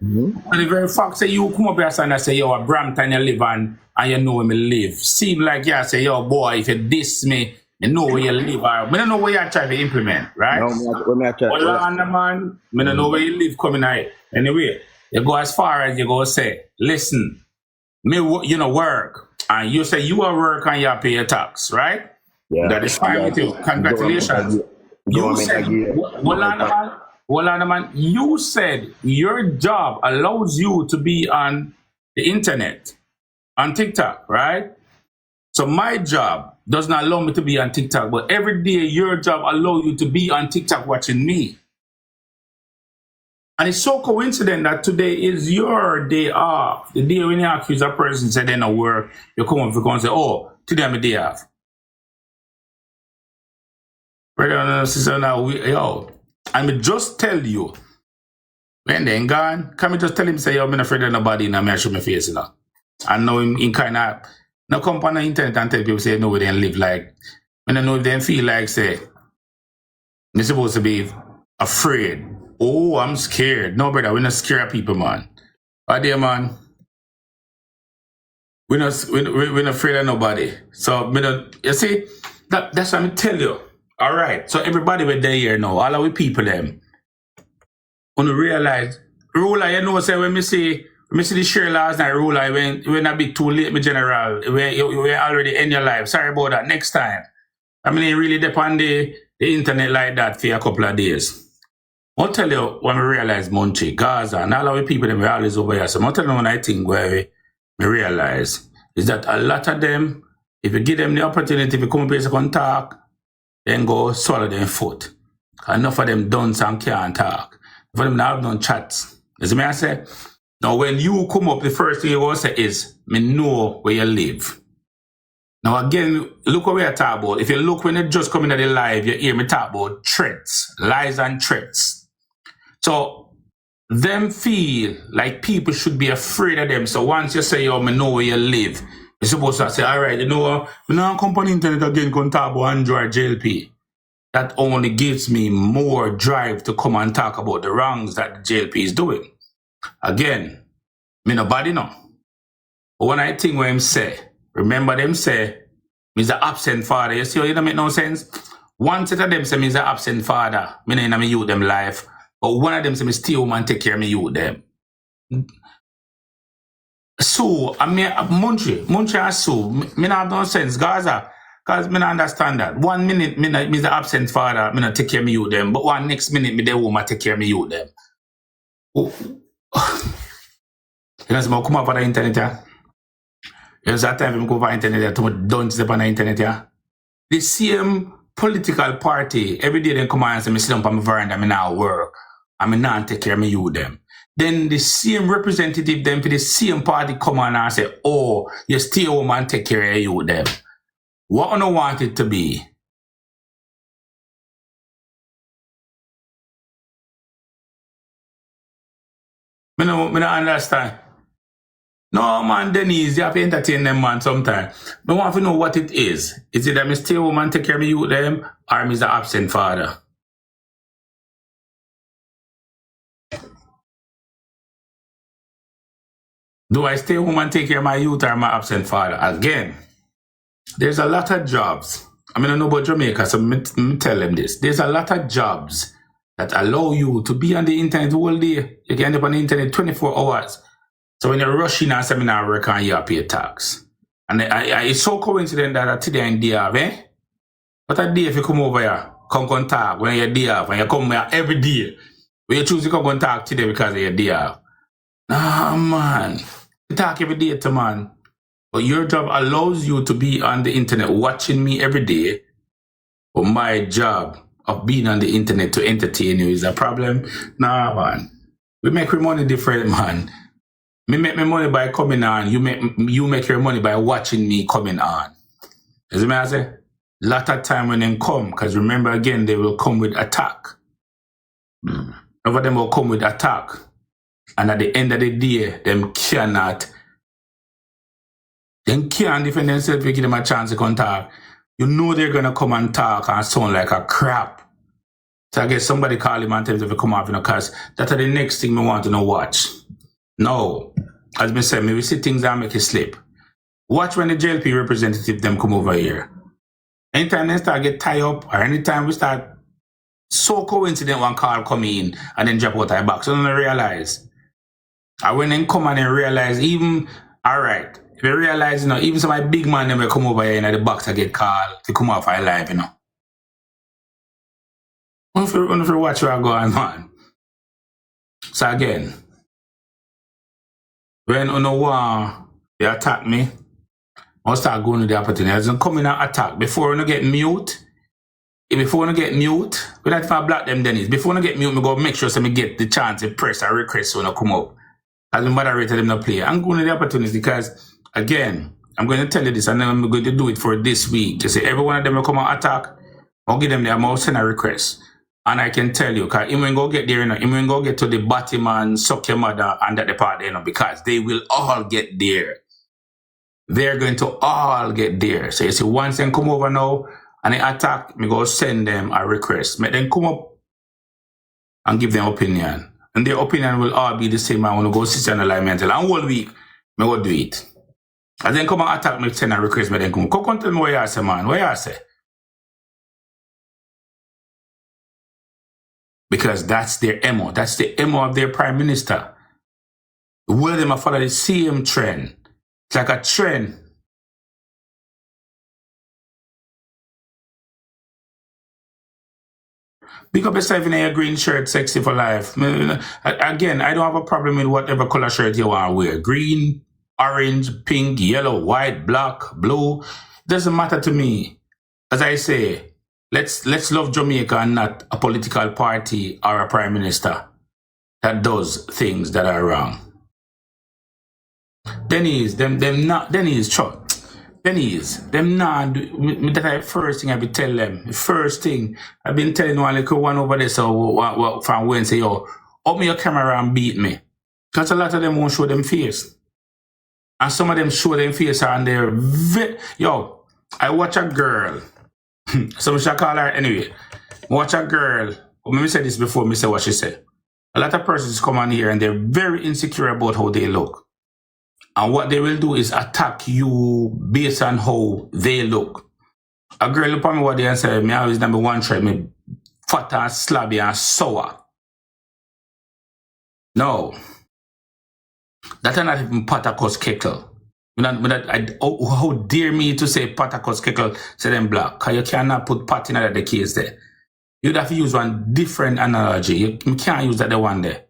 And the very fact say you come up here and say, yo, a Brampton you live and you know where me live. Seem like you say, yo, boy, if you diss me, you know where you live. I don't know where you're trying to implement, right? No, we're not trying. Well, man, I don't know where you live coming out. Anyway, you go as far as you go say, listen, me, you know, work. And you say you are work and you pay your tax, right? Yeah. That is fine with you. Congratulations. You said, man, you said your job allows you to be on the internet, on TikTok, right? So my job does not allow me to be on TikTok, but every day your job allows you to be on TikTok watching me. And it's so coincident that today is your day off. The day when you accuse a person, say they don't work, you come up and say, oh, today I'm a day off. Brother and sister, now, yo, and me just tell you, when they gone, can me just tell him, say, yo, I'm not afraid of nobody, and I'm show my face, you know. And now in kind of, now come on the internet and tell people, say, no, we don't live like, I don't know if they feel like, say, they're supposed to be afraid. Oh, I'm scared. No, brother, we're not scared of people, man. Right there, man. We're not afraid of nobody. So, you see, that's what I'm tell you. All right. So, everybody with there here now, all of we people, them, want to realize, ruler, you know, say, when me see the share last night, ruler, when a bit too late, my general, we're already in your life. Sorry about that. Next time. I mean, it really depend the internet like that for a couple of days. I'll tell you when we realize Munchieb, Gaza, and all of the people that we always over here. So I'll tell you one I think where we realize is that a lot of them, if you give them the opportunity to come up here and talk, then go swallow their foot. Enough of them dunce and can't talk. For them now have no chats. You see me I say? Now when you come up, the first thing you will say is, me know where you live. Now again, look what we are talking about. If you look when you just come into the live, you hear me talk about threats, lies and threats. So, them feel like people should be afraid of them. So once you say, yo, me know where you live, you're supposed to say, all right, you know what? We now come on the internet again, come talk about Android JLP. That only gives me more drive to come and talk about the wrongs that the JLP is doing. Again, me nobody know. But when I think what him say, remember them say, me's the absent father. You see how it don't make no sense? One set of them say me's the absent father. Me know me youth them life. But one of them say me stay home and take care of me youth them. So, I mean, Munchieb and Sue, me not have no sense. Gaza, because me not understand that. 1 minute, me the absent father, me not take care of me youth them. But one next minute, me the home and take care of me youth them. Oh. You know, so I come up on the internet, yeah? You know, that time I go over the internet, yeah, to don't step on the internet, yeah? The same political party, every day they come on and say, me sit down on my veranda, me now work. And me not take care of me youth them. Then the same representative them for the same party come on and say, oh, you stay home and take care of you them. What I don't want it to be? Me no understand. No, man, Denise, you have to entertain them, man, sometimes. I want to know what it is. Is it that I stay home and take care of me youth them, or I'm the absent father? Do I stay home and take care of my youth or my absent father? Again, there's a lot of jobs. I mean, I know about Jamaica, so me tell them this. There's a lot of jobs that allow you to be on the internet all day. You can end up on the internet 24 hours. So when you're rushing a seminar work and you pay tax. And it's so coincident that today I'm day off, eh? But a day if you come over here, come talk when you're day off, when you come here every day. When you choose to come and talk today because of your day off. Nah, man. You talk every day to man. But your job allows you to be on the internet watching me every day. But my job of being on the internet to entertain you is a problem. Nah, man. We make your money different, man. Me make my money by coming on. You make your money by watching me coming on. You see me I say? Lot of time when they come, because remember again, they will come with attack. Over them will come with attack. And at the end of the day, them can't defend themselves if you give them a chance to come talk. You know they're going to come and talk and sound like a crap. So I guess somebody call him and tell him to come off, because that's the next thing we want to know watch. No. As me say, maybe see things that make you slip. Watch when the JLP representative them come over here. Anytime they start get tied up, or anytime we start, so coincident one call come in and then drop out of the box. So don't realize. And when they come and they realize, even, all right, they realize, you know, even some of my big man, them will come over here in the box and get called to come off our live, you know. If you watch what going on. So again, when you know want they attack me, I'll start going to the opportunity. As come in and attack, before you get mute, we like if I block them then is before you get mute, me go make sure so me get the chance to press a request when I come up. As a moderator, them not play. I'm going to the opportunity because again, I'm going to tell you this and then I'm going to do it for this week. To say every one of them will come and attack, I'll give them the amount, send a request. And I can tell you, because even go get there, you know, even go get to the bottom and suck your mother and that the part, you know, because they will all get there. They're going to all get there. So you see, once they come over now and they attack, me go send them a request. Make them come up and give them opinion. And their opinion will all be the same. I want to go sit on the alignment and whole week, me go do it. And then come and attack me, send a request, me then come. Come tell me what you say, man. What you say? Because that's their MO. That's the MO of their prime minister. The world them follow the same trend. It's like a trend. Pick up yourself in a green shirt, sexy for life. Again, I don't have a problem with whatever color shirt you want to wear. Green, orange, pink, yellow, white, black, blue. Doesn't matter to me. As I say, let's love Jamaica and not a political party or a prime minister that does things that are wrong. Denny's, them not, Denny's, sure. Denny's, them not, that's the first thing I be tell them. The first thing, I've been telling one little one over there, so from Wednesday, yo, up me your camera and beat me. Because a lot of them won't show them face. And some of them show them face and they're yo, I watch a girl. So I shall call her anyway. Watch a girl. Let me say this before me say what she said. A lot of persons come on here and they're very insecure about how they look. And what they will do is attack you based on how they look. A girl look at me one day and say, me always number one try, me fat and slabby and sour. No. That are not even Patakos Keckle. How dare me to say Patakos Keckle, say them black. Because you cannot put pat in the case there. You'd have to use one different analogy. You can't use that the one there.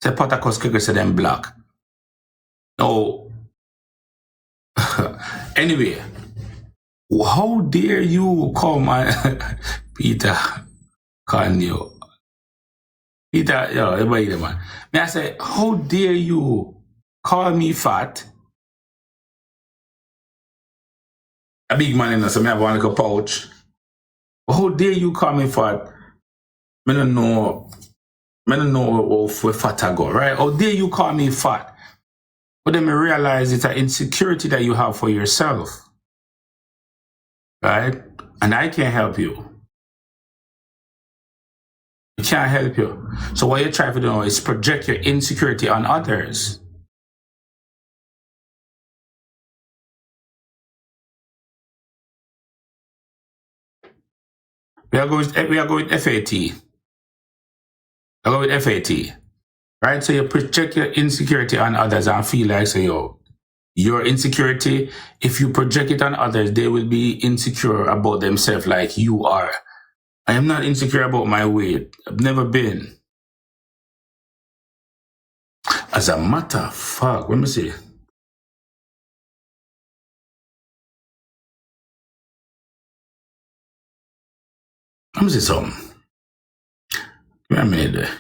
Say Patakos Keckle, say them black. No. Anyway, how dare you come and Peter Canio? Peter, yo, everybody there, man. Me I say, how dare you call me fat? A big man in us, so me have one little pouch. How dare you call me fat? I don't know where fat I go, right? How dare you call me fat? But then I realize it's an insecurity that you have for yourself. Right? And I can't help you. I can't help you. So what you try to do is project your insecurity on others. We are going with FAT. I go with FAT. Right? So you project your insecurity on others and feel like, say, yo, your insecurity, if you project it on others, they will be insecure about themselves like you are. I am not insecure about my weight. I've never been. As a matter of fact, let me see. Let me see something. Give me a minute there.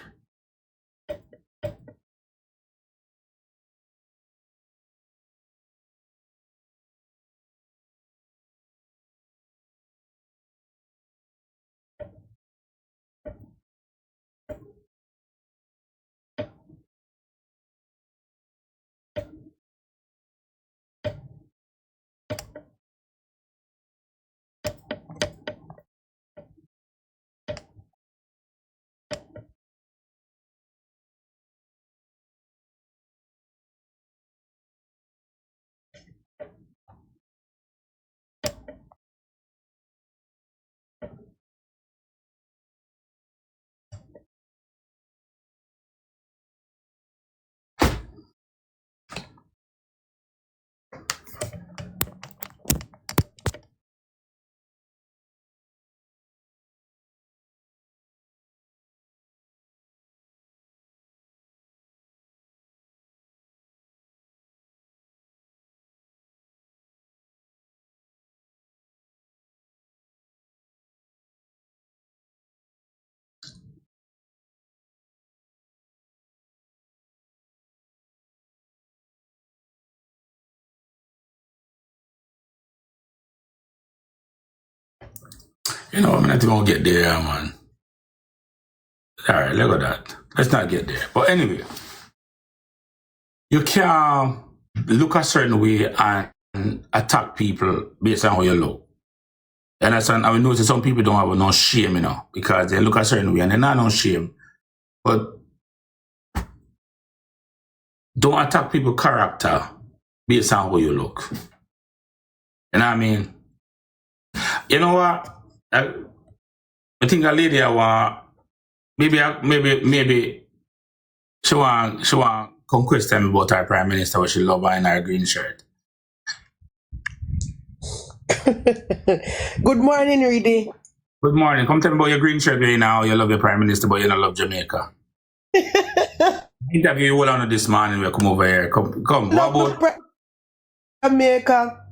You know, I'm not even gonna get there, man. All right, look at that. Let's not get there. But anyway, you can't look a certain way and attack people based on how you look. And I mean, notice some people don't have no shame, you know, because they look a certain way and they're not no shame. But don't attack people's character based on how you look. You know what I mean? You know what? I think a lady I want maybe she want come question me about our prime minister what she love her in her green shirt. Good morning, Reedy. Good morning. Come tell me about your green shirt right now. You love your prime minister, but you don't love Jamaica. Interview you all on this morning. We'll come over here. Come. What about Jamaica?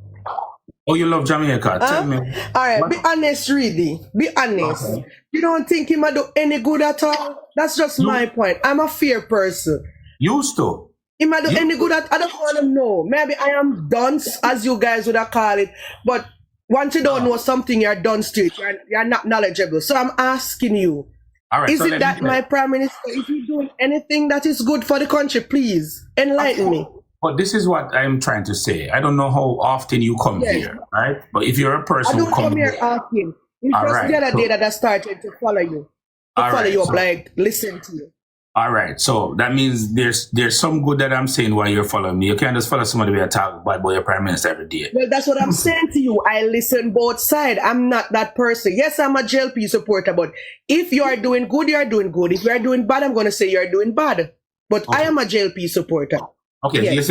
Oh, you love Jamaica? Tell me. All right, be honest, Reedy. Be honest. Okay. You don't think he might do any good at all? That's just my point. I'm a fair person. Used to. He might do any good at, I don't want to know. Maybe I am dunce, as you guys would have called it. But once you don't know something, you're dunce to it. You're not knowledgeable. So I'm asking you, all right, is it that my prime minister, is he doing anything that is good for the country? Please enlighten me. But this is what I'm trying to say. I don't know how often you come here, right? But if you're a person who come here often, it's just the other day that I started to follow you. You up, like listen to you. All right. So that means there's some good that I'm saying while you're following me. You can't just follow somebody we talk about your prime minister every day. Well, that's what I'm saying to you. I listen both sides. I'm not that person. Yes, I'm a JLP supporter, but if you are doing good, you are doing good. If you are doing bad, I'm going to say you are doing bad. But I am a JLP supporter. Okay, yes.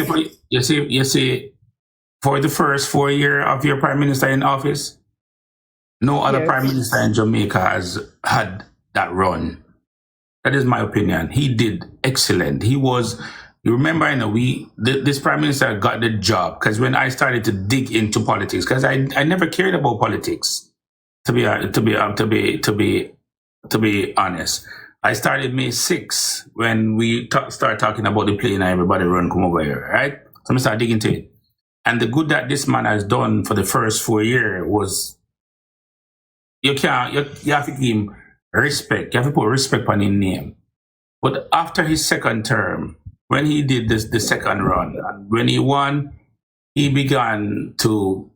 you see, for the first 4 years of your prime minister in office, no other prime minister in Jamaica has had that run. That is my opinion. He did excellent. He was, you remember, this prime minister got the job because when I started to dig into politics, because I never cared about politics, to be honest. I started May 6 when we started talking about the plane and everybody run come over here, right? So I started digging into it. And the good that this man has done for the first 4 years was, you have to give him respect. You have to put respect on his name. But after his second term, when he did the second run, and when he won, he began to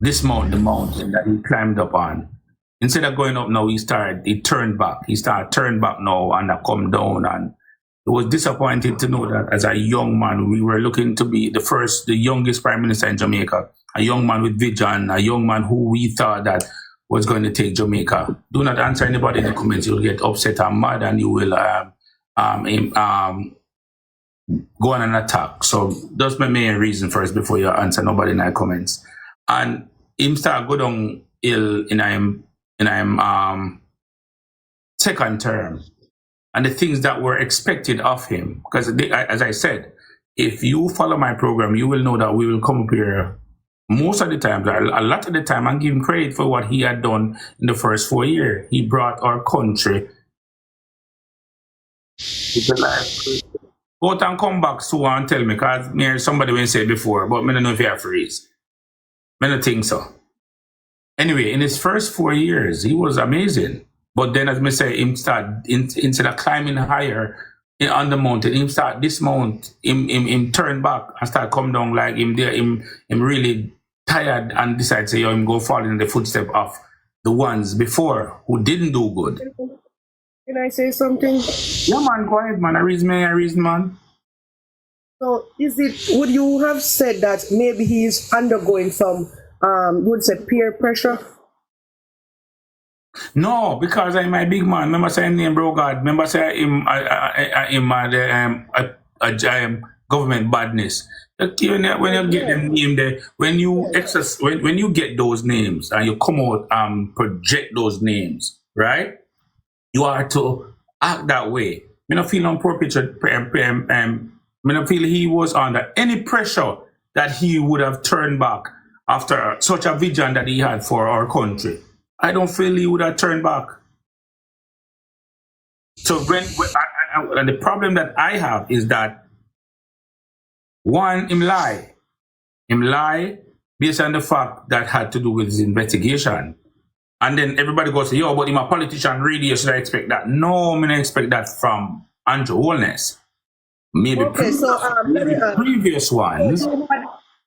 dismount the mountain that he climbed up on. Instead of going up now, he turned back. He started turn back now and come down. And it was disappointing to know that as a young man, we were looking to be the youngest prime minister in Jamaica, a young man with vision, a young man who we thought that was going to take Jamaica. Do not answer anybody in the comments. You'll get upset and mad and you will go on an attack. So that's my main reason first before you answer nobody in the comments. And him start go down ill in I'm second term, and the things that were expected of him, because as I said, if you follow my program, you will know that we will come up here most of the time, a lot of the time, and give him credit for what he had done in the first 4 years. He brought our country to the life. Go and come back soon and tell me, because somebody will say before, but I don't know if you have freeze. I don't think so. Anyway, in his first 4 years, he was amazing. But then, as I say, him start instead of climbing higher on the mountain, him start dismount, him turn back and start come down like him there. Him really tired and decide say, him go fall in the footstep of the ones before who didn't do good. Can I say something? Yeah, man, go ahead, man. I reason, man. So, would you have said that maybe he is undergoing some you would say peer pressure? No, because I'm my big man. Remember saying name, bro God. Remember saying him government badness. When you get them name there, when you get those names and you come out and project those names, right? You are to act that way. I don't feel on poor picture. I don't feel he was under any pressure that he would have turned back after such a vision that he had for our country. I don't feel he would have turned back. So and the problem that I have is that, one, him lie. Him lie based on the fact that had to do with his investigation. And then everybody goes, yo, but I'm a politician, really, should I expect that? No, I don't expect that from Andrew Holness. Maybe previous ones.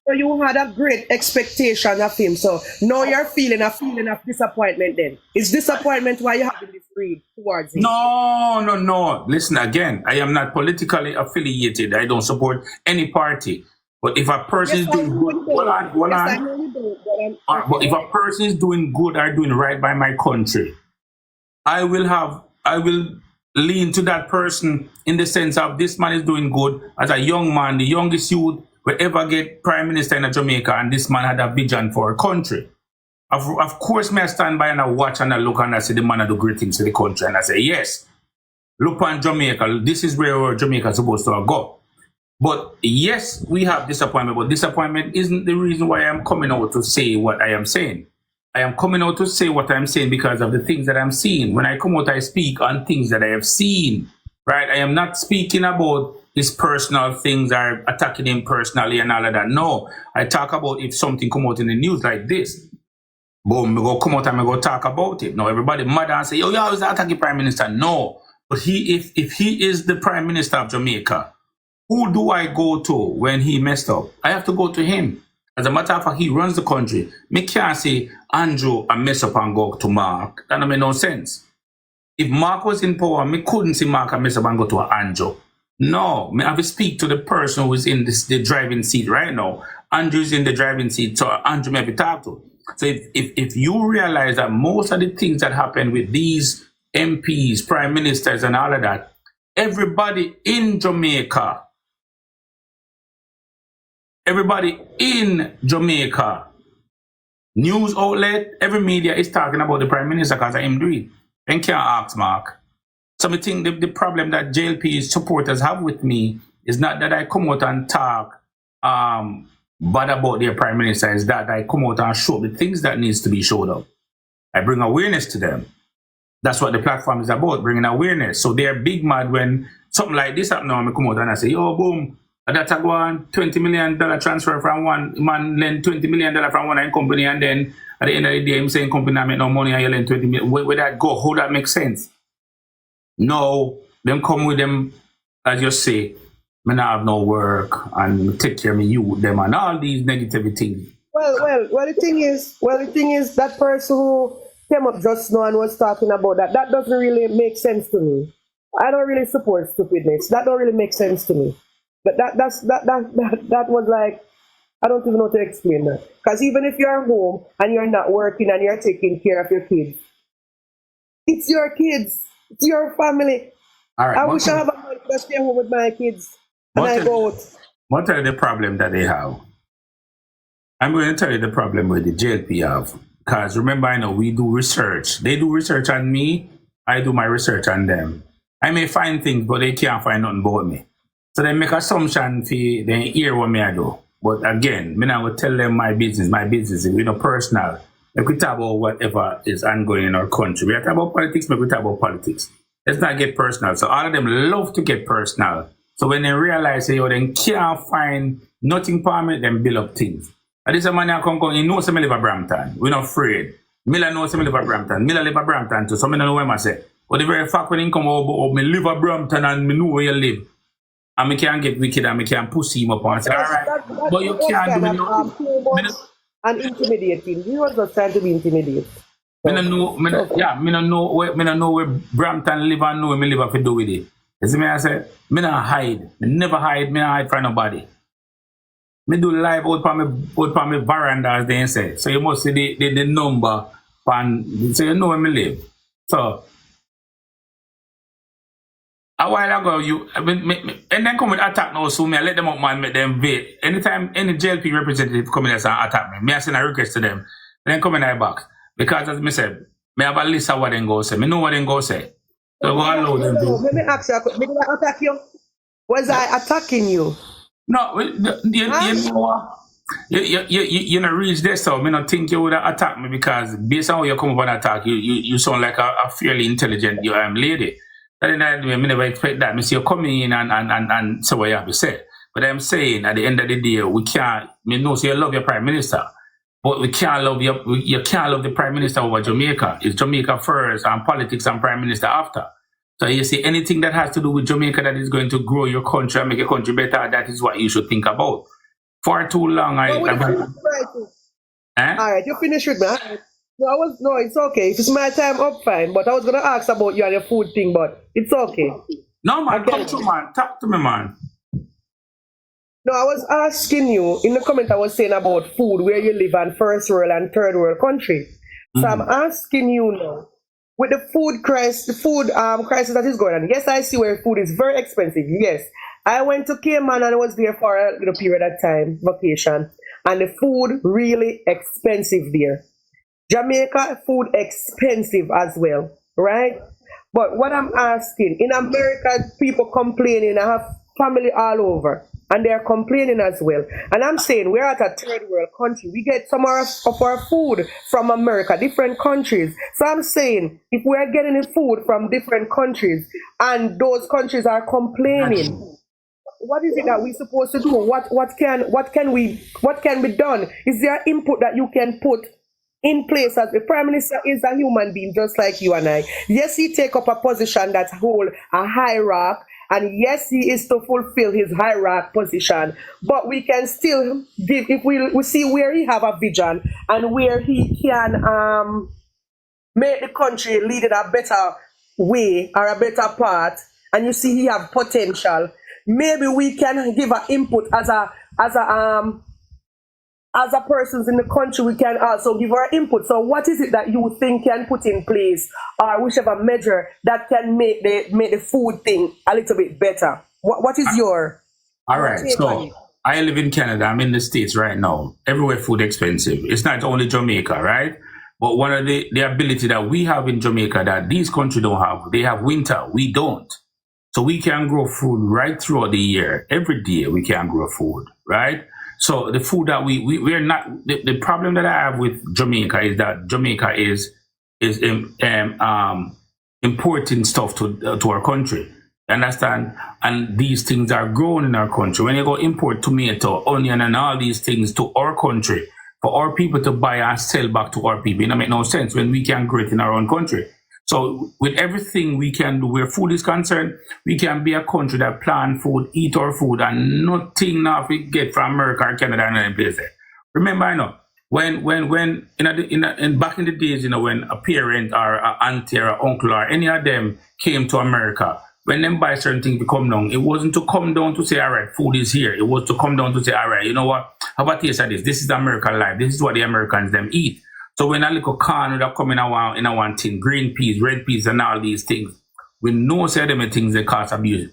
So you had a great expectation of him. So now you're feeling a feeling of disappointment then. Is disappointment why you're having this read towards him? No. Listen again. I am not politically affiliated. I don't support any party. But if a person is doing good, but if a person is doing good or doing right by my country, I will lean to that person in the sense of this man is doing good as a young man, the youngest youth will ever get prime minister in Jamaica, and this man had a vision for a country. Of course, me I stand by and I watch and I look and I see the man do great things to the country, and I say, yes, look on Jamaica, this is where Jamaica is supposed to go. But yes, we have disappointment, but disappointment isn't the reason why I'm coming out to say what I am saying. I am coming out to say what I'm saying because of the things that I'm seeing. When I come out, I speak on things that I have seen, right? I am not speaking about his personal things or attacking him personally and all of that. No, I talk about if something come out in the news like this. Boom, me go come out and me go talk about it. No, everybody mad and say, yo, you always attacking Prime Minister. No, but if he is the Prime Minister of Jamaica, who do I go to when he messed up? I have to go to him. As a matter of fact, he runs the country. Me can't say Andrew and mess up and go to Mark. That don't make no sense. If Mark was in power, me couldn't see Mark and mess up and go to Andrew. No, me have to speak to the person who is in the driving seat right now. Andrew's in the driving seat, so Andrew may have to talk to. So if you realize that most of the things that happen with these MPs, prime ministers and all of that, everybody in Jamaica, news outlet, every media is talking about the prime minister because of him do it. And can't ask Mark. So I think the problem that JLP's supporters have with me is not that I come out and talk bad about their prime minister, is that I come out and show the things that needs to be showed up. I bring awareness to them. That's what the platform is about, bringing awareness. So they're big mad when something like this happens. I come out and I say, yo, boom, that's a $20 million transfer from one man, lend $20 million from one company, and then at the end of the day, I'm saying company I make no money and you lend 20 million. Where that go? How that makes sense? No, them come with them, as you say, me not have no work and take care of me, you, them, and all these negativity. Well, the thing is that person who came up just now and was talking about that doesn't really make sense to me. I don't really support stupidness. That don't really make sense to me. But that was like, I don't even know how to explain that. Because even if you're home and you're not working and you're taking care of your kids, it's your kids. It's your family. All right, I wish I have a money to stay home with my kids and I go out. What are the problem that they have? I'm going to tell you the problem with the JLP have. Because remember, I know we do research. They do research on me. I do my research on them. I may find things, but they can't find nothing about me. So they make assumption for they hear what me I do. But again, me now will tell them my business is personal. If we talk about whatever is ongoing in our country, we talk about politics, but we talk about politics. Let's not get personal. So all of them love to get personal. So when they realize they can't find nothing for me, then build up things. And this man come, he knows me live at Brampton. We're not afraid. Miller knows me live at Brampton. Miller live at Brampton too, so I don't know what I say. But the very fact when he come over, me live at Brampton and me know where you live. And me can't get wicked and me can't pussy him up and say, all right, but you can't do nothing. And intimidating. He was just trying to be intimidated. Me don't know where Brampton live and know where me live to do with it. You see me, I say, me not hide. Me never hide. Me not hide from nobody. Me do live out on my veranda, as they say. So you must see the number and so you know where me live. So a while ago, and then come with attack now, so me I let them up, man, make them wait. Anytime any JLP representative come in and attack me, I send a request to them, and then come in their box. Because as I said, me have a list of what they go say. Me know what they go say. So go allow them to. Let me ask you, did I attack you? Was I attacking you? No, you know, you not reach this, so I don't think you would attack me because based on how you come up and attack, you sound like a fairly intelligent lady. At the end of the day, I never expect that. I see you coming in and say what you have to say. But I'm saying at the end of the day, we can't, I know so you love your prime minister. But we can't love you can't love the Prime Minister over Jamaica. It's Jamaica first and politics and Prime Minister after. So you see, anything that has to do with Jamaica that is going to grow your country and make your country better, that is what you should think about. For too long, All right, you finish with me. No, it's okay. If it's my time, up fine. But I was gonna ask about you and your food thing, but it's okay. No, man, come to man. Talk to me, man. No, I was asking you in the comment. I was saying about food, where you live, and first world and third world country. So I'm asking you now, with the food crisis, crisis that is going on. Yes, I see where food is very expensive. Yes, I went to Cayman and I was there for a little period of time, vacation, and the food really expensive there. Jamaica food expensive as well, right? But what I'm asking, in America, people complaining. I have family all over, and they're complaining as well. And I'm saying we're at a third world country. We get some of our food from America, different countries. So I'm saying if we're getting the food from different countries, and those countries are complaining, what is it that we're supposed to do? What can be done? Is there input that you can put in place? As the Prime Minister is a human being just like you and I. Yes, he take up a position that hold a hierarchy, and yes, he is to fulfill his hierarchy position, but we can still give, if we see where he have a vision and where he can make the country lead in a better way or a better path, and you see he have potential, maybe we can give an input as a persons in the country. We can also give our input. So what is it that you think can put in place, or whichever measure that can make the food thing a little bit better? What is your all right? So I live in Canada. I'm in the States right now. Everywhere food expensive. It's not only Jamaica, right? But one of the ability that we have in Jamaica that these countries don't have, they have winter. We don't. So we can grow food right throughout the year. Every day we can grow food, right? So the food that we're not, the problem that I have with Jamaica is that Jamaica is importing stuff to our country. You understand? And these things are grown in our country. When you go import tomato, onion, and all these things to our country, for our people to buy and sell back to our people, it don't make no sense when we can grow it in our own country. So with everything we can do where food is concerned, we can be a country that plant food, eat our food, and nothing now we get from America or Canada and any place there. Remember, I know, when in back in the days, you know, when a parent or an auntie or an uncle or any of them came to America, when them buy certain things to come down, it wasn't to come down to say, all right, food is here. It was to come down to say, all right, you know what? How about taste of this? This is the American life. This is what the Americans them eat. So when a little corn would have come in a one thing, green peas, red peas, and all these things, we know say them things they cause abuse,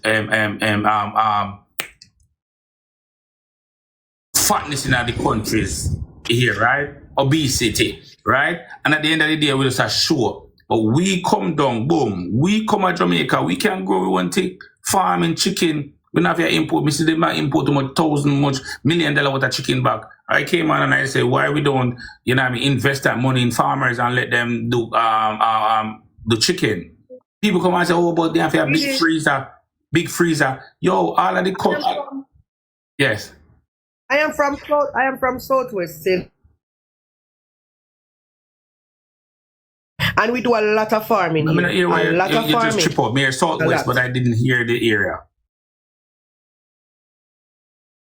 fatness in the countries here, right? Obesity, right? And at the end of the day, we just a show. But we come down, boom. We come at Jamaica, we can grow one thing, farming chicken. We don't have your import. Mr. They might import much $1 million worth of chicken back. I came on and I say, why we don't, you know what I mean, invest that money in farmers and let them do the chicken. People come and say, oh, but they have a big freezer. Yo, all of the yes. I am from Southwest, and we do a lot of farming here. You just trip out. Me Southwest, but I didn't hear the area.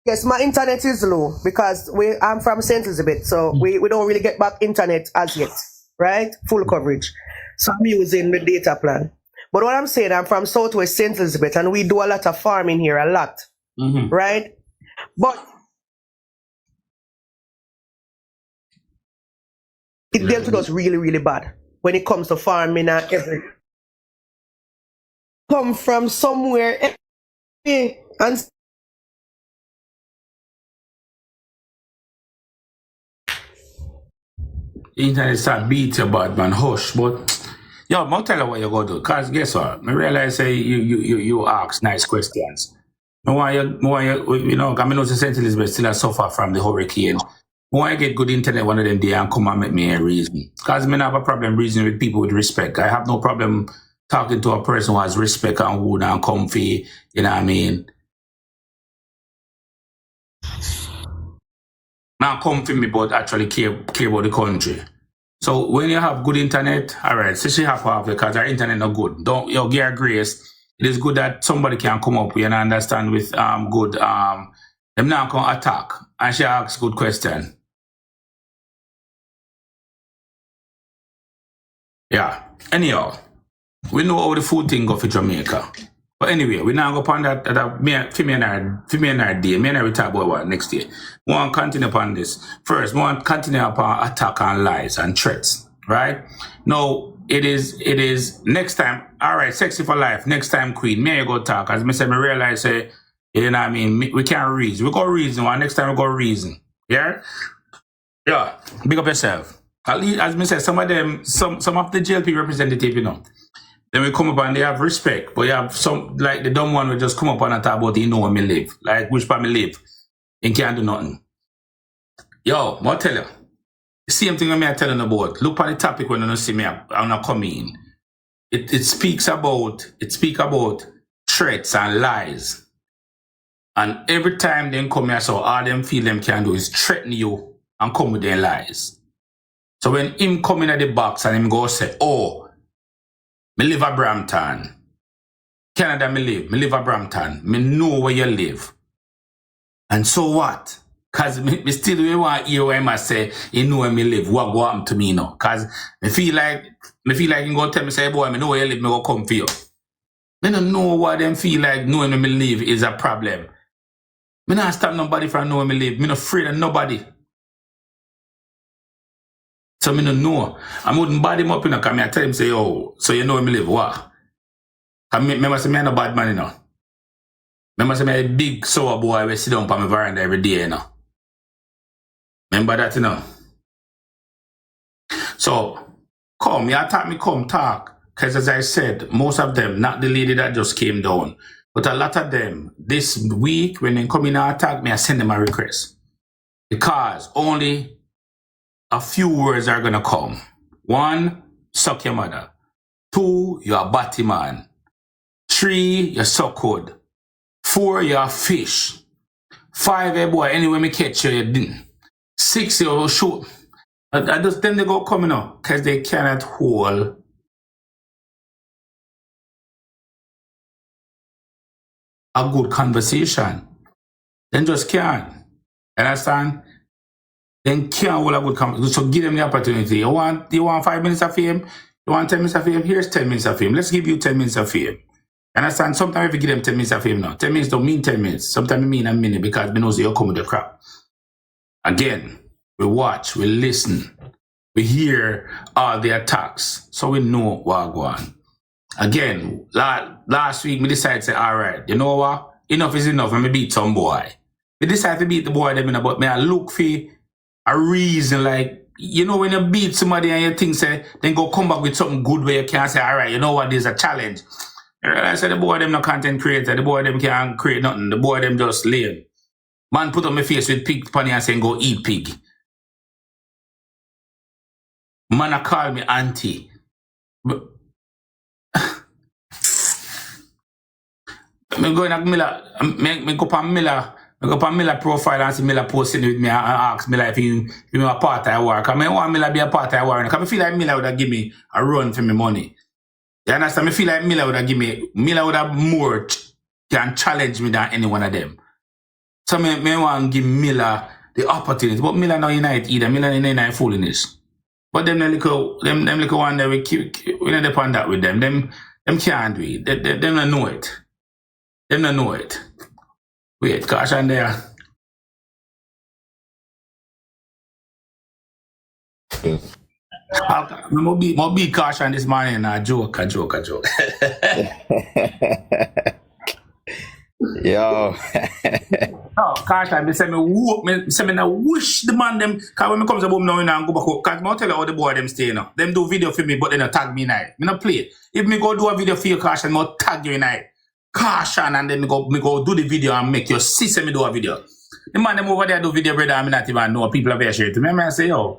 Yes, my internet is low because I'm from St. Elizabeth, so we don't really get back internet as yet, right? Full coverage. So I'm using the data plan. But what I'm saying, I'm from Southwest St. Elizabeth, and we do a lot of farming here, a lot, right? But it dealt with us really, really bad when it comes to farming and everything. Come from somewhere and internet start beat you bad man, hush. But yo, I'll tell you what you go do. Cause guess what? I realize say you ask nice questions. You know, I know St. Elizabeth still suffer from the hurricane. Why I get good internet one of them day and come and make me a reason. Cause I have a problem reasoning with people with respect. I have no problem talking to a person who has respect and wood and comfy, you know what I mean? not come for me, but actually care about the country. So when you have good internet, all right, so she have to have because our internet not good. Don't give her grace. It is good that somebody can come up with and understand with good them not gonna attack and she asks good question. Yeah. Anyhow, we know how the food thing go for Jamaica. But anyway, we now go upon that me and I will talk about what next year. We want to continue upon this. First, we want to continue upon attack and lies and threats. Right? Now, it is next time, all right, sexy for life, next time queen, me I go talk. As I said, I realize say, you know what I mean, we can't reason. We go reason, next time we go reason. Yeah? Yeah. Big up yourself. As I said, some of them, some of the JLP representative, you know, then we come up and they have respect, but you have some, like the dumb one will just come up and talk about, you know where me live, like which part me live, and can't do nothing. Yo, I'll tell you, the same thing when I telling about, look at the topic when you see me, I'm not coming. It speaks about threats and lies. And every time they come here, so all them feel them can do is threaten you and come with their lies. So when him come in at the box and him go say, oh, me live at Brampton. Canada me live at Brampton. Me know where you live. And so what? Cause me still we want to hear where I say, you know where me live, what go happen to me now. Cause me feel like you go tell me, say, boy, me know where you live, me go come for you. Me don't know what them feel like knowing where me live is a problem. Me not stop nobody from knowing where me live. Me not afraid of nobody. So me don't know. I wouldn't bad him up, you know, because I tell him, say, oh, so you know where me live, what? Remember say, me no bad man, you know. Remember say, me a big sour boy we sit down on my veranda every day, you know. Remember that, you know. So, come talk. Because as I said, most of them, not the lady that just came down, but a lot of them, this week, when they come in and attack me, I send them a request. Because only a few words are gonna come. 1, suck your mother. 2, you're a batty man. 3, you suck hood. 4, you're a fish. 5, hey boy, anyway me catch you, you didn't. 6, you will shoot. I just then they go coming up because they cannot hold a good conversation. Then just can't. Understand? Then can't hold a good conversation. So give them the opportunity. You want 5 minutes of fame? You want 10 minutes of fame? Here's 10 minutes of fame. Let's give you 10 minutes of fame. Understand? Sometimes if you give them 10 minutes of fame now, 10 minutes don't mean 10 minutes. Sometimes it mean a minute because we know you come with the crap. Again, we watch, we listen, we hear all the attacks, so we know what go on. Again, last week, we decided to say, all right, you know what? Enough is enough, and me beat some boy. We decided to beat the boy, them, but me I look for a reason, like, you know, when you beat somebody and you think, say, then go come back with something good where you can say, all right, you know what, there's a challenge. I said, the boy, them no content creator, the boy, them can't create nothing, the boy, them just lame. Man put on my face with pig funny and saying, go eat pig. Man a call me auntie. Me go in a Miller, me go up on Miller profile and see Miller posting with me and ask Miller if he a part-time work. I want Miller be a part-time work. Because I feel like Miller would have give me a run for me money. You understand? I feel like Miller would have more can challenge me than any one of them. So me want to give Miller the opportunity. But Miller not unite either. Miller not unite foolishness. But them little one that we not depend that with them. Them can't do it. Them don't know it. Them don't know it. Wait, caution there. I'll be caution this morning. A joke. Yo. Oh, caution. Me say me now wish the man them. Cause when me comes about now and go back. Cause I tell you how the boy them stay now. Them do video for me, but they not tag me night. Me not play it. If me go do a video for you, caution, I'll tag you night. Caution, and then me go do the video and make your sister me do a video. The man them over there do video, brother. I mean not even know people are very share to me. I say, yo,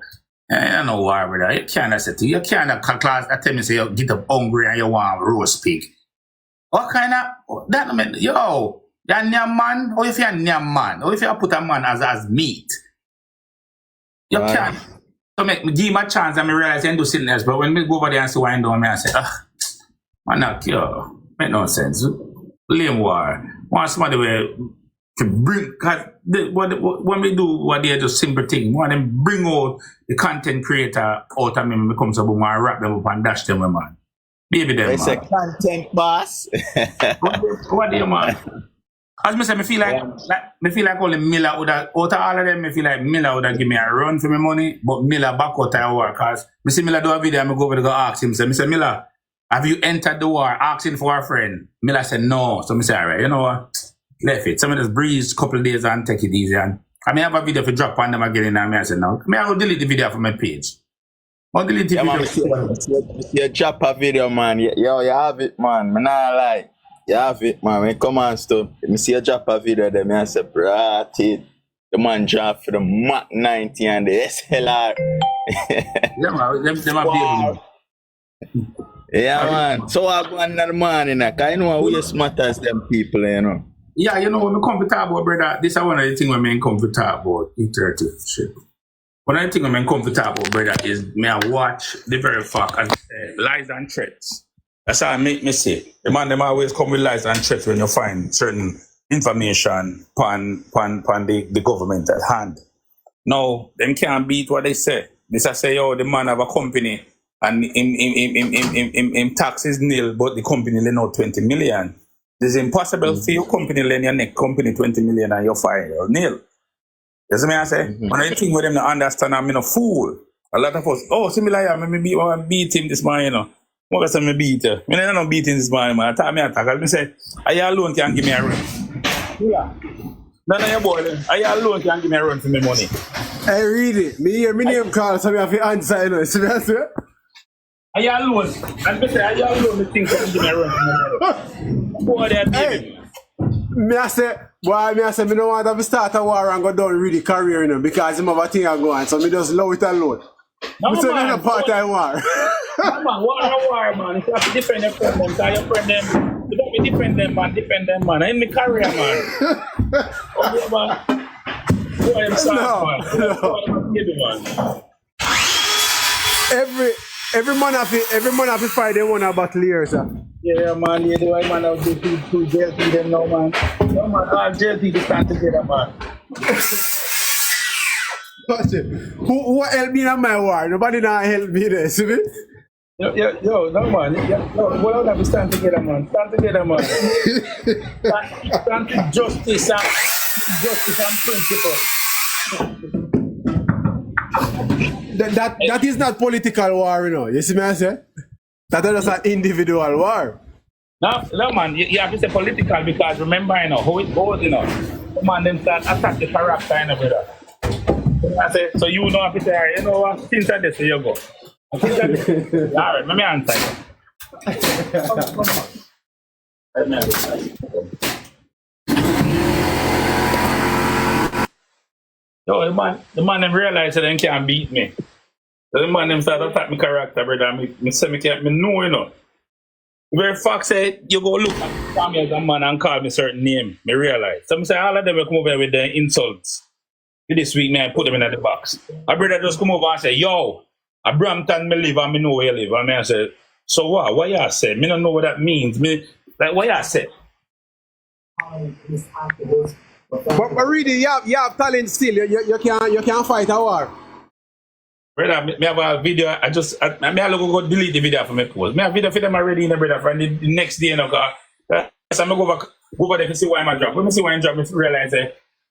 I don't know why, brother. You can't say to you can't class. I tell me say you get up hungry and you want roast pig. What kind of that mean? Yo, you're a man, or if you're a man, or if you put a man as meat. You can't. So make me give him a chance and me realize I do something else. But when me go over there and see wind down, I say, man, not yo. Make no sense. Lame war. Want somebody where to bring, cause when we do what they just simple thing, want them bring out the content creator out of me when it comes up and wrap them up and dash them, man. Baby them, it's man. It's a content boss. What do you, man? As me say, me feel like only Miller would have, out of all of them, me feel like Miller would have give me a run for my money, but Miller back out of war, cause me see Miller do a video and me go over to go ask him, me say, Miller, have you entered the war asking for a friend? Miller said no. So me say, all right, you know what? Left it. Some of this breeze couple of days and take it easy. And I may have a video for drop on them again and I said no. I will delete the video from my page. I'll delete the video. You drop a video, man. Yo, you have it, man. Me not lie. You have it, man. When it come on stuff, me see you drop a video there, me I say, brat it. The man drop for the Mach 90 and the SLR. Yeah, man. Them wow. Yeah, man. So I go on the morning, cause I know we smart as them people, you know. Yeah, you know, when we come to talk about, brother, this is one of the things when we come to talk about iterative shit. One of the things when we come to talk about, brother, is me I watch the very fact and lies and threats. That's how I make me say. The man them always come with lies and threats when you find certain information pan the government at hand. Now, them can't beat what they say. This I say, yo, the man have a company and him tax is nil, but the company lend out 20 million. It's impossible for your company lend your next company 20 million and you're fine or nil. You see me I say? When I think with them to understand I'm in a fool. A lot of us, oh, similar, I beat him this man, you know. What was I beat him? I don't beat him this man, man. I attack. I say, are you alone can give me a run? Yeah. None of your boy, are you alone can give me a run for my money? Hey, read it. Me hear me name call, so I have to answer, you know. See what I say? Are you alone? And I say, are you alone the thing can give me a run for my money? Boy, they're hey, me I say, me don't want to start a war and go down really career, you know, because I'm have a thing I go on, so me just allow it alone. No, me say that's a part-time war. No, man, war, man. You have to defend your friend them, because your friend them, you don't be defend them, man. In my career, man. Okay, man. Boy, I'm sorry, man. Every man have to fight them one a battle here, sir. Yeah, man, yeah, the way man have to do JLP them now, man. No, man, all JLP stand together, man. Who help me in my war? Nobody now help me there, see me? Yo, no, man. Yo, we all have to stand together, man. Stand together, man. stand to justice and principle. That is not political war, you know. You see me I say? That is just an individual war. No, man. You have to say political because remember, you know, how it goes, you know. Come on, them start attack the character, you know, brother. I say, so you know, have to say, you know what? Since I this, you go. All right, let me answer. Come on. Yo, the man them realize that they can't beat me. So the man them start to attack my character, brother. Me say me can't, me know, you know. The very fact say you go look at me as a man and call me certain name, me realize. So me say all of them will come over with their insults. This week, man, I put them in the box. My brother just come over and say, yo, a Brampton me live and me know where you live. And I say, so what? What you say? Me don't know what that means. Me like what you say? But really, you have talent still. You can't fight a war. Brother, me have a video. I go delete the video from my post. Me have a video for them already in the brother from the next day. So I go over there to see why I'm drop. When I see why I'm drop, I realize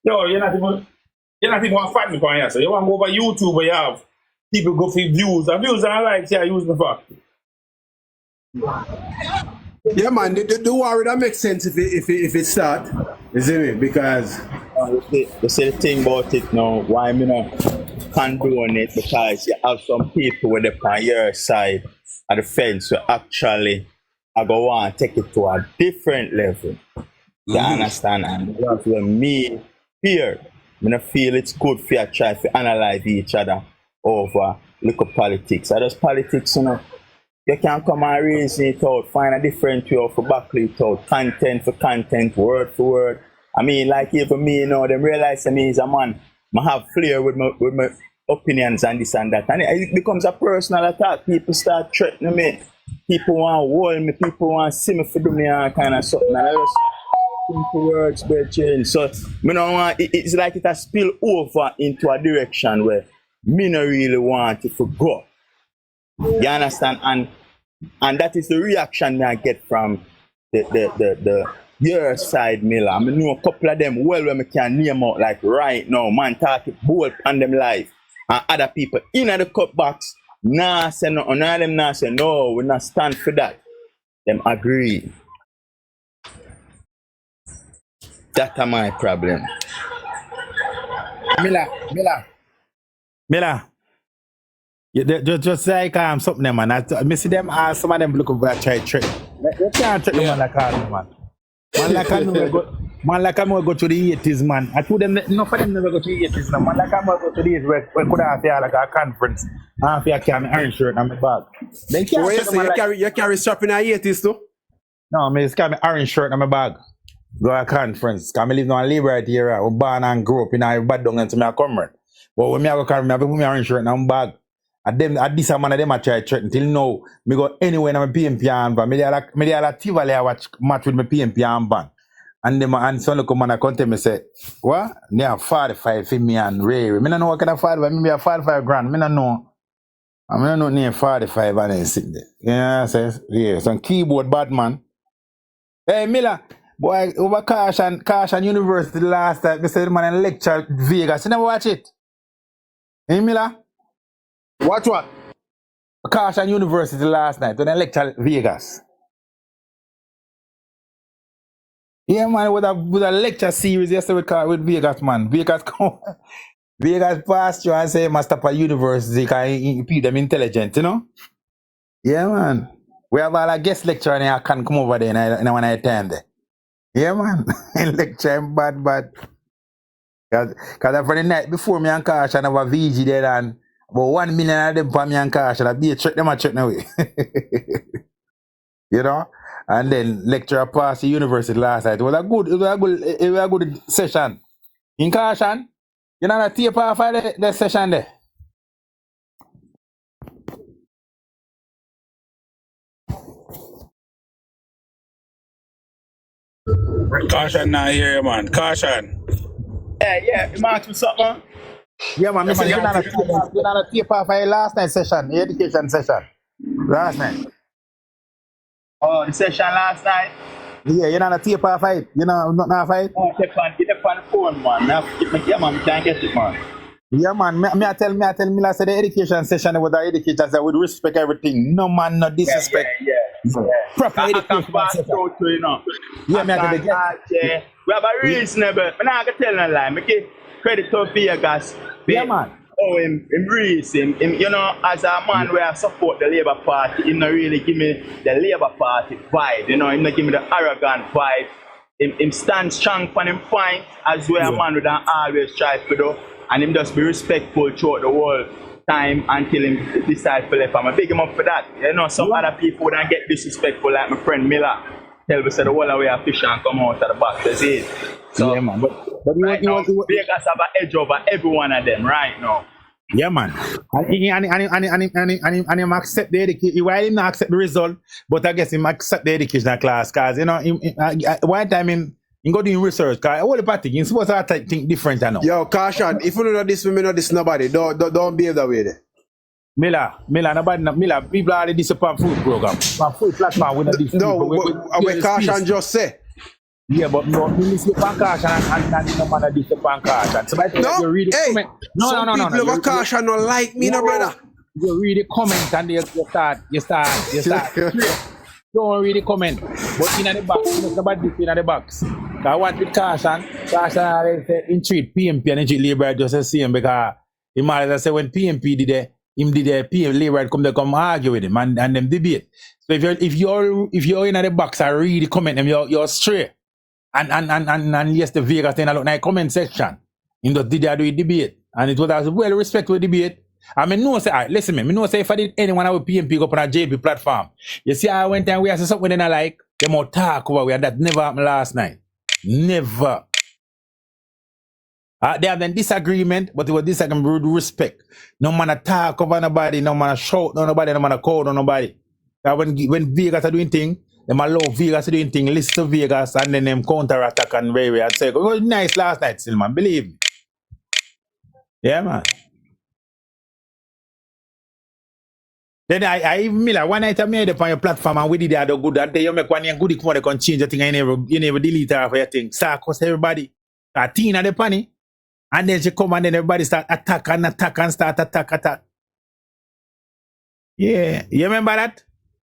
yo, you're not even want to fight me for here. So you want to go over YouTube where you have people go for views. And views are like, yeah, use me for. Yeah, man, the war that makes sense if it start, isn't it? Because you say the thing about it now, why me not condone it, because you have some people with the on your side of the fence who actually are going to want to take it to a different level. You understand? And that's when me here, I feel it's good for you to try to analyze each other over local politics. I just politics, you know. You can come and reason it out, find a different way of battle it out, content for content, word for word. I mean, like even me, you know, them realize me is a man. I have flair with my opinions and this and that. And it becomes a personal attack. People start threatening me. People want to hold me. People want to see me for doing all kind of something. And I just simple words, but change. So, me no want, it's like it has spilled over into a direction where me no really want it to go. You understand? And that is the reaction I get from the your side, Miller. I know a couple of them well when I can name out like right now, man talking bold on them live. And other people in the cup box, nah say no, none of them nah say no, we not stand for that. Them agree. That's my problem. Miller. Just like something them, man. I see them some of them look over and try trick. You can't trick them like that, man. Man like I'm go to the 80s, man. I told them enough of them never go to the 80s, no. Man like I'm go to the 80s where could have feel like a conference. I feel I carry an iron shirt on my bag. They can't you carry strap in a 80s too? No, I just carry an orange shirt on my bag. Go to a conference. Because I live in a liberty area. I born and grew up in a bad down into my comrade. But when I go carry, I put my orange shirt on my bag. And them, at this man of them I try to threaten till now. Me go anywhere in my PMP and ban. Me dey like Tivoli I watch match with my PMP and ban. And them and son look come and I come tell me say, what? They have 45 for me and Ray. Me no know what kind of 45. Maybe a 45 grand. Me no know. I don't know near 45 and then sit there. Yeah, says yeah, some keyboard bad man. Hey Miller, boy, over Caution University last time, they said man in lecture Vegas. You never watch it? Hey Miller? Watch what? Caution University last night when I lecture Vegas. Yeah, man, with a lecture series yesterday with Vegas, man. Vegas come. Vegas passed you and say must stop at university because he keep them intelligent, you know? Yeah, man. We have all a guest lecturer and I can come over there and when I attend there. Yeah, man. Lecture him bad. Because for the night before me and Caution have a VG there and about 1 million of them for me and Caution. I be a trick them a trick away. You know? And then lecturer passed the university last night. It was a good session. In Caution, you know the tape off of the session there. Caution now here, man. Caution. Yeah, you want to do something? Yeah, man. You know the tape off of the last night session, the education session. Last night. Oh, the session last night? Yeah, you know the tape off of it. You know, not fight. Oh, get on the phone, man. Yeah, man, we can't get it, man. Yeah, man. Me I tell me, I said the education session was the education session with respect everything. No man, no disrespect. Yeah. Proper I education can pass session. through to you know. Yeah, me I tell you. We have a reasonable. I'm not gonna tell no lie. I give credit to Vegas. Yeah, man. Oh, him reason. You know, as a man where I support the Labour Party, he not really give me the Labour Party vibe. You know, he not give me the arrogant vibe. Him stand strong for him point as well. A man would always try to do, and him just be respectful throughout the whole time until him decide to left. I'm a big him up for that. You know, some other people don't get disrespectful like my friend Miller. Tell me say the whole way a fish and come out of the box. That's it. So yeah, man. But right now, Vegas have an edge over every one of them right now. Yeah, man. And him accept the education. Why him not accept the result? But I guess him accept the educational class, cause you know, one time him go doing research. Cause all the party, he's supposed to think different, I know. Yo, Caution, if you don't know this, we know this nobody. Don't behave that way there. Miller, people are this upon food program. On food platform with this. No, what Caution just say. Yeah, but no, you see upon Caution and no man this upon Caution. So no, you read the hey, comment. No. People over Caution don't like me, no brother. You read the comment and you start. Don't read the comment. But in the box, nobody in the box. I want with Caution in treat PMP and treat Labour just the same because he might as say when PMP did it. Him did a PM Labour come argue with him and them debate. So if you're in the box and read the comment them you're straight. And yes the Vegas then I look in the comment section. Him just did a debate. And it was a well respectful debate. I mean no say alright, listen me no say if I did anyone with PMP go up on a JLP platform. You see I went and we have something then I like them more talk over we and that never happened last night. Never. They have a disagreement, but it was disagreement with respect. No man attack over nobody, no man shout on nobody, no man call on nobody. When Vegas are doing thing, them allow Vegas to doing thing, listen to Vegas, and then them counter attack and very and say, it was nice last night still, man. Believe me. Yeah, man. Then I even Miller, one night I made up on your platform and we did that good. And then you make one good come on, they can change the thing and you never delete her for your thing. Start cost everybody. A teen at the panny. And then she come and then everybody start attack and start attack. Yeah. You remember that?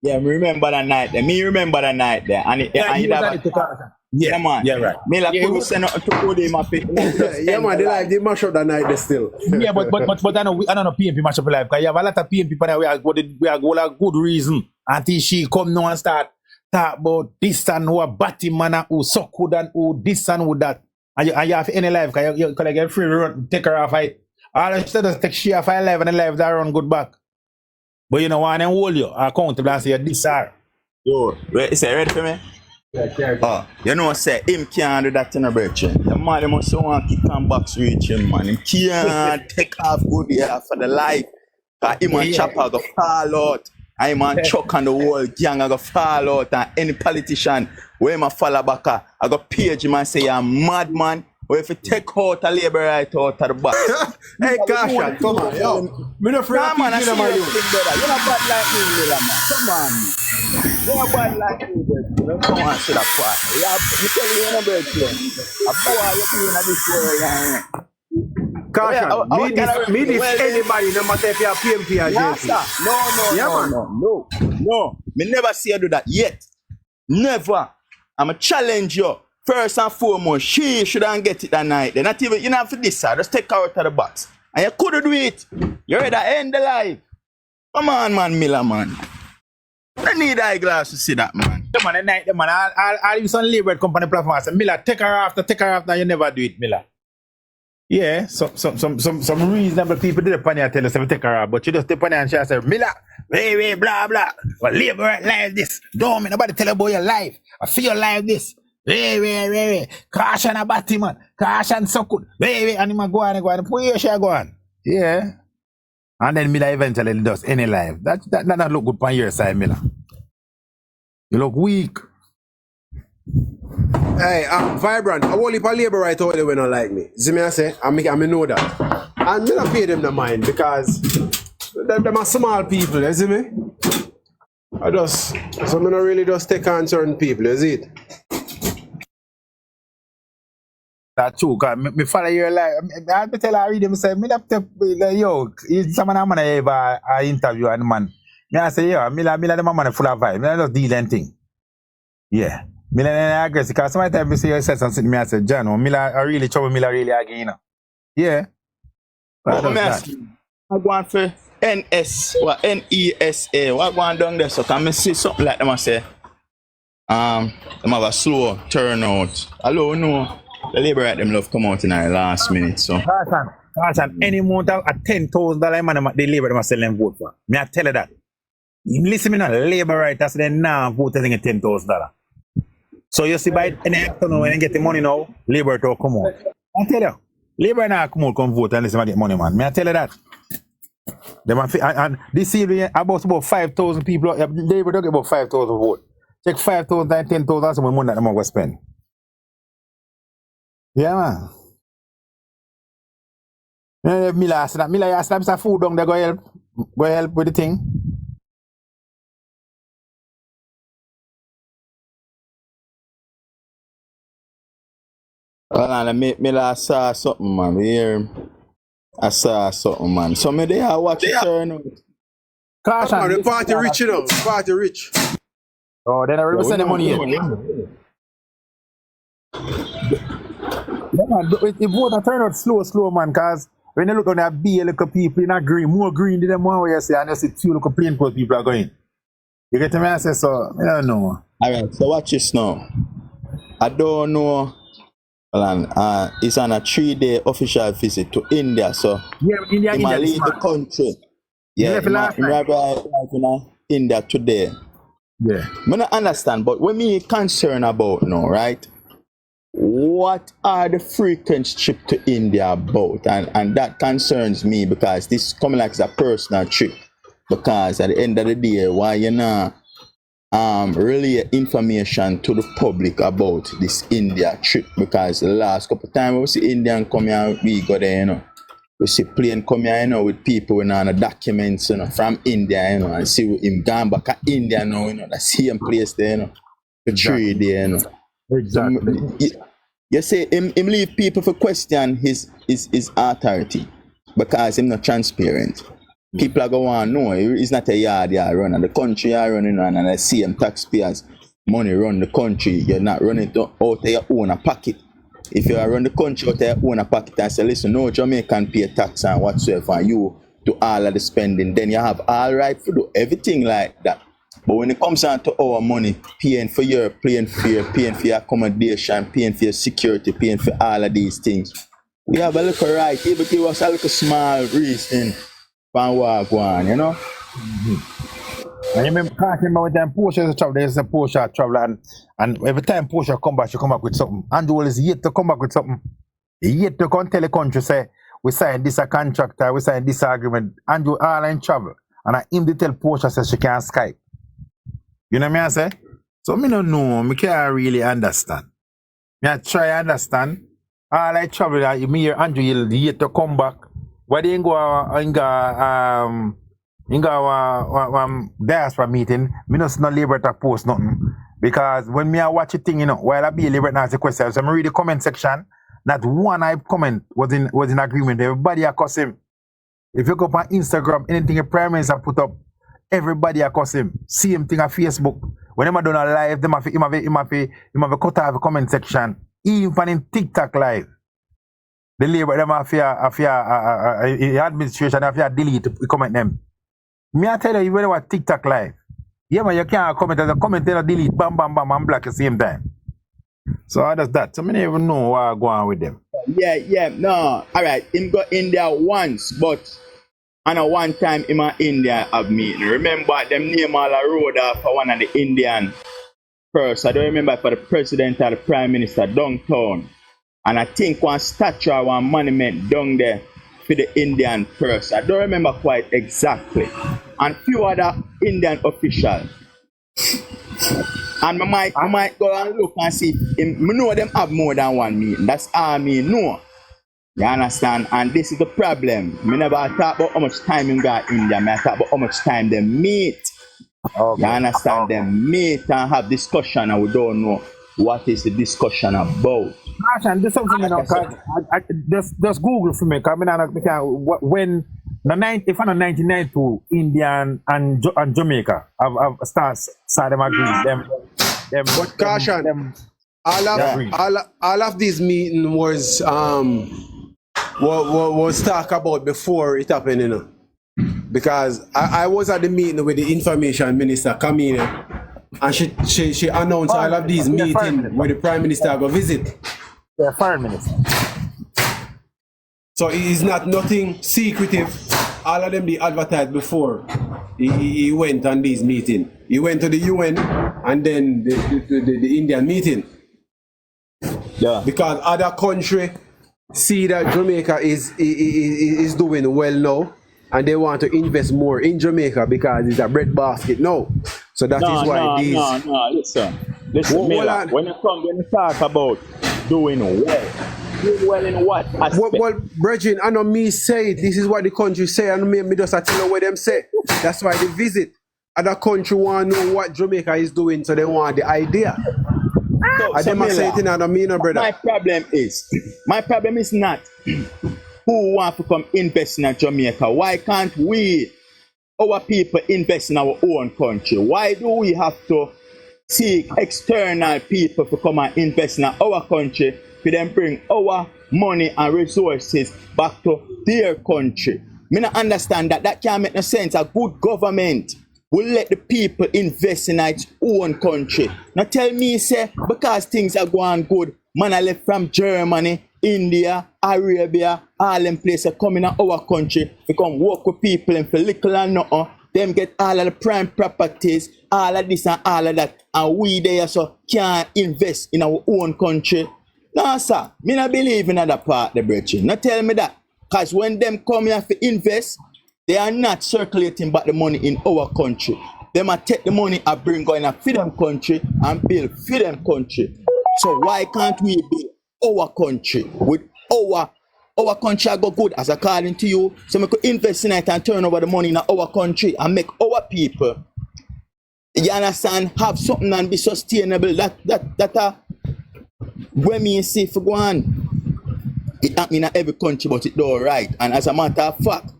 Yeah, me remember that night there. Me remember that night there. And it, Yeah, and he it was have at the a, yeah, man. Yeah, right. Me like Yeah, couldn't send out to go there, my people. Yeah, man, they mash up that night there still. Yeah, but I don't know PMP match up live because you have a lot of PMP people that we are go like good reason until she come now and start talk about this and who a batty man and who so good and who this and who that. And you have any live because you can get free run, take her off it. All I said is take she off her live and the live that run good back. But you know what, and hold you accountable and say this are. Yo, wait, is it ready for me? Oh, you know, say him can't do that in a birthday. The man they must want to kick and box reach him, man. Him can't take off good here for the life. Cause him and Chopper go fall out. And him and Chuck and the whole gang go fall out. And any politician where him a follow back, I go page him and say you're a madman. Or if you take out a labor right out of the box. Hey, Kasha, come on, yo. Me no afraid of man, I see people, you man. you're not bad like me, Miller, man. Come on, man. You're not bad like me, brother. Come on, to that part. You tell me you're not bad, a boy, you're doing this world, Kasha, me this anybody, no matter if you're PMP or JLP. No. Me never see you do that yet. Never. I'm a challenge you. First and foremost, she shouldn't get it that night. Then not even, you know, for this side, just take her out of the box. And you couldn't do it. You're ready to end the life. Come on, man, Miller, man. I need eyeglass to see that, man. The man, the night, the man, I'll use some labor company platform. I say, Miller, take her after, you never do it, Miller. Yeah, some reasonable people did upon you and tell us to take her off, but you just take upon you and she say, Miller, wait, blah, blah. But labor like this. Don't me, nobody tell you about your life. I feel like this. Wait. Caution about him, man. Caution so good. Wait. And him go on. Where she go on? Yeah. And then Miller eventually does any life. That not look good on your side, Miller. You look weak. Hey, Vibrant, I won't leave a labor right out there when I like me. See me, I say, I know that. And me not pay them the mind because them are small people, you see me? So me not really just take on certain people, you see it? That's true, because me follow your life. I have to tell her, I say, me have to, yo, someone I'm going to have an interview and man. Me I say, yo, Miller, the man full of vibe. Me just deal and thing. Yeah. Miller and aggressive, because sometimes me say you said something, me I say, John, Miller, I really trouble Miller really again, you know. Yeah. I'm going for NS or NESA. What going down there? So can I see something like them I say? Them have a slow turnout. Hello, no. The labor right them love come out in the last minute. So Carson, any amount of $10,000 man they labor them sell them vote for. Me I tell you that. Listen me now, labor right that's they now vote I think $10,000. So you see by any afternoon when you get the money now, labor to come out. I tell you, labor now come out come vote and listen to get money, man. Me I tell you that. Them and this year about 5,000 people. Labor don't get about 5,000 vote. Check 5,000 and 10,000 some money that them go spend. Yeah, man. Miller asked that food down there go help with the thing. well, Miller saw something, man. Here, I saw something, man. So me they are watching turn. Caution, the party rich, you know. Party rich. Oh, then I will send the money here. Yeah, man, the vote turn out slow, man, because when you look on that be little people in a green, more green than them one way you say, and you see two little plain clothes people are going. You get me? I say so, I don't know. Alright, so watch this now. I don't know. It's on a 3-day official visit to India, so India might leave the country. Yeah, he might arrive in India today. Yeah. I don't understand, but what me concerned about now, right? what are the frequent trip to India about? And that concerns me because this is coming like a personal trip. Because at the end of the day, why you not relay information to the public about this India trip? Because the last couple of times we see Indian come here, we go there, you know. We see plane come here, you know, with people with the documents, you know, from India, you know, and see him gone back to India now, you know, the same place there, you know, the tree there, you know. Exactly. So, you say him leave people for question his authority because him not transparent. People are going to know it's not a yard you run, and the country you are running on, and the same taxpayers money run the country. You're not running out of your own pocket. If you run the country out of your own pocket and say, listen, no Jamaican pay tax and whatsoever, and you do all of the spending, then you have all right to do everything like that. But when it comes down to our money, paying for your plane fare, paying for your accommodation, paying for your security, paying for all of these things, we have a little right, even give us a little small reason for what go on, you know? I remember talking about them Portia travel, there's a Portia travel, and every time Portia come back, she come back with something. Andrew is yet to come back with something. He yet to come tell the country, say, we signed this a contract, we signed this agreement. Andrew all in travel. And I him to tell Portia says she can't Skype. You know what I say? So me don't know, me can't really understand. Me I try understand. All I travel, me hear Andrew yet to come back. Why they ain't go diaspora meeting, me not see no Labour to post nothing. Because when me I watch a thing, you know, while I be a Labour ask a question, so I read the comment section, not one I comment was in agreement. Everybody across him. If you go on Instagram, anything a Prime Minister put up, everybody across him. Same thing on Facebook. Whenever done a live, them have a cut off the comment section. Even in TikTok live. The Labour, them have administration, have to delete the comment them. Me I tell you, when you watch TikTok live, yeah man, you can't comment as a comment and delete, bam, bam, bam, and black at the same time. So how does that? So I don't even know what going on with them. Yeah, no. Alright, him go India once, but and a one time him in India have meeting. Remember them name all a road for one of the Indian first. I don't remember for the president or the prime minister downtown. And I think one statue or one monument down there for the Indian person. I don't remember quite exactly. And few other Indian officials. And I might go and look and see. I know them have more than one meeting. That's all I know. You understand? And this is the problem. I never talk about how much time you got in India. I talk about how much time they meet. Okay. You understand? They meet and have discussion and we don't know what is the discussion about. And there's something, you know, just Google for me, because when if I'm 1992, India and Jamaica have started them agreeing. But caution, all of this meeting was talked about before it happened, you know. Because I was at the meeting with the information minister coming in, and she announced all of these meetings where the prime minister go visit. Yeah, foreign minister. So it is not nothing secretive. All of them they advertised before he went on these meetings. He went to the UN and then the Indian meeting. Yeah. Because other country see that Jamaica is doing well now, and they want to invest more in Jamaica because it's a breadbasket now. So that is why these. No. Listen, Miller, when you talk about doing well in what aspect? Well, Bridget, I know me say it. This is what the country say. I know me just tell you what them say. That's why they visit. Other country want to know what Jamaica is doing, so they want the idea. So them Miller, say it in other meaning, brother. My problem is not who want to come invest in Jamaica. Why can't we, our people, invest in our own country? Why do we have to seek external people to come and invest in our country for them bring our money and resources back to their country? Me not understand that can't make no sense. A good government will let the people invest in its own country. Now tell me, say, because things are going good, man I left from Germany, India, Arabia, all them places coming in our country, we come work with people and for little and nothing. Them get all of the prime properties, all of this and all of that, and we there so can't invest in our own country. No, sir. Me not believe in other part, the brethren. Not tell me that. Because when them come here to invest, they are not circulating back the money in our country. They might take the money and bring going to feed them country and build feed them country. So why can't we build our country with our country go good as according to you? So we could invest in it and turn over the money in our country and make our people, you understand, have something and be sustainable. That when me see for go on. It happen in every country, but it do right. And as a matter of fact,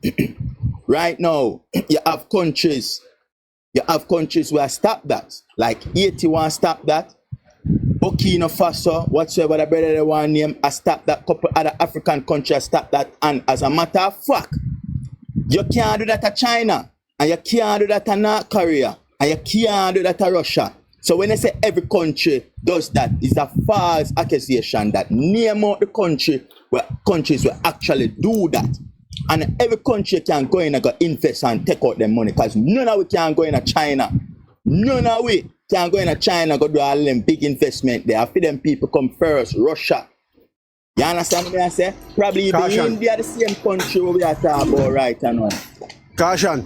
right now, you have countries where stop that. Like Haiti want stop that. Burkina Faso, whatsoever the brother they want name, I stop that. Couple other African countries stop that. And as a matter of fact, you can't do that to China, and you can't do that to North Korea, and you can't do that to Russia. So when they say every country does that, it's a false accusation that name out the countries will actually do that. And every country can go in and go invest and take out their money, because none of we can go in to China. None of we can go in to China go do all them big investment there. For them people come first, Russia. You understand what I say? Probably even India, the same country where we are talking about right now. Caution.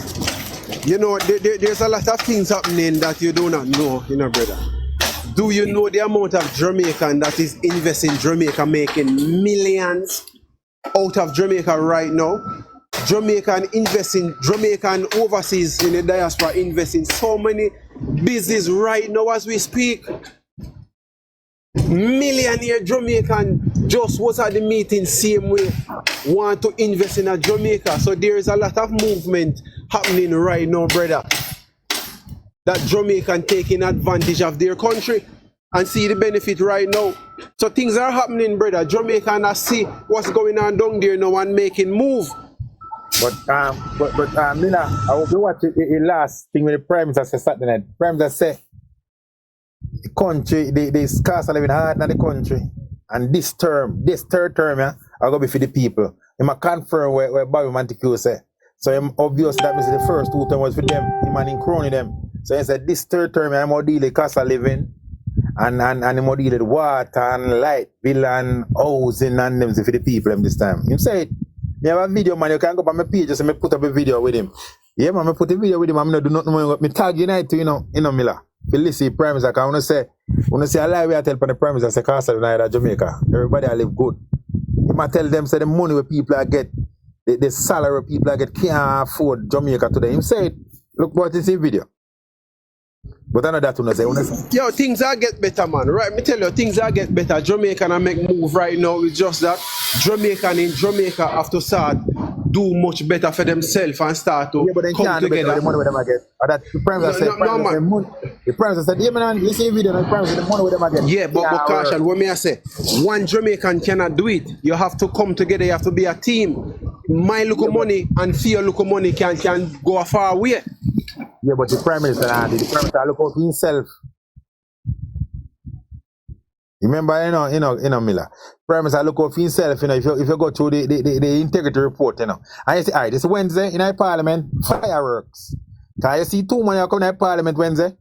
You know, there's a lot of things happening that you do not know, you know, brother. Do you know the amount of Jamaican that is investing in Jamaica, making millions out of Jamaica right now? Jamaican overseas in the diaspora investing so many business right now as we speak. Millionaire Jamaican just was at the meeting same way, want to invest in a Jamaica. So there is a lot of movement happening right now, brother, that Jamaican taking advantage of their country and see the benefit right now. So things are happening, brother. Jamaican are see what's going on down there now and making move. But Mina, I will be watching the last thing with the Prime Minister said Saturday night. Prime Minister said the country, the cost of living hard in the country. And this third term, yeah, are going to be for the people. He might confirm where Bobby Montague said. So I'm obvious that means the first 2 terms was for them, him and him crony them. So he said this third term, I'm going to deal with cost of living and I'm going to deal with water and light bill and housing and them for the people this time. Him say it. Me have a video, man. You can go on my page just me put up a video with him. Yeah, man, I put a video with him. I'm not do nothing more. Me tag United, you know, Miller. You listen, Prime Minister, I want to say a lie we I tell for the Prime Minister, say Castle United Jamaica. Everybody I live good. You might tell them say the money where people are get, the salary where people are get can't afford Jamaica today. Him say it. Look what is in video. But I know that one say. Yo, things are get better, man. Right, me tell you, things are get better. Jamaica and make move right now. It's just that Jamaican in Jamaica have to start do much better for themselves and start to but then come together. The money with them again. That the Prime Minister said, the Prime Minister said, yeah, man, listen to the video, the Prime Minister, the money with them again. Yeah, but caution, what may I say? One Jamaican cannot do it. You have to come together, you have to be a team. My local money and fear local money can go a far way. Yeah, but the Prime Minister look out for himself. Remember, you know, Miller. Prime Minister look out for himself, you know, if you go through the integrity report, you know. And you say, all right, this Wednesday in our parliament, fireworks. Can you see 2 money coming in Parliament Wednesday?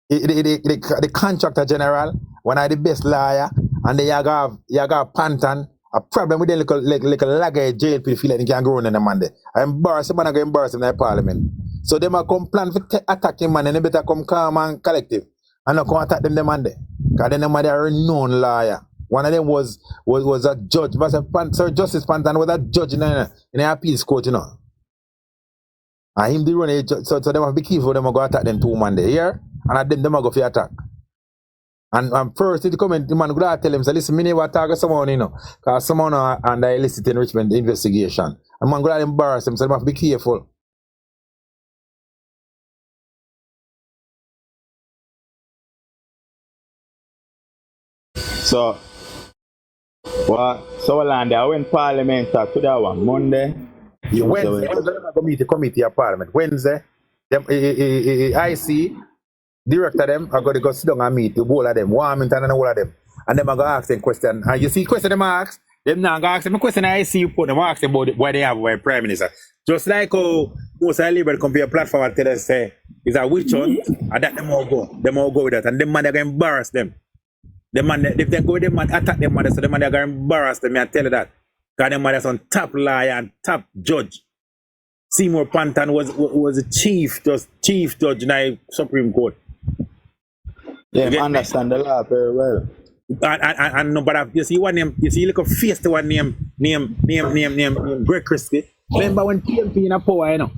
The contractor general, one of the best lawyer, and then you got Pantan, a problem with the little lagger JLP feel like they can go on the Monday. I embarrass him and I go embarrass him in the Parliament. So they might come plan for attack him, man, and they better come calm and collective and not come attack them the Monday. Because then they are a renowned lawyer. One of them was a judge, Sir Justice Pantan was a judge in the appeals court, you know. And him the run so they must be careful them go attack them 2 Monday here, and then them go for attack. And first the comment the man go tell him say listen, me never attack someone, you know, because someone under illicit enrichment investigation. And man go embarrass him, so they must be careful. So what? So I went Parliament to that one Monday. Yeah, Wednesday, go meet the committee of Parliament. Wednesday, them IC director them are going to go sit down and meet the whole of them, Warmington and all of them, and them are going to ask them question. And you see question them ask, them now going to ask them a question. I see you put them ask them about why they have a Prime Minister. Just like how most of the Liberal come to your platform and tell us say is a witch hunt, and that them all go with that, and them man they going to embarrass them. The man, if they go, them man attack them man, so the man they gonna embarrass them. I tell you that. Cause them man is on top lawyer and top judge. Seymour Panton was the chief judge in the Supreme Court. Yeah, I understand the law very well. And no, but you see one name, you see look a face to one name Greg Christie. Remember when PMP in a power, you know?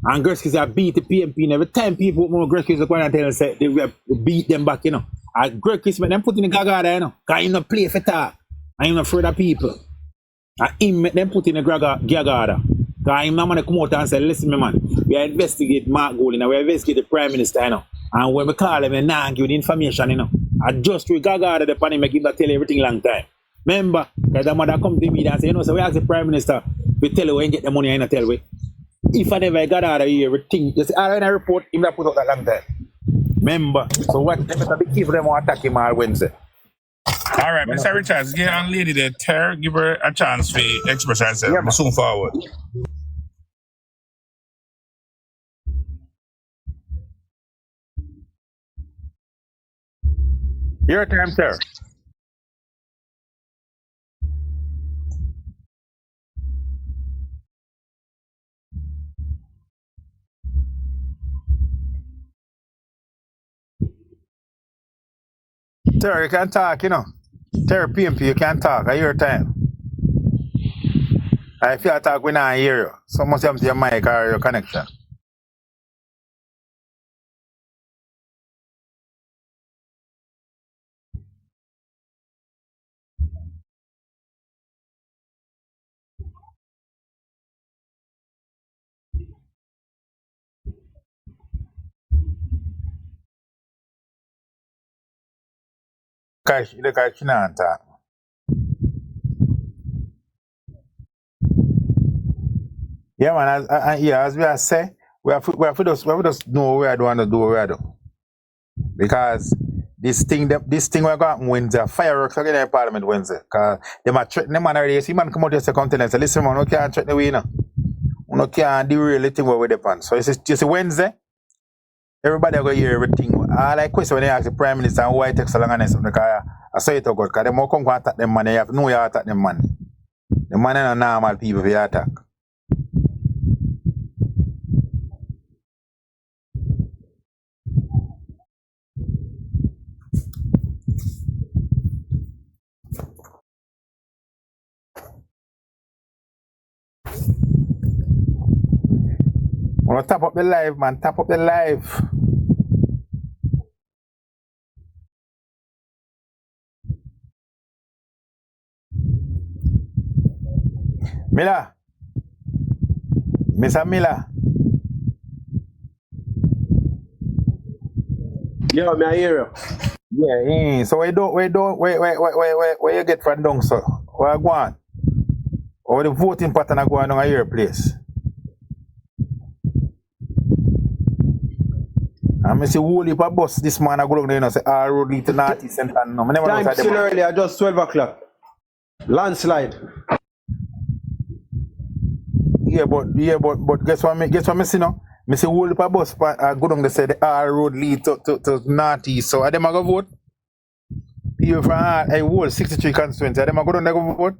And Greg Christie beat the PMP, and every time people more Greg Christie go and tell them say they will beat them back, you know. And Greg Christie make them put in the gagada, you know, cause he not play for talk. And he not afraid of people. And he make them put in the gagada. Cause him not man come out and say, listen me man, we investigate Mark Gold, you know, we investigate the Prime Minister, you know. And when we call him and now give the information, you know. And just we gagada the pan him, make him tell everything long time. Remember, that the mother come to me and say, you know, so we ask the Prime Minister, we tell you when you get the money and tell we. If I never got out of here, everything, you see, I report, him that put out that long time. Remember, so what, they better be careful them want attack him all Wednesday. All right, Mr. Richards, get on lady there, Terry, give her a chance to express herself. Yeah, Soon forward. Your time, sir. Sir, you can talk, you know. Terry PMP, you can talk. At your time. If you talk, we not hear you. So must have to your mic or your connection. Look at talk. Yeah, man. As we are say, we have to just know what we do and do what we do. Because this thing we're going Wednesday, fireworks again in Parliament Wednesday. Because they might threaten them man already. See man come out here and say, and say, listen man, we can't threaten the way, you know. We can't derail the thing where we depend. So it's just Wednesday. Everybody go hear everything. I like question when they ask the Prime Minister and why it takes so long and something. Because I say it to God. Because they more come attack them man. You have to know you attack them man. The man are not normal people for you attack. Wanna tap up the live, man. Tap up the live. Miller. Mr. Miller. Yo, me I hear you. Yeah, so where you get from down, so? Where I go on? Or the voting pattern are going on at your place? And I see whole heap of bus this man I go down there, you know, say all road lead to Northeast and no. I never know Time still early, I just 12 o'clock. Landslide. Yeah, but guess what I see now? I see whole heap of bus I go down there, say the all road lead to Northeast. So are them I go vote? People from a whole 63 constituency, are them I go down there go vote?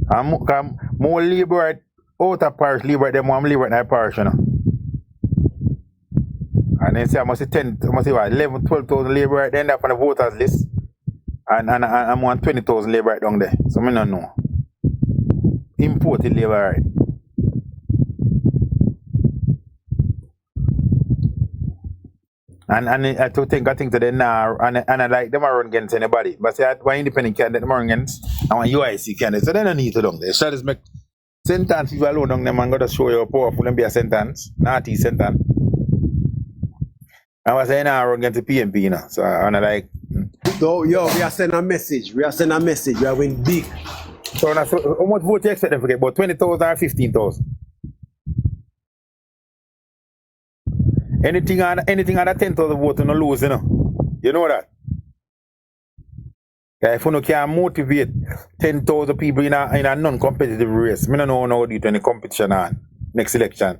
And more Labour out of parish, Labour, them want Labour in that parish, you know. And then say I must say 11, 12,000 Labour right then up on the voters list. And I want 20,000 Labour right down there. So I don't know. Imported Labour right. And I think to them now, and I like them are run against anybody. But say one independent candidate, them are against, and one UIC candidate. So they don't need to down there. So just make sentence people alone down them and go to show you how powerful and be a sentence, not a sentence. I was saying I run against the PMP, you know. So I'm like. So yo, we are sending a message. We are win big. So how much vote you expect them to get? About 20,000 or 15,000? Anything under 10,000 votes, you no lose, you know. You know that? Yeah, if you can motivate 10,000 people in a non-competitive race, I don't know how to do any competition on next election.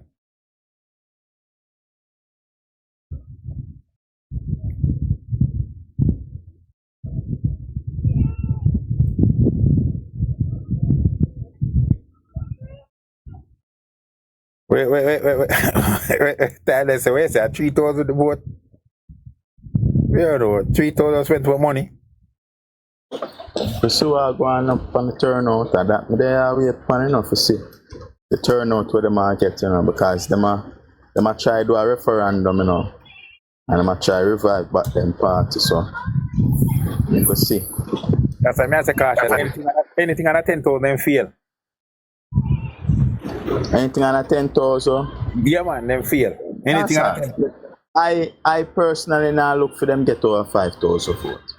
Wait. Let's say, wait, say, 3,000 the vote. Yeah, though, 3,000 spent for money. You see what going up on the turnout and that they are wait for enough to see the turnout where them are get, you know, because them are try do a referendum, you know, and them are try revive back them party, so you can see. That's why I say caution. Anything under 10,000 them fail. Anything under 10,000? Yeah, man, them fail. Anything under 10,000. I personally now look for them get over 5,000 votes.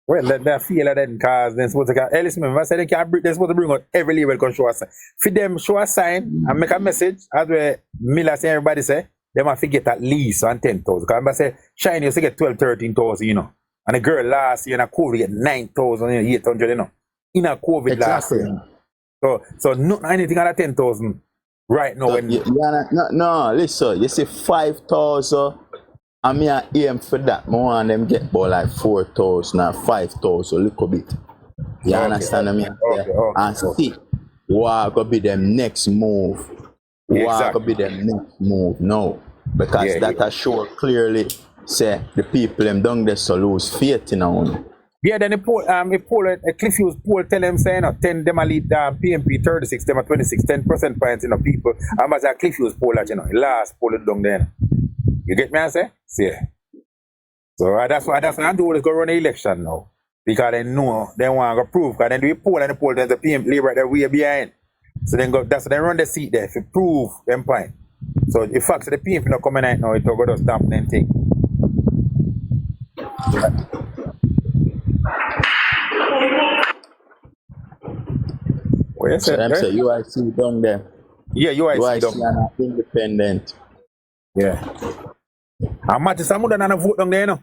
Well, that feel then cause they're supposed to hey, listen, I said they're supposed to bring out every label can show a sign. For them show a sign and make a message, as where Miller say everybody say, they must get at least on 10,000. Because I say Shiny used to get 12, 13,000, you know. And the girl last year in a COVID get 9,800, you know. In a COVID last year. So not anything under 10,000 right now. So no, listen, you see 5,000. I mean, I aim for that. I want them get about like 4,000 or 5,000, little bit. You understand what I mean? And see what gonna be them next move. What gonna be them next move now? Because that show clearly say the people them down there so lose faith in on. Yeah, then a Cliff Hughes poll tell them saying 10 them a lead PMP 36, them a 26, 10% points, you know, people. I'm as a Cliff Hughes poll that, you know, last poll down there. You get me I say? See. So that's why I do is go run the election now. Because they know they want to prove. Because then do a poll and the poll there's the PM labor they're way behind. So then go that's why they run the seat there to prove them point. So the fact that the PM not coming out now, it will go just dump them thing. What you So them say UIC down there. Yeah, UIC down are not independent. Yeah. And Matthew Samud and vote down there, you know.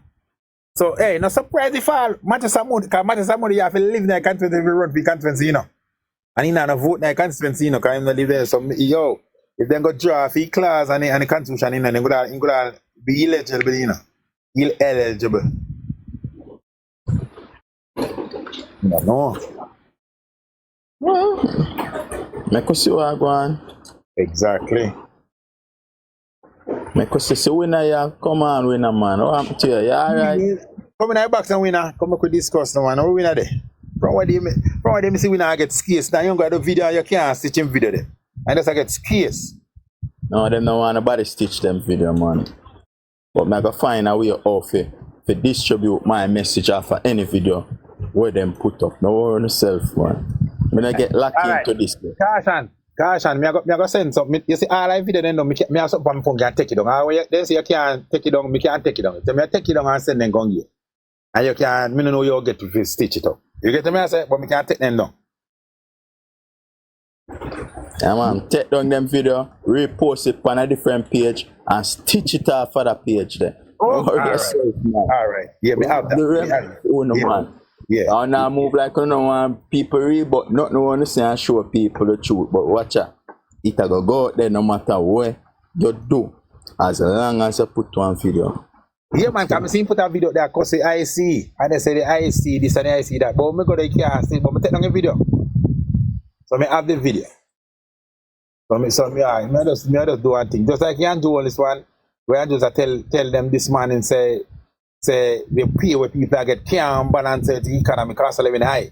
So, hey, no surprise if all Matthew Samud, because Matthew Samud, you have to live in the constituency if you run for constituency, you know. And he not vote in the constituency, you know, because he not live there. So, yo, if they go draw for class and the constitution, you know, they could be illegible, you know. Ineligible. No. Well, make us see what I go on. Exactly. Make us see winner, yeah. Come on, winner, man. What happened to you? Yeah, all right. Come in our box and winner. Come back with discuss now, man. Who winner there? From what they see winner get scarce. Now you got the video, you can't stitch him video there. And that's I get scarce. No, them no want nobody stitch them video, man. But I go find a way off it to distribute my message after any video where them put up. No worry yourself, man. When I get locked into this. Caution, me go send something. You see, all I video then me have something on my phone can take it down. They say you can't take it down, me can't take it down. So me take it down and send them gun here. And you can't, me no know you get to stitch it up. You get to me I say, but me can't take them down. Yeah, man, take down them video, repost it on a different page and stitch it off for that page there. Oh, all right. Yeah, me have that. Man. Yeah. I now move like I don't want people read, but not no one to say and show people the truth. But watch out. It go out there no matter what you do, as long as you put one video. Yeah, man, come see put a video there because the IC. And they say the IC, this and the IC that. But me go there can't see, but me take down a video. So me have the video. Me just do one thing. Just like you can do all this one, where I just tell them this man and say they pay where people get can't balance the economy cost of living high.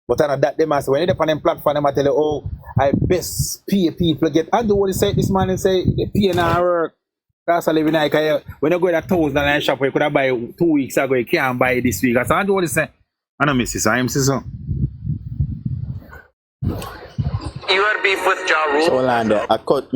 But I know that they must when they on them platform, they might tell you, oh, I best pay people get and do what they say this man and say they pay in our work cost of living high. When you go to $1,000 shop where you could have buy 2 weeks ago, you can't buy it this week. So I do what they say. I don't miss this. I am so. Your beef with Ja Rule. So Lando, I cut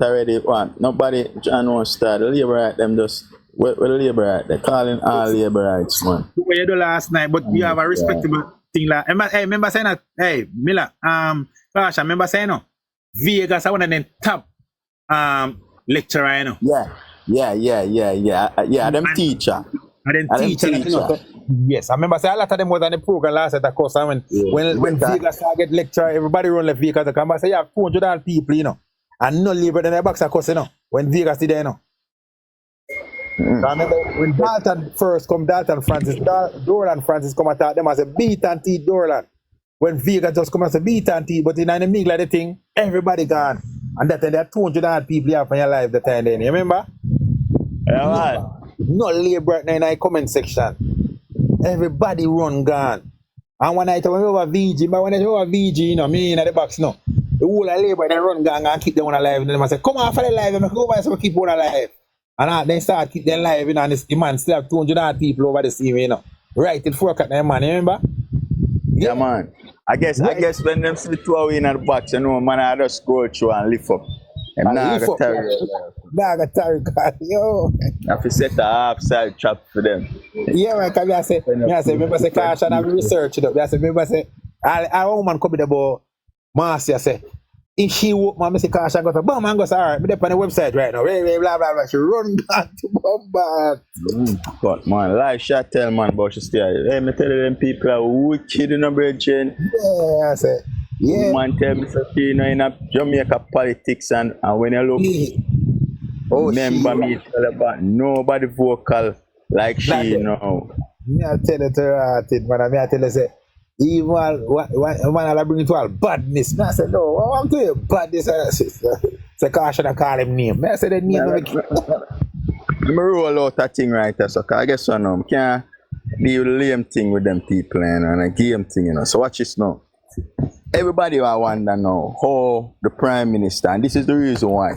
already. What? Nobody John won't start. The labor right them just where the labor right? They're calling all labor rights, man. What you do last night, but you have a respectable thing like remember saying that, hey, Miller, gosh, I remember saying no. Vegas are one of them top lecturer, you know. Yeah, them teacher. And then teacher. You know, yes, I remember saying a lot of them was on the program last night, of course, and when Vegas started lecture, everybody run like Vegas to come. I say you have 200 people, you know, and no labor in the box, of course, you know, when Vegas did there, you know. So I remember when Dalton first come, Dalton Francis come attack them as a beat and teeth Dorland. When Vegas just come as a beat and teeth, but in the middle of the thing, everybody gone. And that time there are 200 odd people here from your life that time then. You remember? Yeah, man. No labor right now in the comment section. Everybody run gone. And one night when we over VG, but when I over VG, you know, me in the box, no. The whole of labor, they run gone and keep them on alive. And then I say, come on for the live, and I go over so we keep on alive. And then start keep them live, you know, and the man still have 200 odd people over the scene, you know. Right till 4 o'clock, man, you remember? Yeah, man. I guess when them see the 2 hours in the box, you know, man, I just scroll through and lift up. And now I got yo. I have to set a half-side trap for them. Yeah, man, because I say, remember say, Cash, and I research it up. I say, remember say, a woman come with about Marcia, say, if she walk, man, I say, Cash, I go to, boom, man, go, all right, but they're on the website right now, blah, blah, blah, she run back to Bombard. But, man, like she tell, man, about she stay. Hey, me tell them people are wicked in the bridging. Yeah, I say, yeah. Man, tell me, you know, in a Jamaica politics, and when you look, remember me tell about nobody vocal like she, you know. Me I tell it to her, man. I tell her, say, even when I bring it to all badness, man, I say, no, I want to hear badness. Say, I should have called him name. I say, the name. I'm roll out that thing right there, so I guess so now. I can't do the lame thing with them people, you know, and a game thing, you know. So watch this now. Everybody will wonder now how the Prime Minister, and this is the reason why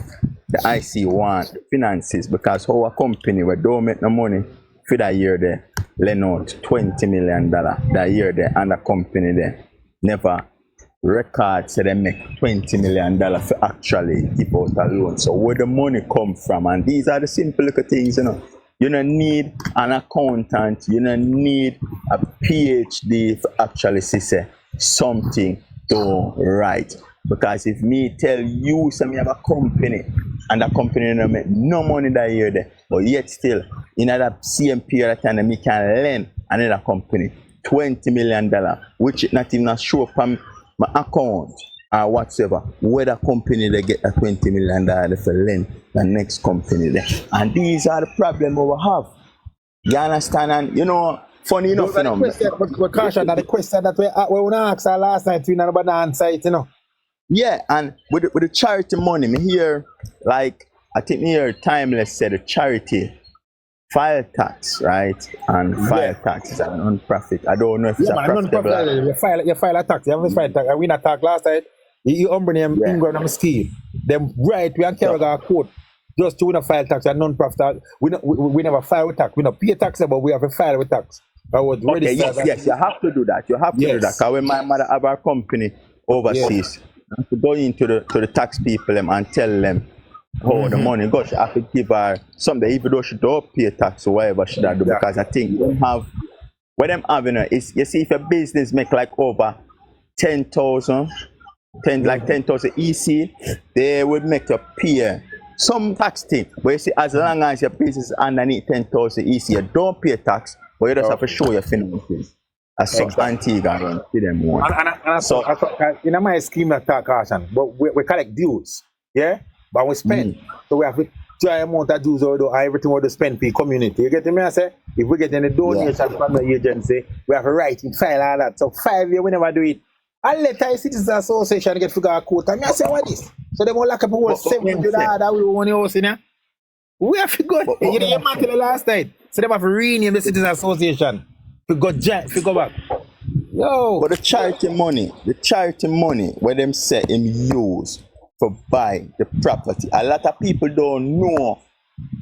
the IC want the finances, because how a company where don't make no money for that year there, lend out $20 million that year there, and the company there never record say they make $20 million for actually give out a loan. So where the money come from? And these are the simple little things, you know. You don't need an accountant, you don't need a PhD for actually say something to write. Because if me tell you some have a company and the company don't make no money that year there, but yet still in that same period of time me can lend another company $20 million, which not even show up on my account or whatsoever, where the company they get a $20 million for lend the next company there. And these are the problems we have. You understand? And you know, funny enough, you know. But Caution, the question that we asked last night, we never answer it, you know. Yeah, and with the charity money, me hear, like, I think me hear Timeless said the charity file tax, right? And file tax is a non-profit. I don't know if it's a profitable. You file a tax. You have to file tax. We not talk last night. You umbrella them England and scheme. Them right, we can't go court. Just to file tax and non-profit. We never file with tax. We don't pay tax, but we have to file with tax. Okay, yes, you have to do that. You have to do that. Because when my mother have our company overseas, I have to go into the tax people and tell them how the money goes. I have to give her something, even though she don't pay tax or whatever she do. Because I think what them having is, you see, if a business make like over 10,000 EC, they would make a pay some tax thing. But you see, as long as your business is underneath 10,000 EC, you don't pay tax, but you just have to show your finances. As some Antigua and see them more. And so, in my scheme of tax Caution, but we collect dues, yeah? But we spend. So we have to try amount of dues or everything we spend for the community. You get me? I say, if we get any donation from the agency, we have to write it, file all that. So 5 years we never do it. I let the Citizens Association get figure out quote. And I say, what is? So they won't lock up a whole $700 that we want to house in here. We have to go. You know, your man tell the last night. So they have to rename the Citizens Association. To go back. Yo. But the charity money where them say him use for buy the property. A lot of people don't know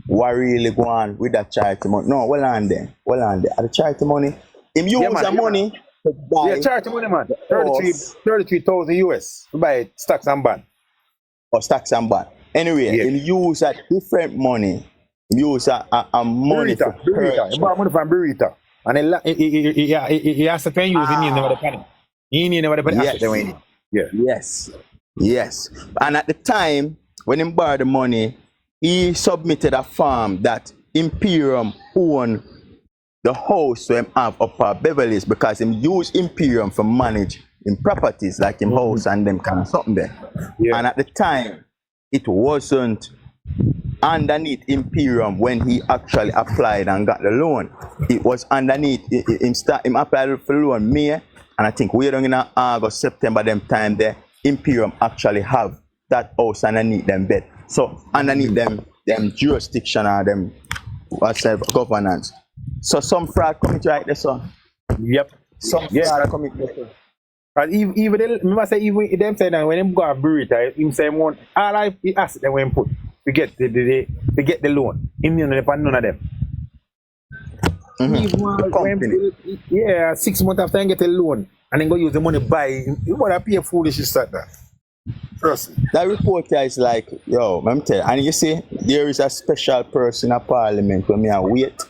what really go on with that charity money. No, well on there. The charity money. Him use the money to buy. Yeah, charity money, man. 33,000 US to buy stocks and bond. Or stocks and bond. Anyway, him use a different money. Him use a money for Burrito. He bought money from Burrito. And he has to pay you the name of the penny. He need never the penny. Yes. And at the time, when he borrowed the money, he submitted a form that Imperium owned the house to him have up at Beverly's because him use Imperium for manage in properties like him house and them kind of something there. Yeah. And at the time, it wasn't underneath Imperium when he actually applied and got the loan. It was underneath him applied for loan May, and I think we're in August, September them time there, Imperium actually have that house underneath them bed. So underneath them jurisdiction or them whatever governance. So some fraud coming right there, so Yep. some Yeah. fraud coming there. And even remember say even them say that when them go a burrito, him say one all I ask them when put to get the loan. Him you know none of them. Even when, yeah, 6 months after I get a loan and then go use the money buy, you wanna pay a foolish like that. Trust me. That report here is like, yo, let me tell you, and you see, there is a special person in Parliament when me I wait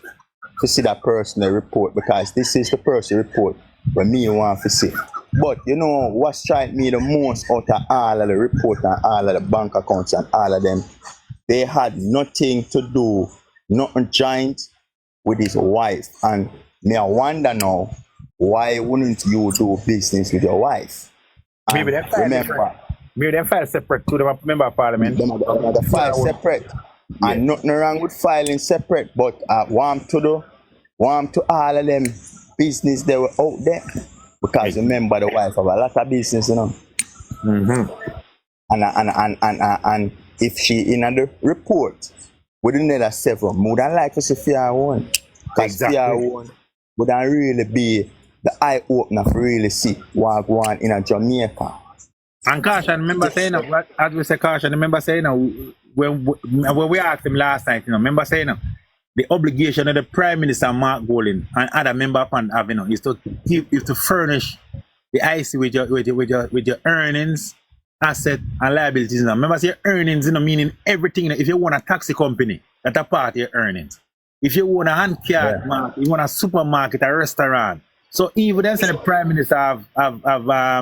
to see that person report because this is the person report when me want to see. But you know what strike me the most out of all of the report and all of the bank accounts and all of them, they had nothing to do, nothing joint with his wife. And me I wonder now, why wouldn't you do business with your wife? And Maybe them file separate to the member of parliament. The file separate. Yeah. And nothing wrong with filing separate, but want to all of them business they were out there. Because remember the wife have a lot of business, you know. And if she in the report with another 7, would I like to see fair one? Because fair one would really be the eye opener for really see what go on in a Jamaica. And Caution, remember saying that, as we say Caution, remember saying that when we asked him last night, you know, remember saying that the obligation of the Prime Minister Mark Golding and other member upon Avenue is to furnish the IC with your earnings, asset and liabilities. You know. Remember say your earnings, you know, meaning everything. You know, if you want a taxi company, that's a part of your earnings. If you want a hand care market, you want a supermarket, a restaurant. So even then, the Prime Minister have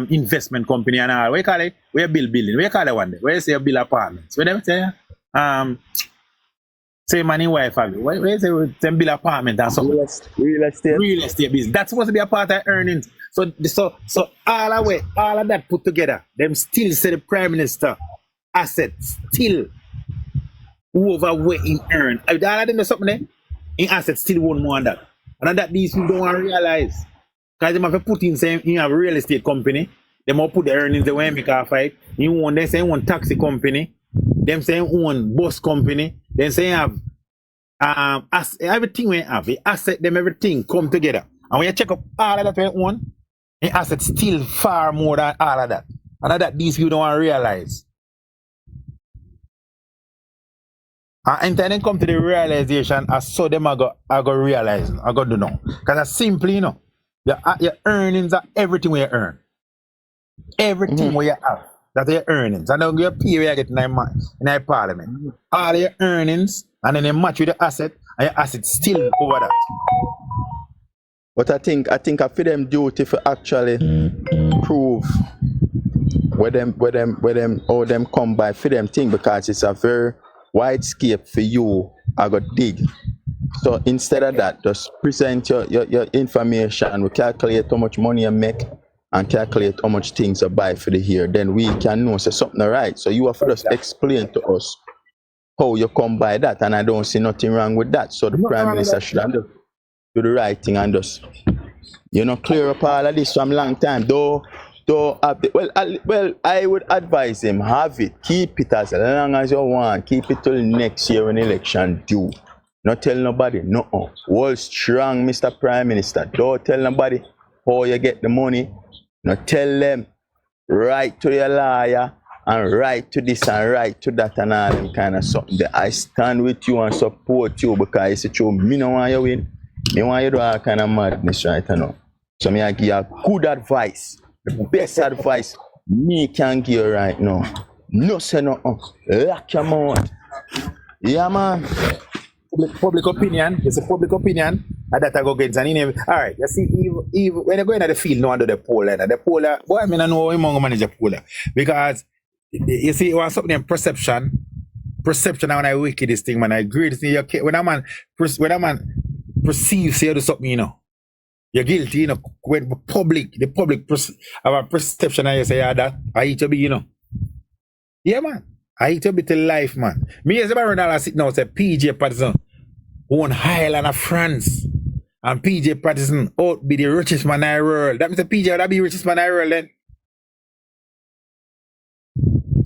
investment company and all. What you call it? Where you build building? What you call it one day? Where you say you build apartments? What them say? Say money wife have you. Where you say them build apartment and something? Real estate business. That's supposed to be a part of earnings. So all of that put together, them still say the Prime Minister assets still overweight in earn. All of them know something there? In assets still won't more than that. And that these people don't want to realize. Because they have to put in saying you have a real estate company, they might put the earnings they want to make off it. They say you want taxi company, them say you want bus company, then say you have everything we have, the asset them everything come together. And when you check up all of that one, the assets still far more than all of that. And that these people don't want to realize. And then come to the realization, I saw them I go realize, I got to know. Because that's simply, you know, your earnings are everything we earn. Everything we have, that's your earnings. And then your pay we get in our parliament. All your earnings, and then you match with the asset, and your asset still over that. But I think I feel them duty for actually prove where them all them come by for them thing, because it's a very wide scape for you. I got dig. So instead of that, just present your information. We calculate how much money you make and calculate how much things you buy for the year. Then we can know say something right. So you have to just explain to us how you come by that, and I don't see nothing wrong with that. So the Prime Minister should do the right thing and just clear up all of this from long time. I would advise him, have it, keep it as long as you want, keep it till next year when election due. Not tell nobody, no. Hold strong, Mr. Prime Minister. Don't tell nobody how you get the money. Not tell them, write to your lawyer and write to this and write to that and all them kind of something. I stand with you and support you because it's true. Me no want you win. Me want you do all kind of madness right now. So me I give you good advice. The best advice me can give you right now. No say nothing. Lock your mouth. Yeah, man. Public opinion. It's a public opinion. And that I go against. And all right, you see, even when you go into the field, no under the poller. The poller, boy, I mean, I know how you manage the poller. Because, you see, it was something in perception. Perception, when I wicked this thing, man, I agree this thing. When a man perceives you do something, you're guilty, when the public have a perception and you say, yeah, that, I eat to be, Yeah, man. I eat to be to life, man. Me as a Ronaldo sit now say PJ Patterson own Highland of France. And PJ Patterson ought be the richest man in the world. That means PJ would be the richest man in the world then.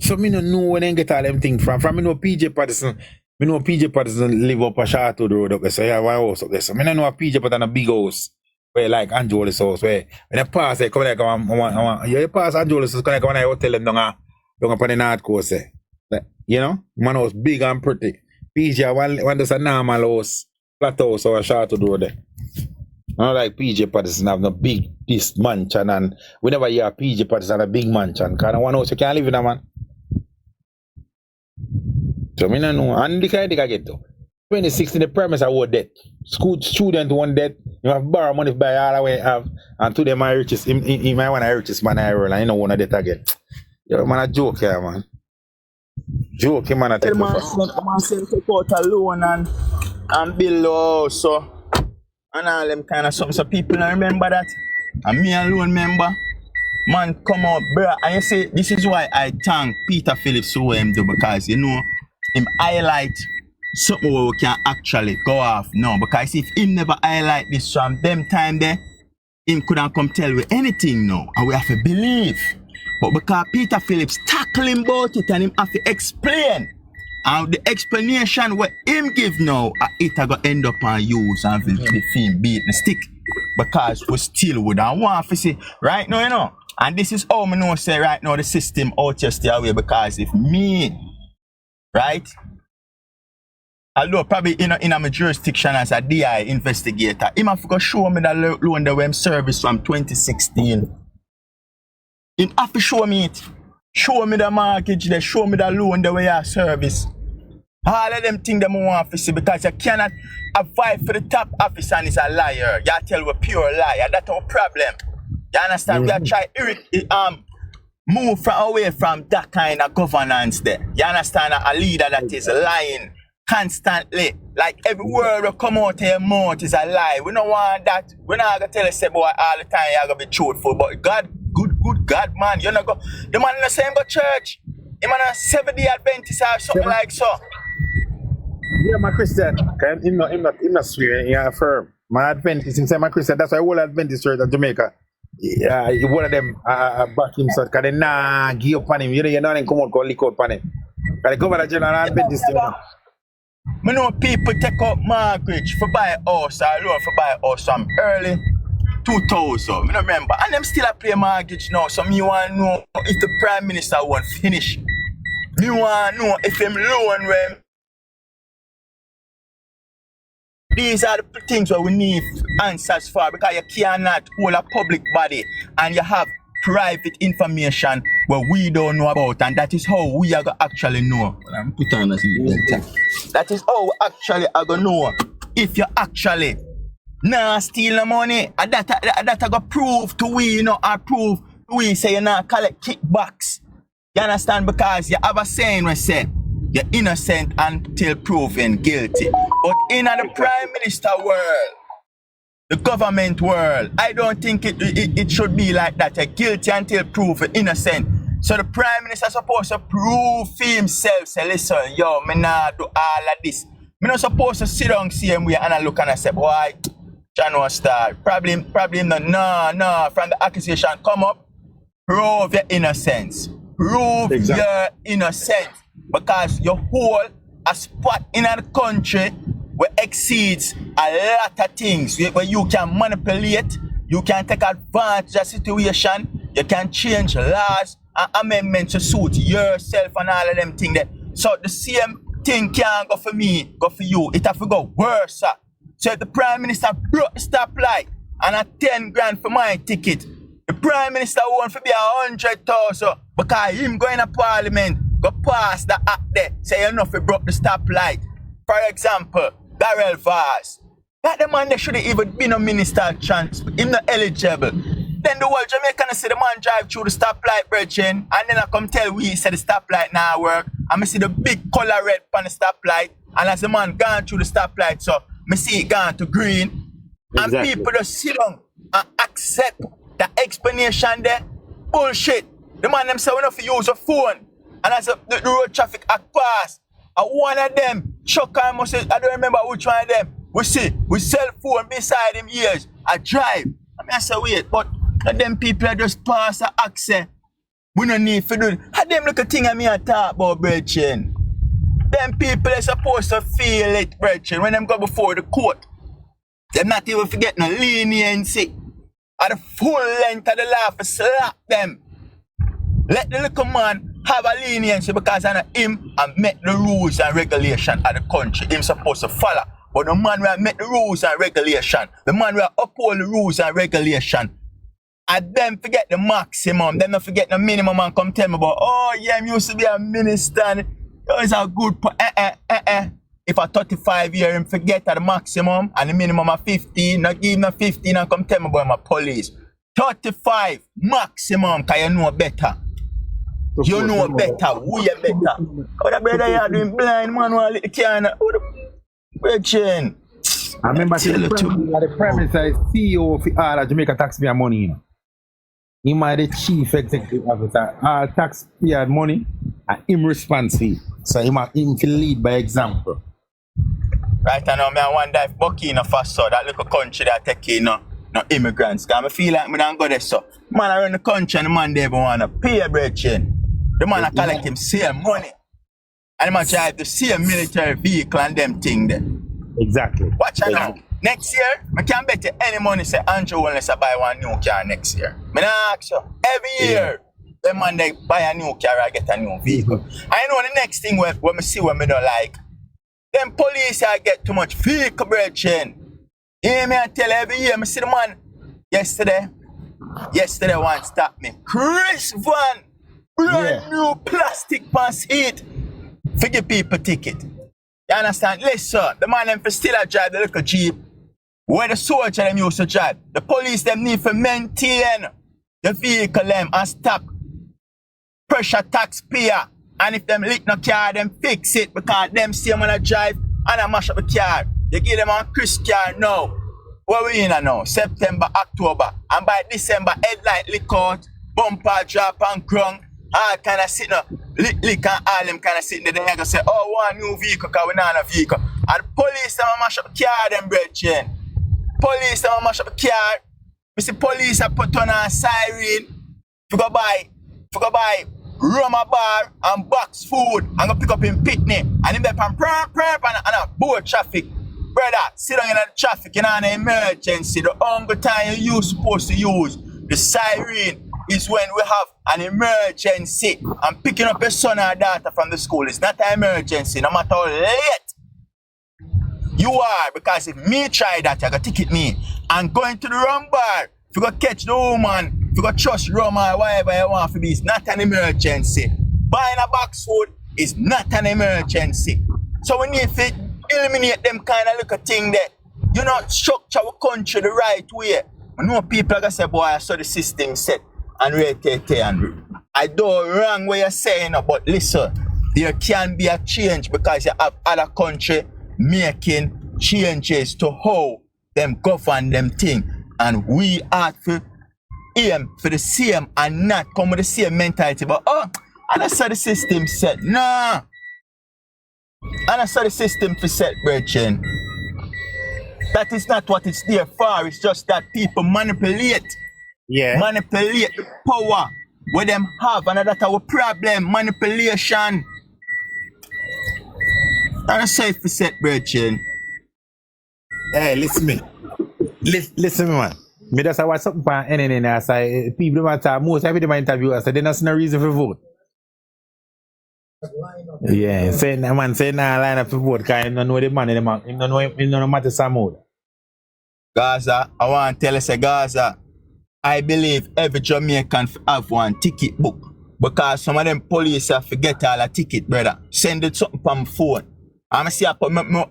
So me no know when they get all them things from. From me know PJ Patterson. Me know PJ Patterson live up a Charlotte Road up there. So yeah, one house up there. So me no know a PJ Patterson a big house. Where like Angelo's house where when they pass they come like you pass Angelo's house come like one hotel them down upon the north coast there. Like, you know? Man house big and pretty. PJ one just a normal house, flat house or a Charlotte Road there. Not like PJ Patterson have no big this mansion and we never hear PJ Patterson a big mansion. Cause one house you can't live in a man. So me no know. And the kind I get to 2016 the premise I owe debt. School student one debt. You have borrow money by all the way have and to them my richest he might want to richest man I roll and you know one of debt again. Yo man a joke here man. Joke man a take Man send take out a loan and build a house so and all them kind of something. So people don't remember that. And me alone remember. Man come out, bruh. And you see, this is why I thank Peter Phillips for what him do because you know him highlight something where we can actually go off now. Because if him never highlight this from them time there, him couldn't come tell you anything now. And we have to believe. But because Peter Phillips tackle him about it and him have to explain. And the explanation what him give now, it go end up on use and the film beat the stick. Because we still would and want to see right now, you know. And this is how I know say right now the system out here stay away because if me, right? Although probably in my jurisdiction as a DI investigator, him have to show me that loan that we service from 2016. Him have to show me it. Show me the mortgage there, show me the loan that we are service. All of them things that I want to see because you cannot avoid for the top officer and is a liar. You tell we pure liar. That's our problem. You understand? We are trying to move away from that kind of governance there. You understand? A leader that is lying constantly. Like every word will come out of your mouth is a lie. We don't want that. We're not going to tell you boy all the time you're going to be truthful. But God, good God, man. You're not go. The man in the same go church. The man a 7-day Adventist or something like so. Yeah, my Christian. Him not swear, he affirm. My Adventist, him say my Christian. That's why all Adventist church in Jamaica. Yeah, one of them back him so because they nah give up on him. You know them come out go lick out on him. Because the governor general Adventist, you know. I know people take up mortgage for buy a house or loan for buy a house from early 2000. I don't remember. And them still a play mortgage now. So me want to know if the Prime Minister won't finish. Me want to know if him loan when. These are the things where we need answers for because you cannot hold a public body and you have private information where we don't know about and that is how we are going to actually know. That is how we actually are going to know if you actually not steal the money and that are going to prove to we, you know, or prove to we say you not collect kickbacks. You understand? Because you have a saying where say you're innocent until proven guilty. But in the Prime Minister world, the government world, I don't think it should be like that. You're guilty until proven innocent. So the Prime Minister is supposed to prove himself, say, listen, yo, me not do all of this. Me not supposed to sit down same way and I look and I say, boy, John Star, probably no, from the accusation come up, prove your innocence. Prove your innocence. Because you hold a spot in the country where exceeds a lot of things, where you can manipulate, you can take advantage of the situation, you can change laws and amendments to suit yourself and all of them things there. So the same thing can't go for me, go for you. It have to go worse. So if the Prime Minister broke the stoplight and a 10 grand for my ticket, the Prime Minister want to be 100,000 because him going to Parliament go pass the act there, say enough he broke the stoplight. For example, Darrell Vaz. That the man they should have even been a minister of transport. Him not eligible. Then the whole Jamaican see the man drive through the stoplight bridging and then I come tell we say the stoplight now work. And I see the big color red on the stoplight. And as the man gone through the stoplight, so I see it gone to green. Exactly. And people just sit down and accept the explanation there. Bullshit. The man them say we don't use a phone. And as the road traffic act pass, and one of them, Chuck and must say, I don't remember which one of them, we cell phone beside him ears, I drive. I say, wait, but them people just pass the access. We no need to do it. How them look a thing I me a talk about, brethren? Them people are supposed to feel it, brethren, when them go before the court. Them not even forget no leniency. At the full length of the law for slap them. Let the little man have a leniency because I know him and make the rules and regulation of the country. Him supposed to follow. But the man will make the rules and regulation. The man will uphold the rules and regulation. And them forget the maximum. Them not forget the minimum and come tell me about, oh yeah, I used to be a minister. And it's a good If a 35 year him forget the maximum and the minimum of 15, not give him 15 and come tell me about my police. 35 maximum, cause you know better. You know better, we are better. Oh, the brother you are doing blind man while it can. Oh, the brethren. I remember the Prime Minister is CEO of all the Jamaica taxpayer money, you know. He might the chief executive officer, all taxpayer money, and him responsible. So him to lead by example. Right now, I wonder if Burkina Faso, that little country that take no immigrants. Because I feel like I don't go there so. Man around the country and the man they want to pay, brethren. The man collect him same money. And the man drive the same military vehicle and them thing there. Exactly. Watch out now. Next year, I can't bet you any money say Andrew will let's buy one new car next year. I ask you, every year, the man they buy a new car or get a new vehicle. I know the next thing when I see what I don't like. Them police I get too much vehicle, brethren. You hear me? I tell every year, I see the man yesterday one stop me. Chris Van, brand new plastic pass seat. Forget people ticket. You understand? Listen, the man them for still a drive the little Jeep. Where the soldier them used to drive. The police them need to maintain the vehicle them and stop pressure taxpayer. And if them lick no car, them fix it because them see them when I drive and I mash up the car. You give them a Chris car now. What we in now? September, October. And by December, headlight lick out, bumper drop and crunk. All kind of sitting up, lick and all them kind of sitting there. They gonna say, oh, one new vehicle because we not have a vehicle. And the police them mash up the car, them brethren. Police them mash up the car. We see police are put on a siren. We go buy rum a bar and box food and go pick up in Pitney. And in there and a board traffic. Brother, sit down in the traffic in an emergency. The only time you supposed to use the siren is when we have an emergency. And picking up a son or daughter from the school is not an emergency, no matter how late you are. Because if me try that, you got ticket me. And going to the rum bar, if you go catch the woman, if you go trust rum or whatever you want to be, it's not an emergency. Buying a box food is not an emergency. So we need to eliminate them kind of little thing there. You know, structure our country the right way. I know people are going to say, boy, I saw the system set and and I don't wrong what you're saying, but listen, there can be a change because you have other country making changes to how them govern them thing. And we have to aim for the same and not come with the same mentality. But and I saw the system set. Nah. And I saw the system for set, brethren. That is not what it's there for. It's just that people manipulate. Yeah. Manipulate the power where them have. And that's our problem. Manipulation. And I say for set, brethren. Hey, listen me. Listen, man. Me just watch something on NNN. I say people don't talk. Most of them interview us. They don't see no reason for vote. Yeah, say nah line up for vote because you don't know the man in the man. You don't know matter some more. Gaza, I want to tell you, say Gaza, I believe every Jamaican have one ticket book because some of them police have forget all the ticket, brother. Send it something from my phone. I'm see I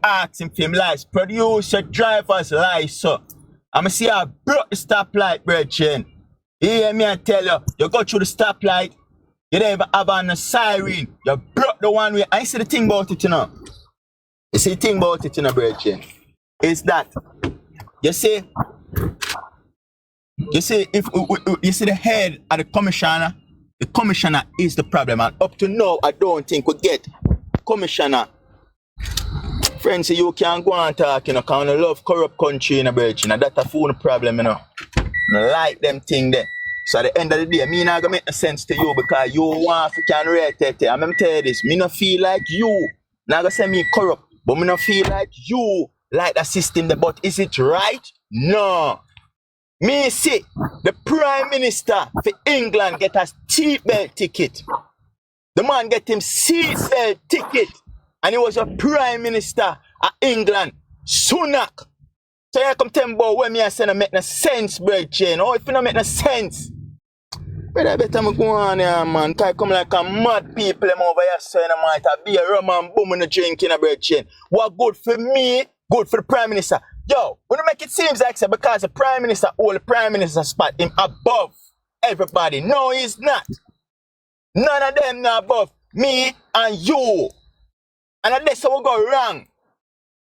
ask him for him lights. Produce your driver's license. I'm see I broke the stoplight, brethren. You hear me? I tell you, you go through the stoplight, you don't even have on a siren. You broke the one way. I see the thing about it, you know. You see the thing about it, you know, brethren. Is that you see, if you see the head of the commissioner is the problem, and up to now, I don't think we get commissioner. Friends, you can't go and talk, you know, because I love corrupt country in a bridge, you know, that's a full problem, you know. I like them thing there. So at the end of the day, me not gonna make no sense to you because you want to can rate it. I'm gonna tell you this, me not feel like you. Not gonna say me corrupt, but me not feel like you like the system there. But is it right? No. Me see the Prime Minister for England get a seatbelt ticket. The man get him seatbelt ticket. And he was a Prime Minister of England. Sunak. So you come tell me about when me I say no make no sense, brethren. Oh, if you don't make no sense. But I better me go on here, man. Cause I come like a mad people them over here so you know, might be a rum and boom in the drinking, brethren. What good for me, good for the Prime Minister. Yo, when you make it seems like so because the Prime Minister, all the Prime Minister spot him above everybody. No, he's not. None of them not above me and you. And that's how we go wrong.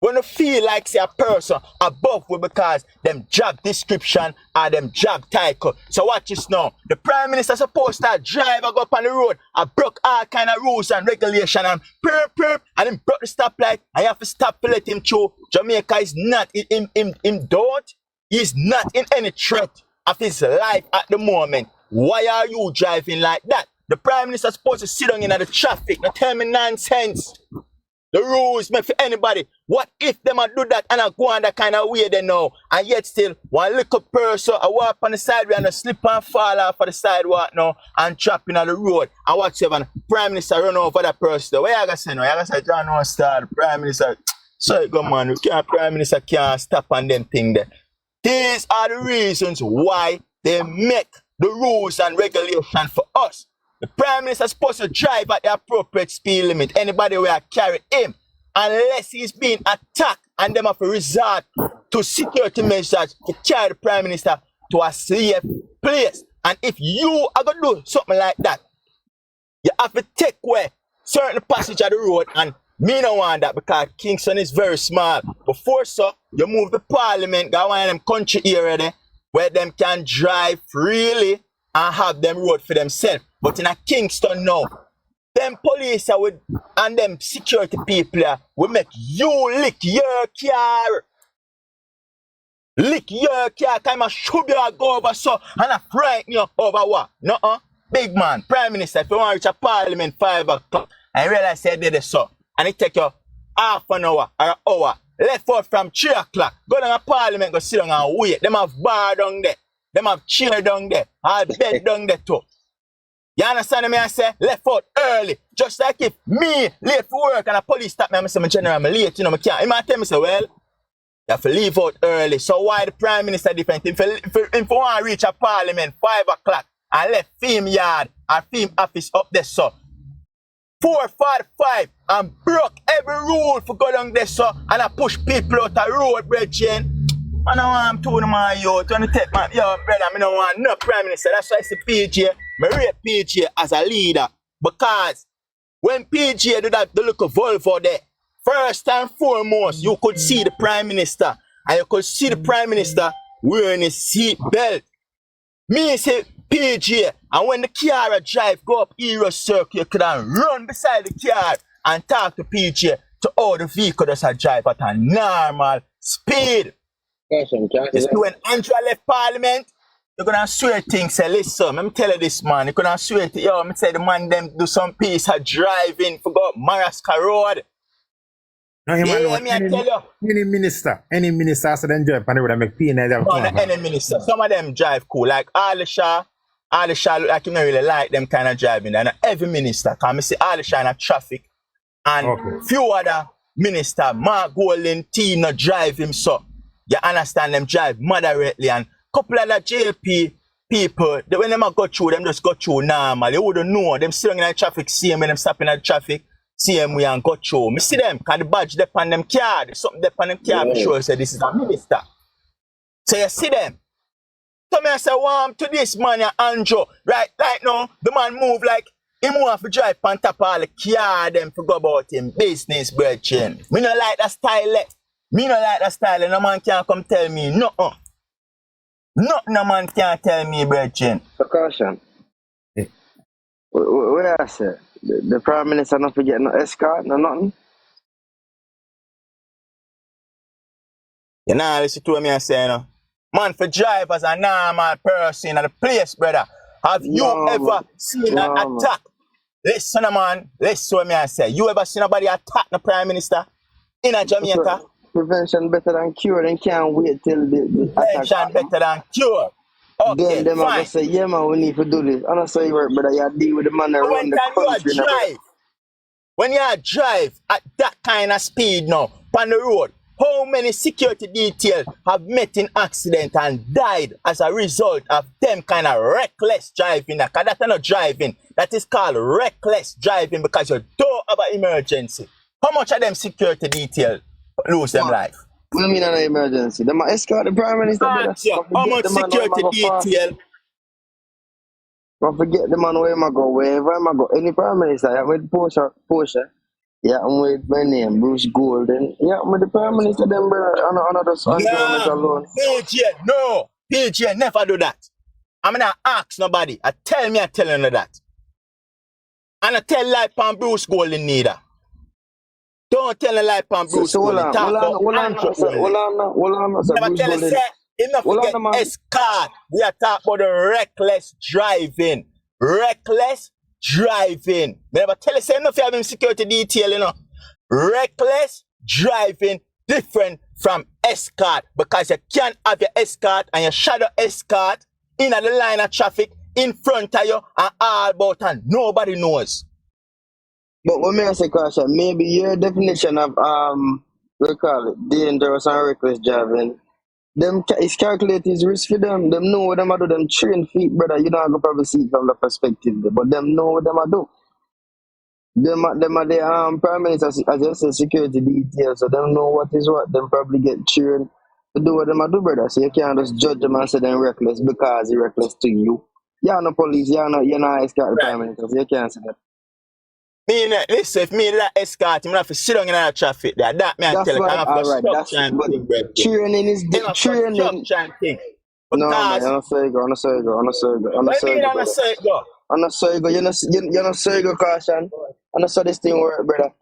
When you feel like say a person above you because them job description or them job title. So watch this now. The Prime Minister supposed to drive and go up on the road and broke all kind of rules and regulation and perp and him broke the stoplight and you have to stop to let him through. Jamaica is not him don't. He's not in any threat of his life at the moment. Why are you driving like that? The Prime Minister supposed to sit down in the traffic. Now tell me nonsense. The rules meant for anybody. What if them a do that and I go on that kind of way they know? And yet still, one little person, I walk on the sideway and I slip and fall off of the sidewalk now and drop in on the road. And whatever, and Prime Minister run over that person. What you gonna say now? You gonna say, John, no star, the Prime Minister. Sorry, go man, Prime Minister can't stop on them thing there. These are the reasons why they make the rules and regulations for us. The Prime Minister is supposed to drive at the appropriate speed limit. Anybody will carry him unless he's being attacked and them have to resort to security measures to carry the Prime Minister to a safe place. And if you are going to do something like that, you have to take away certain passage of the road, and me no want that because Kingston is very small. Before so, you move the Parliament, go one of them country area there where them can drive freely and have them road for themselves. But in a Kingston now, them police are with, and them security people will make you lick your car. Lick your car, kind of should you go over so and I frighten you over what? No, big man, Prime Minister, if you want to reach a Parliament 5 o'clock and realize they did it so, and it take you half an hour or an hour, left out from 3 o'clock, go down to Parliament, go sit down and wait. Them have bar down there. Them have chair down there, all bed down there too. You understand me? I say, left out early. Just like if me late for work and a police stop me, I say, my general, I'm late, you know, I can't. He might tell me, say, well, you have to leave out early. So why the Prime Minister different? If you want to reach a Parliament 5 o'clock and left film yard or film office up there, so 4:45 and broke every rule for go down there, so and I push people out the road, brethren. And I want to my youth, when you take my, yo, brother, I don't want no Prime Minister. That's why I say PJ, I rate PJ as a leader. Because when PJ do that, the little Volvo there, first and foremost, you could see the Prime Minister. And you could see the Prime Minister wearing his seat belt. Me say PJ, and when the car drive, go up Hero Circle, you could run beside the car and talk to PJ to all the vehicle that's drive at a normal speed. You see, when Andrew left Parliament, you're gonna swear things. Say, listen, let me tell you this, man. You're gonna swear to yo, me say the man them do some piece of driving for go Maraska Road. No, Yeah, me I tell you. Any minister has to then drive on the road and make penalty. No, any minister. Some of them drive cool. Like Alisha look like you don't really like them kind of driving. And every minister, can me see Alisha in a traffic. And few other minister, Mark Golden, Tina drive him so. You understand, them drive moderately, and couple of the JLP people, when them go through, them just go through normal. You wouldn't know. Them sitting in the traffic, same when them stopping at the traffic, same way and go through. Me see them, because the badge they on them car, there's something they on them car, me sure say this is a minister. So you see them. So me I say, warm to this man, Andrew. Right now, the man move like, he move to drive on top of all the car, them to go about him business, brethren. Me not like that style. Me no like that style, and no man can't come tell me nothing. No man can't tell me, brethren. Precaution. What I say? The Prime Minister not forget no escort, no nothing? You know, listen to what me I say, no? Man, for drive as a normal person at the place, brother. Have you No, ever man. seen No, an man. attack? Listen, man. Listen what me I say. You ever seen nobody attack the Prime Minister in a Jamaica? Prevention better than cure. They can't wait till the attack Prevention happen. better than cure. Then Okay, them are gonna fine. say, yeah man, we need to do this. And I say, work, brother, you deal with the man that But run when the time you are country now, brother. drive, when you are drive at that kind of speed now on the road, how many security details have met in accident and died as a result of them kind of reckless driving? Because that's not driving. That is called reckless driving because you don't have an emergency. How much of them security details lose them life? What do you mean an emergency? Them a escort the Prime Minister, brother. Ask you, Don't how forget much the man where him a security go fast. detail? Don't forget the man where him a go, wherever him a go. Any Prime Minister, yeah, with Porsche. Yeah, I'm with my name, Bruce Golden. Yeah, I'm with the Prime Minister, them, brother, on government Nah, alone. PJ, no. PJ never do that. I'm gonna ask nobody. I tell you that. And I tell lie pan Bruce Golden neither. Don't tell a lie pan Bruce So hold Golden. on, Talk hold about on, Andrew sir, only. hold on, sir, Never Bruce tell us Golden. that. Enough Hold forget on, man. escort. We are talking about the reckless driving. Reckless driving. Never tell us enough you have him security detail, you know. Reckless driving different from escort because you can't have your escort and your shadow escort in the line of traffic in front of you and all about and nobody knows. But what may I say, Kasha, maybe your definition of we call it dangerous and reckless driving. Them it's calculated risk for them. Them know what them a do. Them train feet, brother. You don't have to probably see it from the perspective, there, but them know what them a do. Them are the prime minister, as you say, security details. So them know what is what. Them probably get trained to do what them a do, brother. So you can't just judge them and say them reckless because they're reckless to you. You're not police. You're not escort the prime minister. So you can't say that. Listen, if me that escort, I'm gonna have to sit down in the traffic there. That me I That's tell you, right. I'm All gonna right. structure That's and but thing, brother. training is I'm gonna training. structure and thing. No, man, Because you're not saying go. I'm not saying go. I'm not saying go. I'm not what do you saying mean go, I'm gonna brother. say it go? I'm not saying go. You're not saying go, caution. I'm not saying this thing work, brother.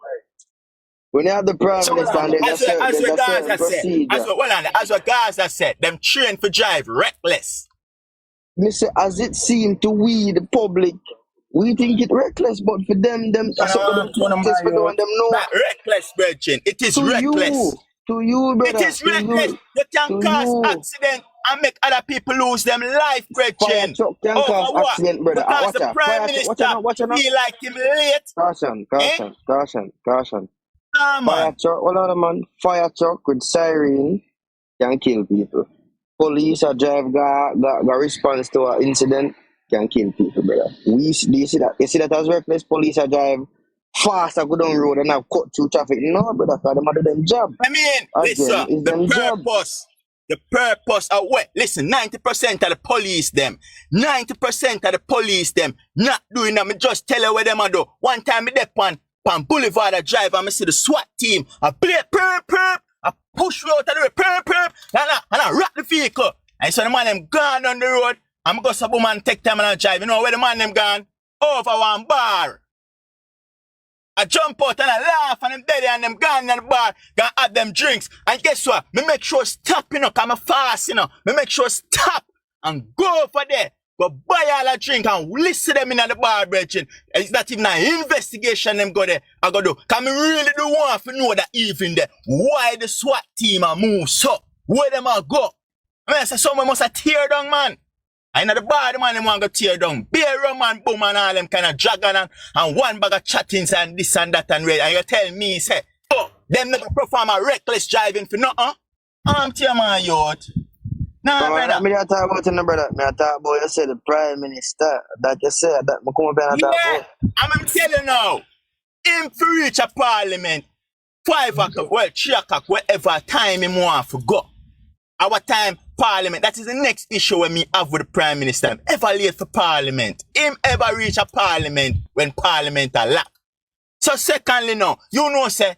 When you have the prime So hold minister on, and there's as what certain Gaza said, procedure. as what Gaza said, them train for drive reckless. Me say, as it seemed to we, the public, we think it reckless, but for them, that's what them practice for them and them know. That reckless, virgin. It is To reckless. you, It brother, is reckless. You can to cause you. accident and make other people lose them life, Fire virgin. truck can Over cause what? accident, brother. Because Watch the out. Prime Fire truck, Minister watch out. feel like him late. Caution. Nah, Fire man. truck, hold on, man. Fire truck with siren can kill people. Police or drive got response to an incident can kill people, brother. Do you see that? You see that as reckless? Police or drive fast and go down the road and have cut through traffic. No, brother, because them do them job. I mean, Again, listen, it's them job. the purpose of what? Listen, 90% of the police them, 90% of the police them not doing that. Me just tell you where them a do. One time me there pan Boulevard I drive and me see the SWAT team. I play perp, I push me out of the way, perp, and I rock the vehicle. And so the man them gone on the road. I'm go some woman take time and I drive. You know where the man them gone? Over one bar. I jump out and I laugh and them dead and them gone in the bar, gonna have them drinks. And guess what? Me make sure stop, you know, cause I'm fast, you know. Me make sure stop and go over there. Go buy all a drink and listen to them in the bar, brethren. It's not even an investigation them go there. I go do. Cause me really do want to know that even there. Why the SWAT team a move so? Where them a go? I mean, I say someone must have tear down, man. I know the bar, the man, them want to tear down. Beer rum and boom and all them kind of dragon and one bag of chattings and this and that and red. And you tell me, say, oh, them never perform a reckless driving for nothing. I'm tear man, youth. Nah, brother. Me not talk about you, no, brother. Me not talk about you say the prime minister. That you say that. Me come up here and talk about. I'm telling you now. Him for reach a parliament 5 o'clock, well, 3 o'clock, whatever time him want to go. Our time, parliament, that is the next issue when me have with the prime minister. Him ever late for parliament. Him ever reach a parliament when parliament are locked. So secondly now, you know say,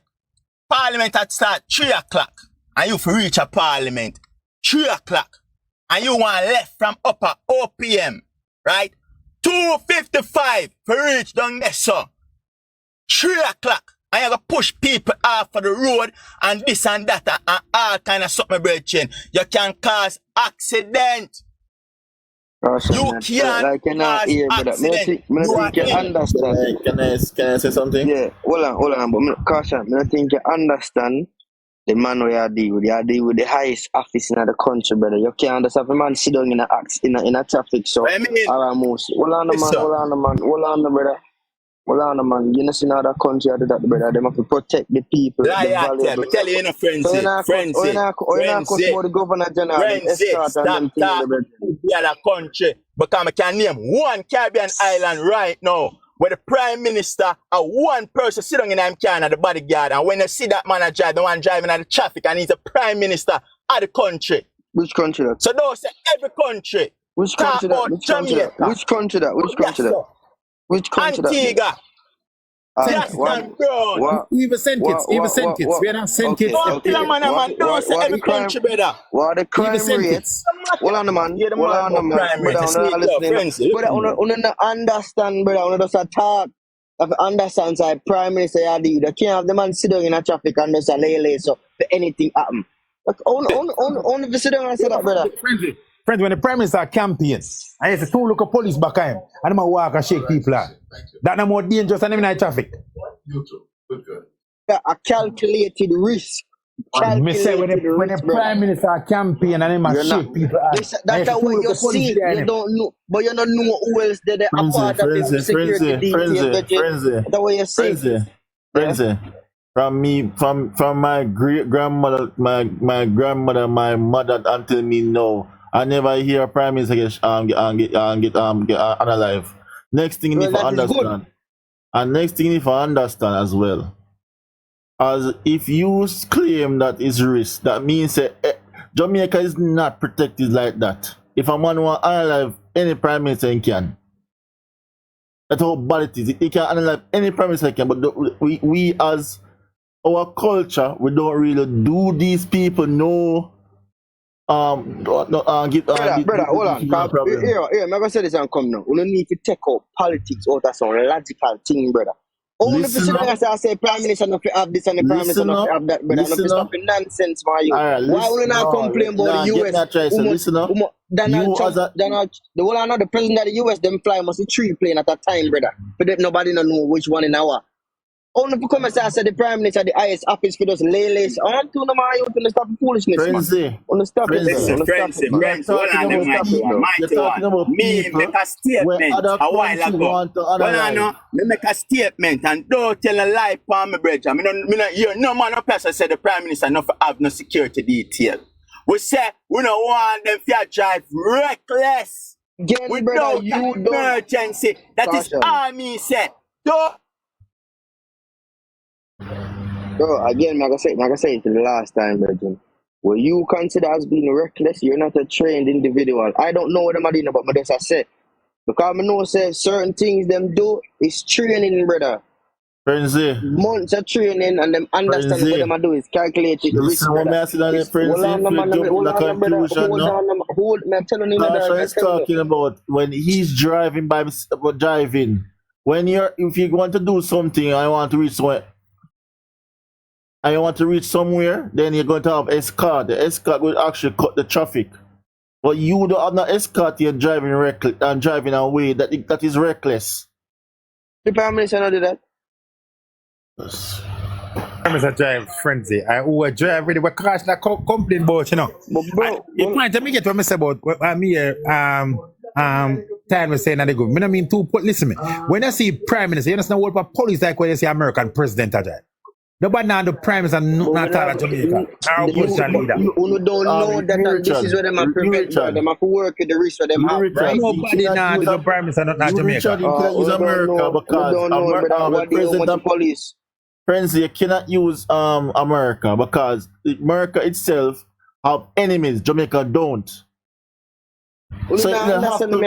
parliament at start 3 o'clock. And you for reach a parliament 3 o'clock. And you want left from upper OPM, right? 2:55 for reach down there, so 3 o'clock. And you gotta push people off of the road and this and that and all kind of something, brethren. You can cause accident. You can't like you're not cause here, brother. accident. Me You are think you in. understand. Can I say something? Yeah, hold on, but caution. I think you understand the man where you deal with. You deal with the highest office in the country, brother. You can't understand if a man sit down in a traffic, so What I mean? almost. Hold on, Yes, man. sir. Hold on, brother. Hold on, man. You know, see now that country, I do that, brother. They have to protect the people, the valuable. Me tell you, So frenzy. you're not cuss about the governor general, them escort and them things, Stop brother. the other country. Because I can name one Caribbean island right now where the prime minister and one person sit down in him car and the bodyguard. And when you see that man drive, the one driving at the traffic, and he's the prime minister of the country. Which country that? So don't say every country. Which country that? Which country that? Which country that? Which country that? Which country that? Antigua. Yes, man, bro. Even St. Kitts. Even St. Kitts. We are not St. Kitts. Don't say every country, brother. What the crime St. rate? Kitts. Hold on, man. Yeah, the Hold on, man, man. crime rate. Brother, you don't understand, brother. You just talk. If you understand, say prime minister, you can't have the man sit down in a traffic and just lay so for anything happen. Like, only if sit down and say that, brother. Friends, when the prime minister campaigns, and there's two look of police back at him, and them a walk and shake people out. That no more dangerous than them in the traffic. A calculated risk. Me say when the prime minister campaign and them a shake people out. That's the way you see. You don't know, but you don't know who else did a part of the security detail. That's the way you see. Frenzy. From my great grandmother, my grandmother, my mother until me now, I never hear a prime minister get unalive. Next thing you need to understand, and next thing you need to understand as well, as if you claim that is risk, that means Jamaica is not protected like that. If a man want unalive any prime minister he can. That's how bad it is. He can unalive any prime minister he can, but we as our culture, we don't really do these people no. Brother, hold on. Here, I'm gonna say this and come now. We don't need to take out politics out of some logical thing, brother. Only if you say prime minister not have this and the prime minister not have that, brother. Not stopping nonsense for you. Why would not complain about the US? The whole the president of the US them fly must be 3 plane at a time, brother. But nobody don't know which one in our. Only because I said the prime minister, the highest office for those lay. I'm to you to stop foolishness, man. On the stuff. Me make a statement a while ago. Me make a statement and don't tell a lie for me, brother. No man no person said the prime minister not have no security detail. We say we don't want them to drive reckless. Without emergency. That is all me said. Bro, again, like I say it the last time, Virgin. What you consider as being reckless, you're not a trained individual. I don't know what I'm doing about, but that's I said. Because I know say certain things them do is training, brother. Frenzy. Months of training and them understand what them do is calculated the risk. Hold on, I'm telling you that. Talking about when he's driving if you want to do something, I want to reach somewhere. And you want to reach somewhere, then you're going to have escort. The escort will actually cut the traffic. But you don't have no escort, you're driving reckless and driving away. That is reckless. The prime minister not do that. Yes. Prime minister drive frenzy. I will drive really what crash that complain about, you know. But bro, the point to me get what I say about time was saying that they go. I mean listen me. When I see prime minister, you understand what about police like when you see American president a drive. Nobody now the prime minister not talking about Jamaica. Our opposition leader. You don't know that this is where them are prevent, them have to work with the risk where them have. Right? Nobody now the prime minister not Jamaica. Use America because the president police. Friends, you cannot use America because America itself have enemies. Jamaica don't. So you understand the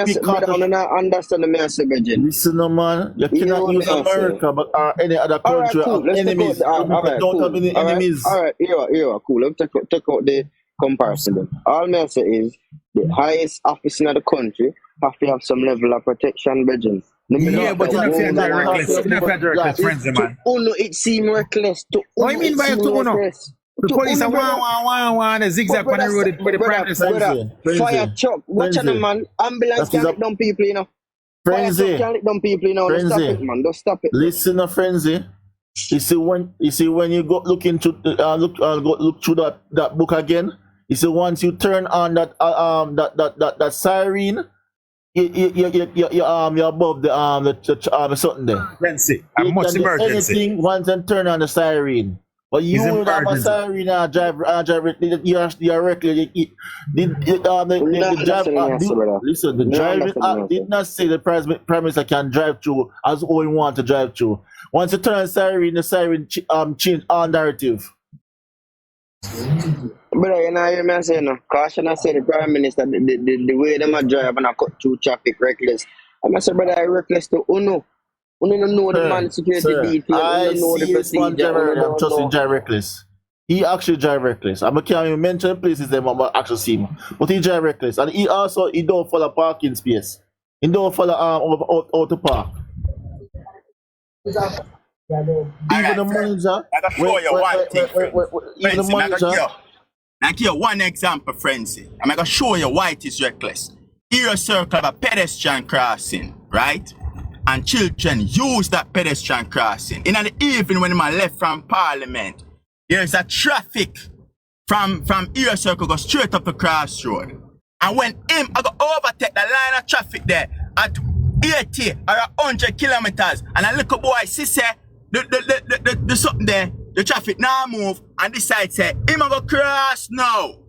message, listen, man, you cannot use America but any other country have enemies. Don't have any enemies. Alright, cool. Let me take out the comparison then. All I say is the highest office in the country have to have some level of protection, brethren. Yeah, but you're not feeling that reckless. You're not feeling reckless, friends, man. To Uno, it seemed reckless. To What Uno, do you mean it by seemed to Uno? reckless. The To police Uno, are one, the zigzag on the road with the prime minister. Fire truck. Watch out, man. Ambulance can't let down people, you know. Fire truck can't let down people, you know. Don't stop it, man. Don't stop it. Listen, Frenzy. You see when you go look into look through that book again. You see once you turn on that siren, you're above the something there. Emergency. A much emergency. Anything once and turn on the siren. But you don't have a siren drive you're reckless. Listen, the driving act did not say the prime minister can drive through as all you want to drive through. Once you turn on the siren change all narrative. Brother, you know what I'm saying? No? Caution, I say the prime minister, the way them a drive and I cut through traffic reckless. I'm say, brother, I reckless to Uno. Uno don't know the man security detail. I know see the this one driver I'm trusting drive reckless. He actually drive reckless. I can't even mention places that I actually see him. But he drive reckless. And he don't follow parking space. He don't follow auto park. Even the manager. I can show you one thing, Even the manager. I give you one example, Frenzy. I'm going to show you why it is reckless. Here a circle of a pedestrian crossing, right? And children use that pedestrian crossing. In the evening when I left from Parliament, there's a traffic from here circle go straight up the crossroad. And when I go overtake the line of traffic there at 80 or 100 kilometers, and a little boy see say the something there, the traffic now move, and decide say him go cross now.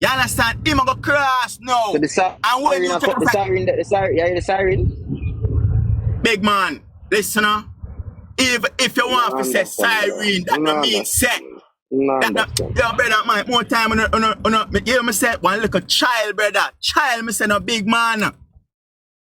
You understand? Him go cross now. So and when you the siren. Big man, listen now. If you want to say siren, that don't mean set. No, yo, brother, more time on hear me say one little child, brother. Child, me say no big man.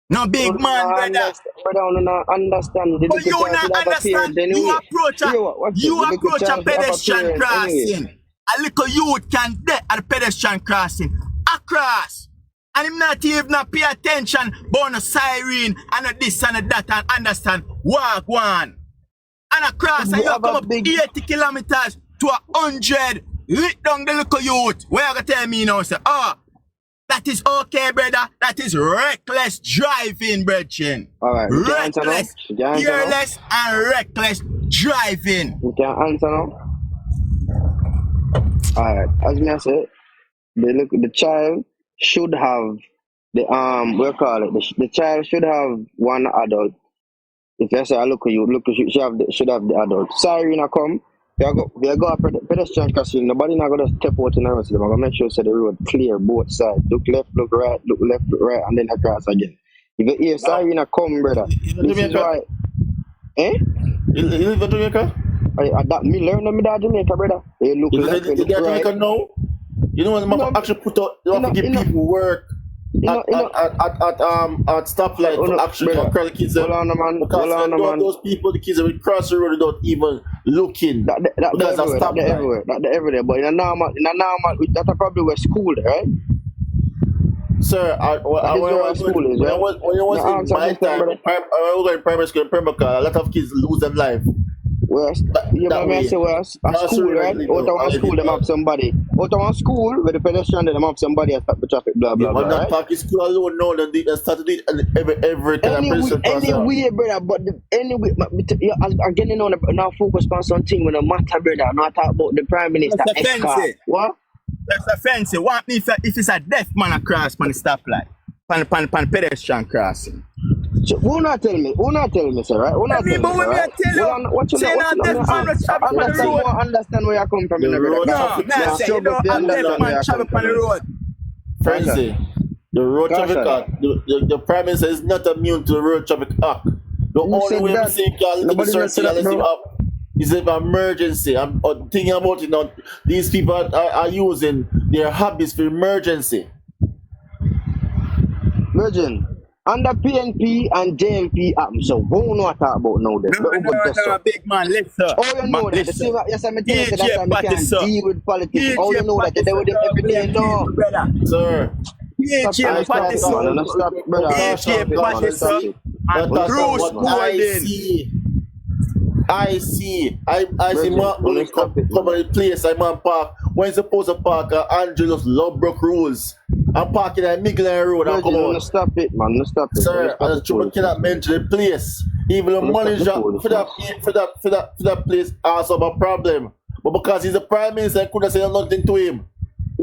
No big man, brother. Brother, no understand. But you not understand. You approach a pedestrian crossing. A little youth can get at the pedestrian crossing. Across. And him not even pay attention but a siren and a this and a that and understand. Walk one. And across and you come up 80 kilometers to 100. Lit down the little youth. Where you gonna tell me now, say, that is okay, brother. That is reckless driving, brethren. Alright, reckless, fearless, and reckless driving. You can answer now. Alright, as me I say, the child should have the child should have one adult. If you say should have the adult. Sorry, you come. We go up pedestrian crossing. Nobody not gonna step out in the road. I'm gonna make sure the road clear both sides. Look left, look right, look left, look right, and then across again. If you hear siren come, brother, this is why. Eh? You live in Jamaica? Me learn them in Jamaica, brother. They look left, look right. Jamaica now? You know when they actually put out, they have to give people work at stoplight to actually compare the kids. Hold on, man. Because those people, the kids will cross the road without even looking. That's everywhere. That's everywhere. But in a normal, that's probably where school, right? Sir, when you was in my time, when I was in primary school in Pembrokeshire, a lot of kids lose their life. Whereas, you know what I say, whereas a school, right? Out of one school, them have somebody. Out of one school, with the pedestrian, them have somebody and stop the traffic, blah, blah, blah. But not school alone, no, they started it every kind of person. Anyway, brother, but anyway, I'm getting on now focus on something when no matter, brother, not talk about the Prime Minister. That's offensive. What? That's offensive. What if it's a deaf man across on the stoplight? Pan pedestrian crossing. So, who not tell me, sir, right? Who not tell me, right? What you understand where you come from? I say you don't have deaf man travel on the road. Frenzy, the road traffic act, the Prime Minister is not immune to the road traffic act. The only way we see is an emergency. I'm thinking about it now. These people are using their hobbies for emergency. Virgin, under PNP and JLP so who know what talk about now this? No, big man, listen. Oh, you know that. Yes, I'm telling you that we can deal with politics. Oh, you know that they would every day, no. Sir, PHA party, No, stop it, brother. PHA party, son. And Bruce Golden. I see Mark going to come to the place, I man park. When he's supposed to park, Andrew just love broke rules. I'm parking at Migland Road and come on. Stop it, man. No, stop it. Sir, I just cannot mention the place. Even the manager for that place also have a problem. But because he's the prime minister, I couldn't say nothing to him.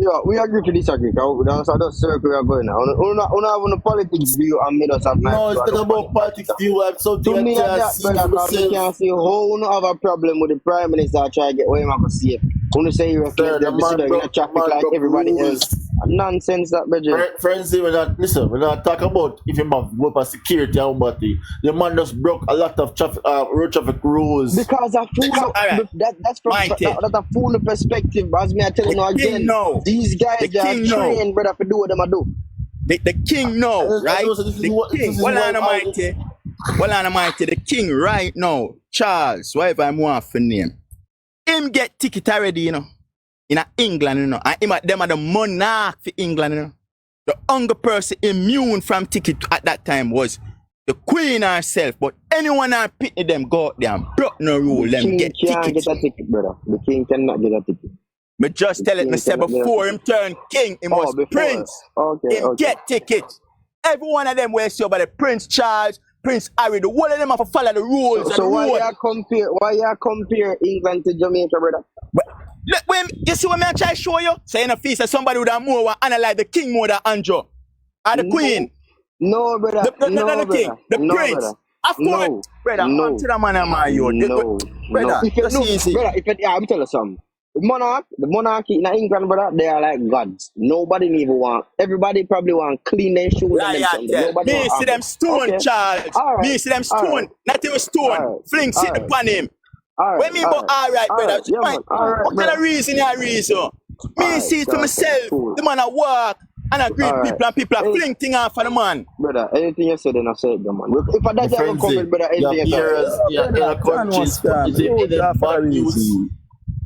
Yeah, we agree to disagree. That's how circle we are going now. We have a politics view and made us have no, it's not about politics view. I'm so to me, you can't see how we have a problem with the prime minister try to get away from safe. When say you reflect them, in a traffic like everybody else. Nonsense that, brother. Friends, we're not talking about if you have work for security and somebody. The man just broke a lot of traffic, road traffic rules. Because that's from a full perspective. As me I tell you again, these guys are trained, brother, to do what them do. The king now, right? The king right now, Charles, whatever I'm want for name. Him get ticket already, you know, in England, you know, and them are the monarch for England, you know. The only person immune from ticket at that time was the queen herself, but anyone that pity them go out there and broke no rule, them get tickets. The king can't get a ticket, brother. The king cannot get a ticket. Me just tell it, me say before him turn king, he was prince. Him get tickets. Every one of them will see about the Prince Charles, Prince Harry, the whole of them have to follow the rules. So why you compare England to Jamaica, brother? When you see what I'm trying to show you? Saying a feast that somebody would have more analyze the king more than Andrew. Or the queen. No, brother. The king. The prince. Brother. Of course, brother. No. To the man of my brother. I'm telling you something. The monarchy in England, brother, they are like gods. Nobody even want. Everybody probably want clean their shoes. Me see them stone, Charles. Me see them stone. Not even stone. Fling sit upon him. When me go alright, brother. What kind of reason you reason? Me see it for myself. The man at work. And I greet people and people are fling thing off for the man. Brother, anything you said, then I said the man. If I die, I'm coming, brother.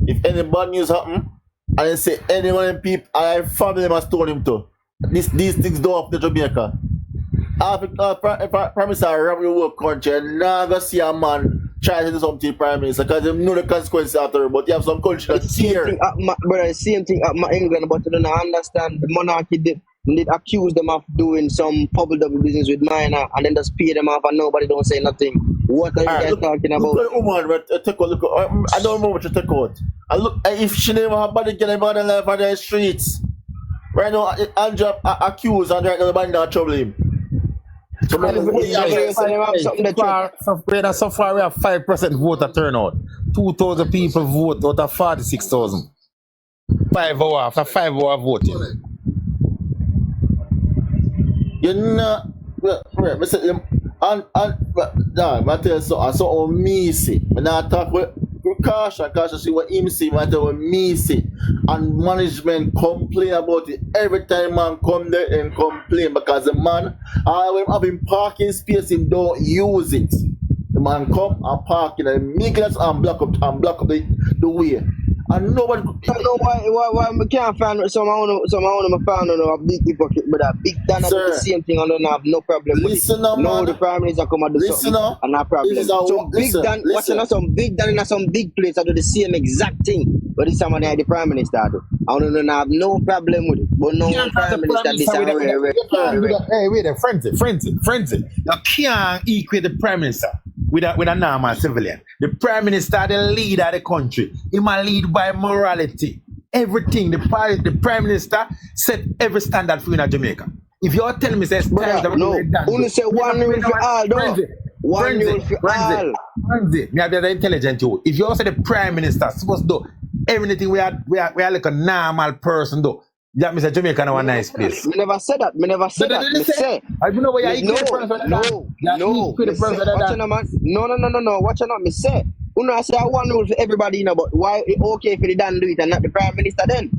If any bad news happen, and they say anyone in people, I family must stone him too. These things don't happen in Jamaica. If I promise I run the work country, and now go see a man try to do something to the prime minister because they know the consequences after. But you have some country that's here. Brother, the same thing at my England, but you don't understand. The monarchy did accuse them of doing some double business with minor, and then just pay them off, and nobody don't say nothing. What are you guys talking about? Look, woman, take a look. I don't know what you take out. And look, if she never have body get anybody life on the streets, right now, Andrew accused, and right now, nobody not trouble him. So far we have 5% voter turnout. 2,000 people vote out of 46,000. 5 hours after 5 hour voting. You know, I tell you so me see. When I talk with Kasha see what him see, I tell what me see. And management complain about it every time man come there and complain because the man having parking space, him don't use it. The man come and park in the middle and block up the way. And nobody I don't know why we can't find someone found a big hypocrite, but a big Dan do the same thing and don't have no problem with it. No, the prime minister come and do something and no problem. So big Dan watching some big Dan in some big place I do the same exact thing. But this someone the prime minister do. I don't have no problem with it. But no prime minister this hey, wait a frenzy. You can't equate the prime minister with a normal civilian. The prime minister, the leader of the country. He might lead by morality. Everything. The prime minister set every standard for in Jamaica. If you're telling me says only say one rule for all, though. One rule for all. Me have the intelligent you. If you say the prime minister supposed to do everything we are like a normal person though. That means Jamaica now a nice place. Me never said that. Me say. I don't know where you equate the person. No. Watch out, me say. I say one rule for everybody, you know, but why it okay for the Dan do it and not the prime minister then?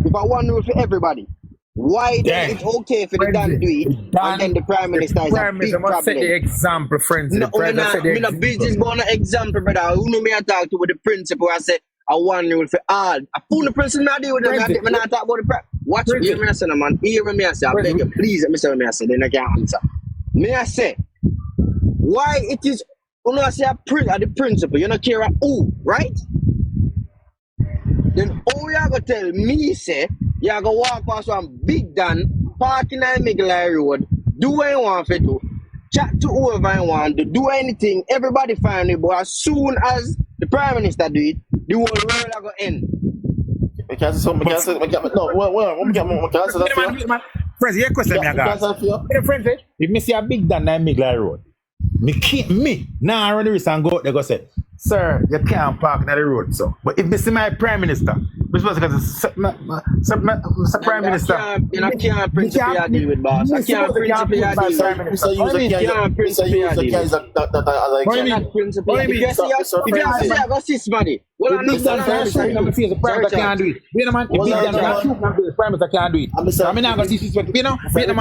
If I one rule for everybody, why then it's okay for the Dan do it and then the prime minister is a big problem? Set the example, friends. No, I'm a business born example, brother. Who know me I talk to with the principal? I say I one rule for all. I fool the person not deal with them. I not talk about the prime. Watch me, I say, man. Hear me, I say, I beg you, please, let me say, me, I say, then I can answer. Me, I say, why it is, you know, I say, the principle, you don't care who, right? Then, all you going to tell me, say, you going to walk past one big Dan, parking on Migley Road, do what you want to do, chat to whoever you want to do anything, everybody find it, but as soon as the Prime Minister do it, the whole world are going to end. Friends, your question, me friends, if me see a big Dan on Migley Road, me now run the risk and go out there go say, sir, you can't park on the road, so. But if me see my Prime Minister, which was because Prime Minister, you can't principally deal with boss. I can't principally deal with Well, I'm not can't do it. Wait a man, if big Dan Prime Minister can't do it. I'm not going to disrespect, you know, wait a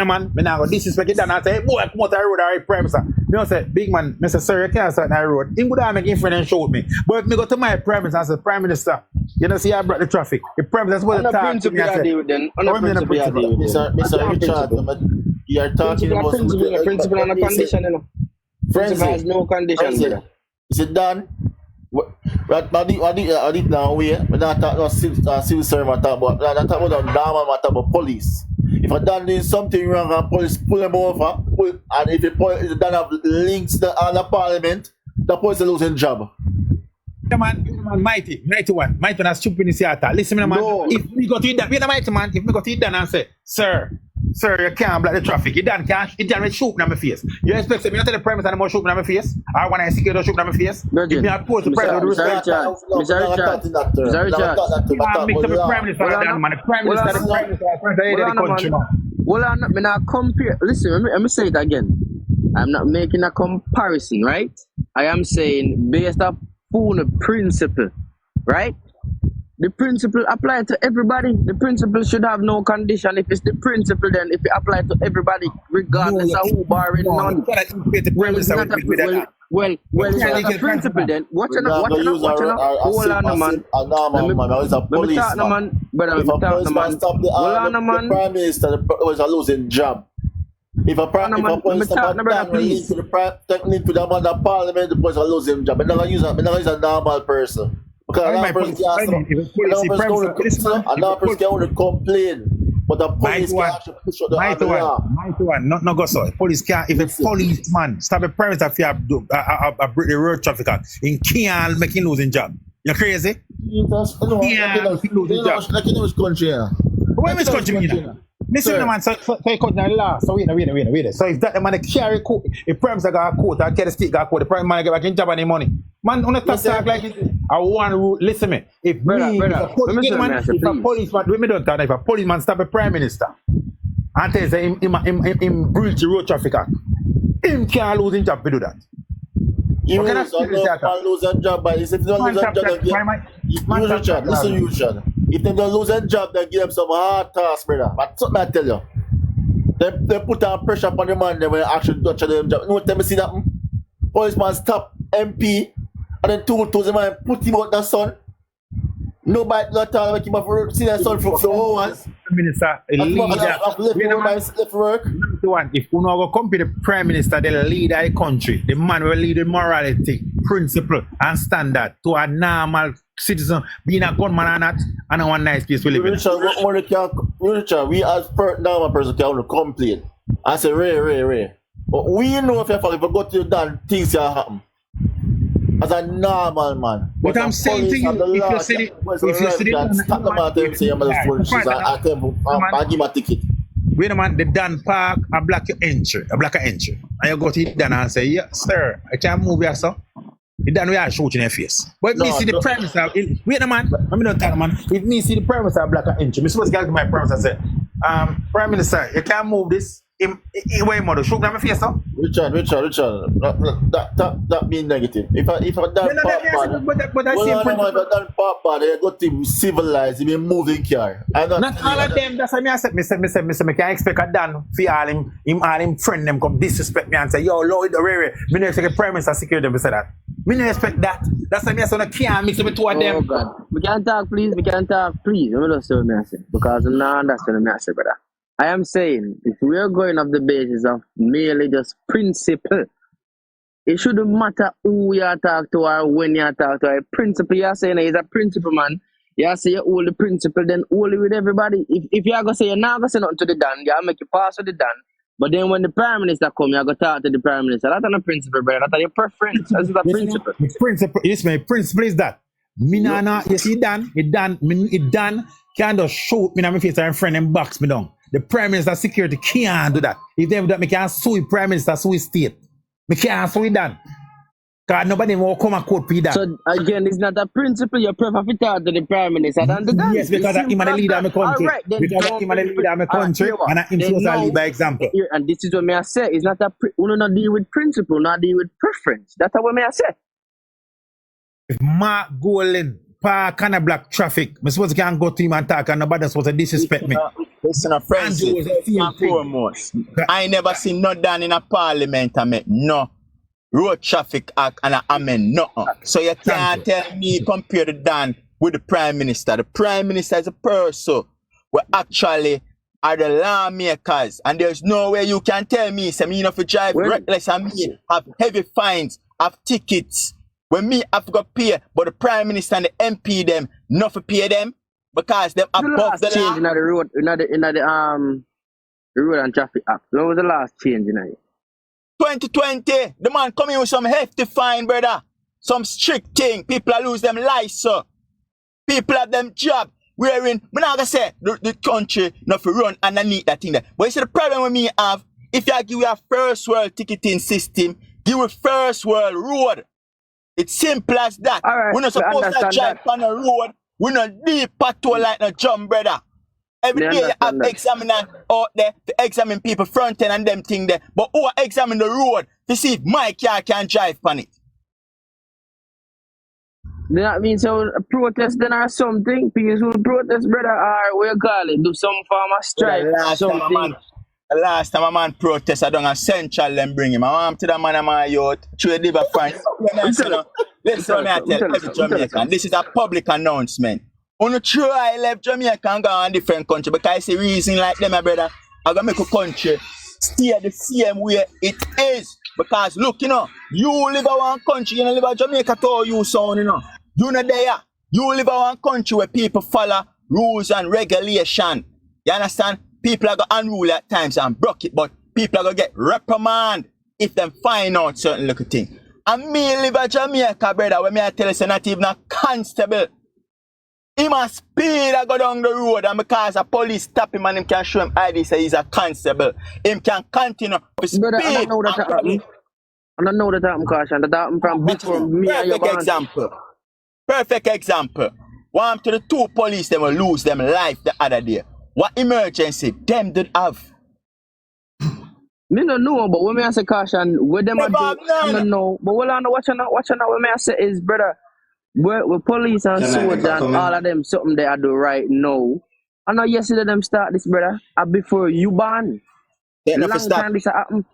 man, me now go disrespect it, and I say, boy, come out the road, all right, Prime Minister. You know, say, big man, Mr. Sir, you can't start that road. He would have make him friend and show me. But if me go to my Prime Minister and say, Prime Minister, you know, see, I brought the traffic. The Prime Minister was the time to me. Mr. Richard, you are talking about principle and a condition, you know. Principle has no condition, brother. Is it done? I did now, we not talk about civil servant, I talk about matter about police. If I done doing something wrong and police pull them over, and if the police don't have links to the parliament, the police are losing job. Man, mighty one has stupid in the theater. Listen, man. No. If we go to it, we mighty man. If we go to it and say, sir, you can't block the traffic. You done cash. It done with shoot in my face. You expect me to tell the Prime Minister more shoot in my face? Or when I see you shoot in my face? If me oppose the Prime Minister, Mr. Richard, you can't mix up the Prime Minister and that man. The Prime Minister, the head of the country, man. Well, I'm not compare. Listen, let me say it again. I'm not making a comparison, right? I am saying based upon the principle, right? The principle apply to everybody. The principle should have no condition. If it's the principle, then if it apply to everybody, regardless of who barring none. Well, it's not a principle then. Watch out. Hold on, man. The Prime Minister was a losing job. If a Prime Minister leads to the parliament, the person will lose his job. I'm not use a normal person. Because a normal person can only complain. But the police can actually push out the law. Not go so. Police can't, if a policeman stop a Prime Minister if you have break the road traffic act, he can't make him losing job. You're crazy? Like in which country? Where which country? Listen, man, so you cut the law. So wait. So if that man carry court, if Prime Minister got a court, I carry the state got a court, the Prime Minister get back in job and the money. Man, on the talk like it. I want rule. Listen me. If a policeman stop a Prime Minister and tell him breach the road traffic act, him can't lose his job to do that. You can't lose a job, but if you don't lose a job, listen, Richard. If they don't lose a job, they give them some hard tasks, brother. But something I tell you, they put on pressure upon the man when they actually touch them job. You know, tell me see that policeman stop MP and then two the man put him out the sun. Nobody not all make him have see that sun for hours. Minister, left work. If you know go compare the Prime Minister, the leader of the country, the man will lead the morality, principle, and standard to a normal citizen, being a gunman or not, and one nice place we live in. Richard, we as normal person can only complain. I say, Ray. But we know if you go to your dad, things will happen. As a normal man. But I'm saying to you, if you see I give a ticket. Wait a man, the Dan Park, a black entry. And you go to it Dan and say, yeah, sir, I can't move here, sir. The Dan we are shooting in your face. But if me see the Prime Minister, wait a man, let me not talk, man. If me see the Prime Minister black entry, I'm supposed to go to my Prime Minister and say, Prime Minister, you can't move this. Why mother shoot them face up? Richard, that mean negative. If I done pop bad, they got him civilized, he been moving car. Not all of them, that's what I said. Me can't expect a Dan for all him friend them come disrespect me and say, yo, Lord, me never take a Prime Minister secure them, say that. Me no expect that. That's why me say I can't mix up the two of Oh them. God. We can talk, please. We can talk, please. Let me just say what I say. Because I'm not understanding what I say, brother. I am saying, if we are going off the basis of merely just principle, it shouldn't matter who you talk to or when you talk to. A principle, you're saying is a principle, man. You say you hold the principle, then hold it with everybody. If you're going to say you're not going to say nothing to the Dan, you'll make you pass with the Dan. But then when the Prime Minister come, you're going to talk to the Prime Minister. That's not a principle, brother. That's your preference. That's a principle. The principle, yes, my principle is that. Me nah, you see, it done, can't just shoot me in my face and friend and box me down. The Prime Minister security can't do that. If they do that, me can't sue the Prime Minister, sue his state. Me can't sue it done. Because nobody will come and court for that. So again, it's not a principle. You prefer to talk to the Prime Minister than the Dan. Yes, because I'm the leader of my country. Right, because I'm the leader of my country, and I'm supposed to lead by example. And this is what I say. It's not a we not deal with principle, not deal with preference. That's what I say. If Mark Golden park on a black traffic, I'm supposed to can go to him and talk, and nobody supposed to disrespect me. Listen, friends, and foremost, I never seen no done in a parliament I make no road traffic act and I mean no. So you can't tell me compare the Dan with the Prime Minister. The Prime Minister is a person who actually are the lawmakers, and there's no way you can tell me say me not to drive reckless and me have heavy fines, have tickets. When me have to go pay, but the Prime Minister and the MP them not to pay them because them above the law. In the road, in the road and traffic act. When was the last change in it? 2020, the man coming with some hefty fine, brother. Some strict thing. People are lose them license. People have them job. Wearing, I'm not gonna say the country not for run underneath that thing there. But you see the problem with me have, if you give you a first world ticketing system, give you first world road. It's simple as that. Right, We're not supposed to drive on a road. We're not deep patrol like no jump, brother. Every day you have examiner out there to examine people front end and them thing there. But who are examine the road to see if my car can drive on it? That means so a protest then or something. Peaceful protest, brother, or what you call it? Do some form of strike. The last time a man protest, I done a central and bring him. I want to the man of my youth, trade liver fine. Listen, me I tell every Jamaican, this is a public announcement. On the try left Jamaica and go on different country because it's a reason like them, my brother. I'm gonna make a country stay the same way it is. Because look, you know, you live in one country, you don't live in Jamaica to you sound, you know. You know there. You live in one country where people follow rules and regulation. You understand? People are going to unrule at times and broke it, but people are going to get reprimand if them find out certain little thing. And me live in Jamaica, brother, when me I tell you, not even a constable. He must speed I go down the road, and because a police stop him and him can show him ID, say he's a constable. Him can continue to speed. Brother, I don't know that happened. I don't know that happened, caution. That happened from before me and your band. Perfect example. One to the two police, they will lose them life the other day. What emergency them did have? Me no know, but when me I say caution, what them I do, I don't know. But what I know, what me I say is, brother, with police and soldiers and all of them something they do right now. I know yesterday them start this, brother, before you ban. Long time this happen.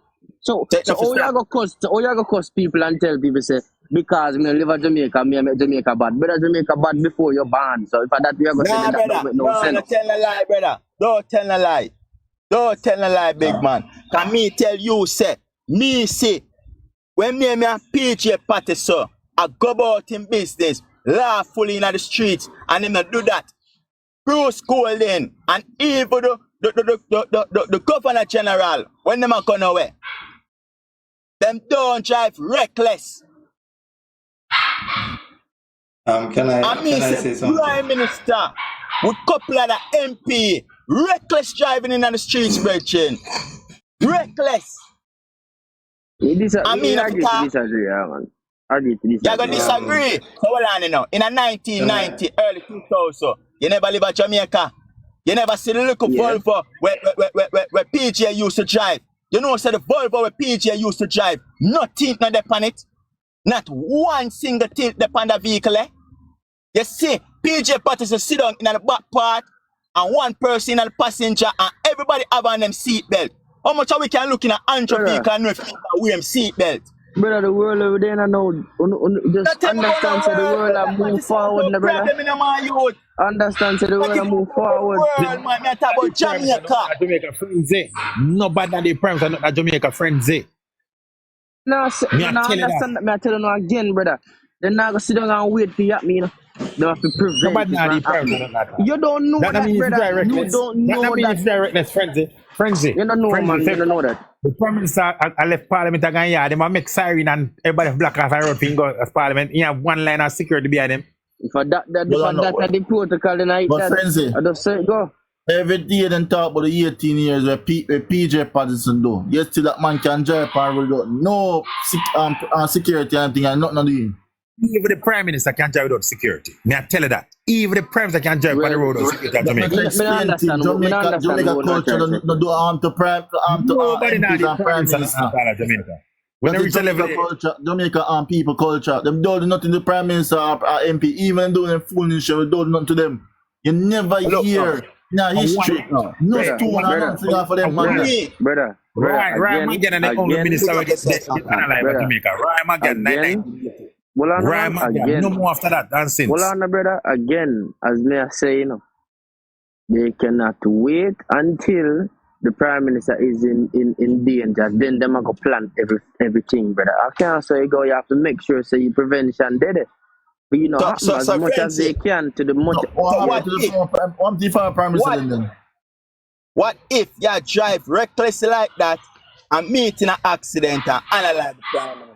So all you go cuss people and tell people say, because me live in Jamaica, me make Jamaica bad. Brother, Jamaica bad before you ban. So if that you go say that don't make no sense. Don't tell a lie, brother. Don't tell a lie. Don't tell a lie, big man. Can me tell you, say, me see, when me and PJ party, sir, I go about in business, lawfully in the streets, and him not do that. Bruce Golden and even the governor general, when them are gone away, them don't drive reckless. Can I say something? Prime Minister with couple of the MP, reckless driving in the streets, brethren. Reckless. Disagree, man. You're going to disagree. So what I know, in a 1990, early 2000, you never live in Jamaica. You never see the little Volvo where PJ used to drive. You know, so the Volvo where PJ used to drive, nothing on the planet. Not one single tilt upon the vehicle. You see, PJ parties sit down in the back part and one person in the passenger and everybody have on them seatbelt. How much are we can look in an Android vehicle and know if people wear them seatbelt? Brother, the world over there now, just understand so the world will move forward, no, brother. Understand so the world will move forward. World, man, me talk about Jamaica. Jamaica frenzy. Nobody at the premise are not Jamaica frenzy. No, Me no, I tell you understand that. that. Me I tell you now again, brother. They're not gonna sit down and wait for you at me, you know. They have to prevent Nobody it at the from premise are happening. not that. You don't know That that, means it's brother. You directness. don't know That means that. it's directness, frenzy. You don't know, Frenzy. man. Say, You don't know that. the Prime Minister I left Parliament again, yeah, they might make siren and everybody black off the road finger as Parliament. You have one line of security behind them. For that Well, no, the protocol, then I but that. frenzy, I just say go. every day they talk about the 18 years where PJ Patterson do. Yet still that man can drive and without no security and thing and nothing to do. Even the Prime Minister can't drive without security. Me I tell you that. Even the Prime Minister can't drive on the road without security at Jamaica. Jamaica culture don't do harm to Nobody now MPs the and Prime Prime Minister Minister. not all of Jamaica. When they reach the level, Jamaica people culture. Them don't do nothing to Prime Minister or MP. Even though them fooling shit, we don't do nothing to them. You never hear history. No stone and nothing for them man. Brother. Ryan Magan and the only minister will get analyzed by Jamaica. Ryan Magan, Ryan Magan, no more after that than since. Well, on, brother, again, as me I say, you know, they cannot wait until the Prime Minister is in danger. Then them are going to plan everything, brother. I can't say you go, you have to make sure so you prevention did it. But you know, as much as they can to the much. What if you drive recklessly like that and meet in an accident and analyze the Prime Minister?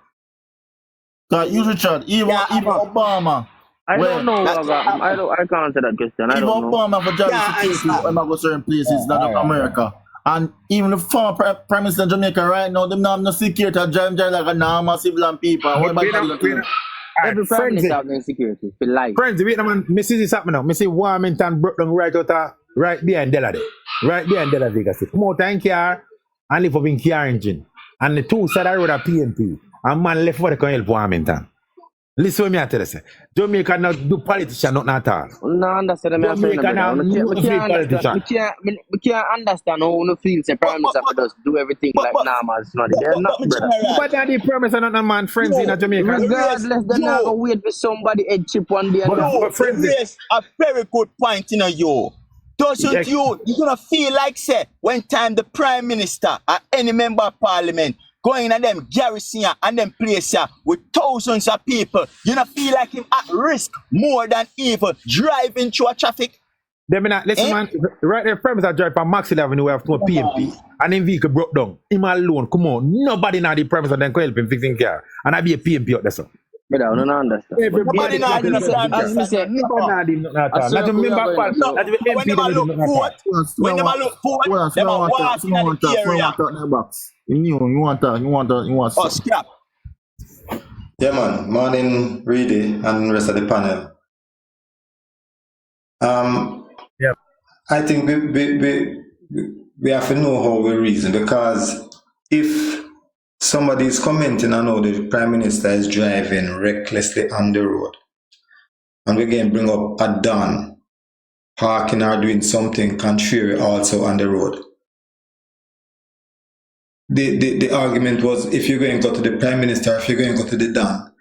You Richard, even Obama. I don't know. I can't answer that question. I don't know. Obama for driving security when I go certain places in America. And even the former Prime Minister of Jamaica right now, them not have no security driving like a normal civilian people. Every Prime Minister have no security for life. Friends, wait a man, me see this happen now. Me see Warmington broke down right behind Della there. Right behind Della Vegas. Come out in car and live up in car engine. And the two side of the road are PNP. And man left for the help Warmington. Listen to me, I tell you. Jamaica not do politician, not at all. No, understand. Jamaica now no politician. We can't understand how no feels the Prime Minister does do everything like normal. They're not, brother. But the Prime Minister not a man friends in Jamaica. Regardless, they're not going to wait for somebody head chip one day. Yes, a very good point, you. Doesn't you're gonna feel like say when time the Prime Minister or any member of Parliament going at them garrison and them place with thousands of people, you don't feel like him at risk more than even driving through a traffic? Listen, man, right there, Prime Minister drive from Maxwell Avenue where have to a PMP and him vehicle broke down. Him alone, come on, nobody now the Prime Minister then can help him fixing car. And I be a PMP out there, so. But I don't understand. Everybody now when them look forward, them are walking in the area. You want Oh, scrap. Yeah, man. Morning, Reedy, and rest of the panel. Yep. I think we have to know how we reason, because if somebody is commenting on how the Prime Minister is driving recklessly on the road, and we again bring up a Don parking or doing something contrary also on the road. The argument was, if you're going to go to the Prime Minister, if you're going to go to the Don.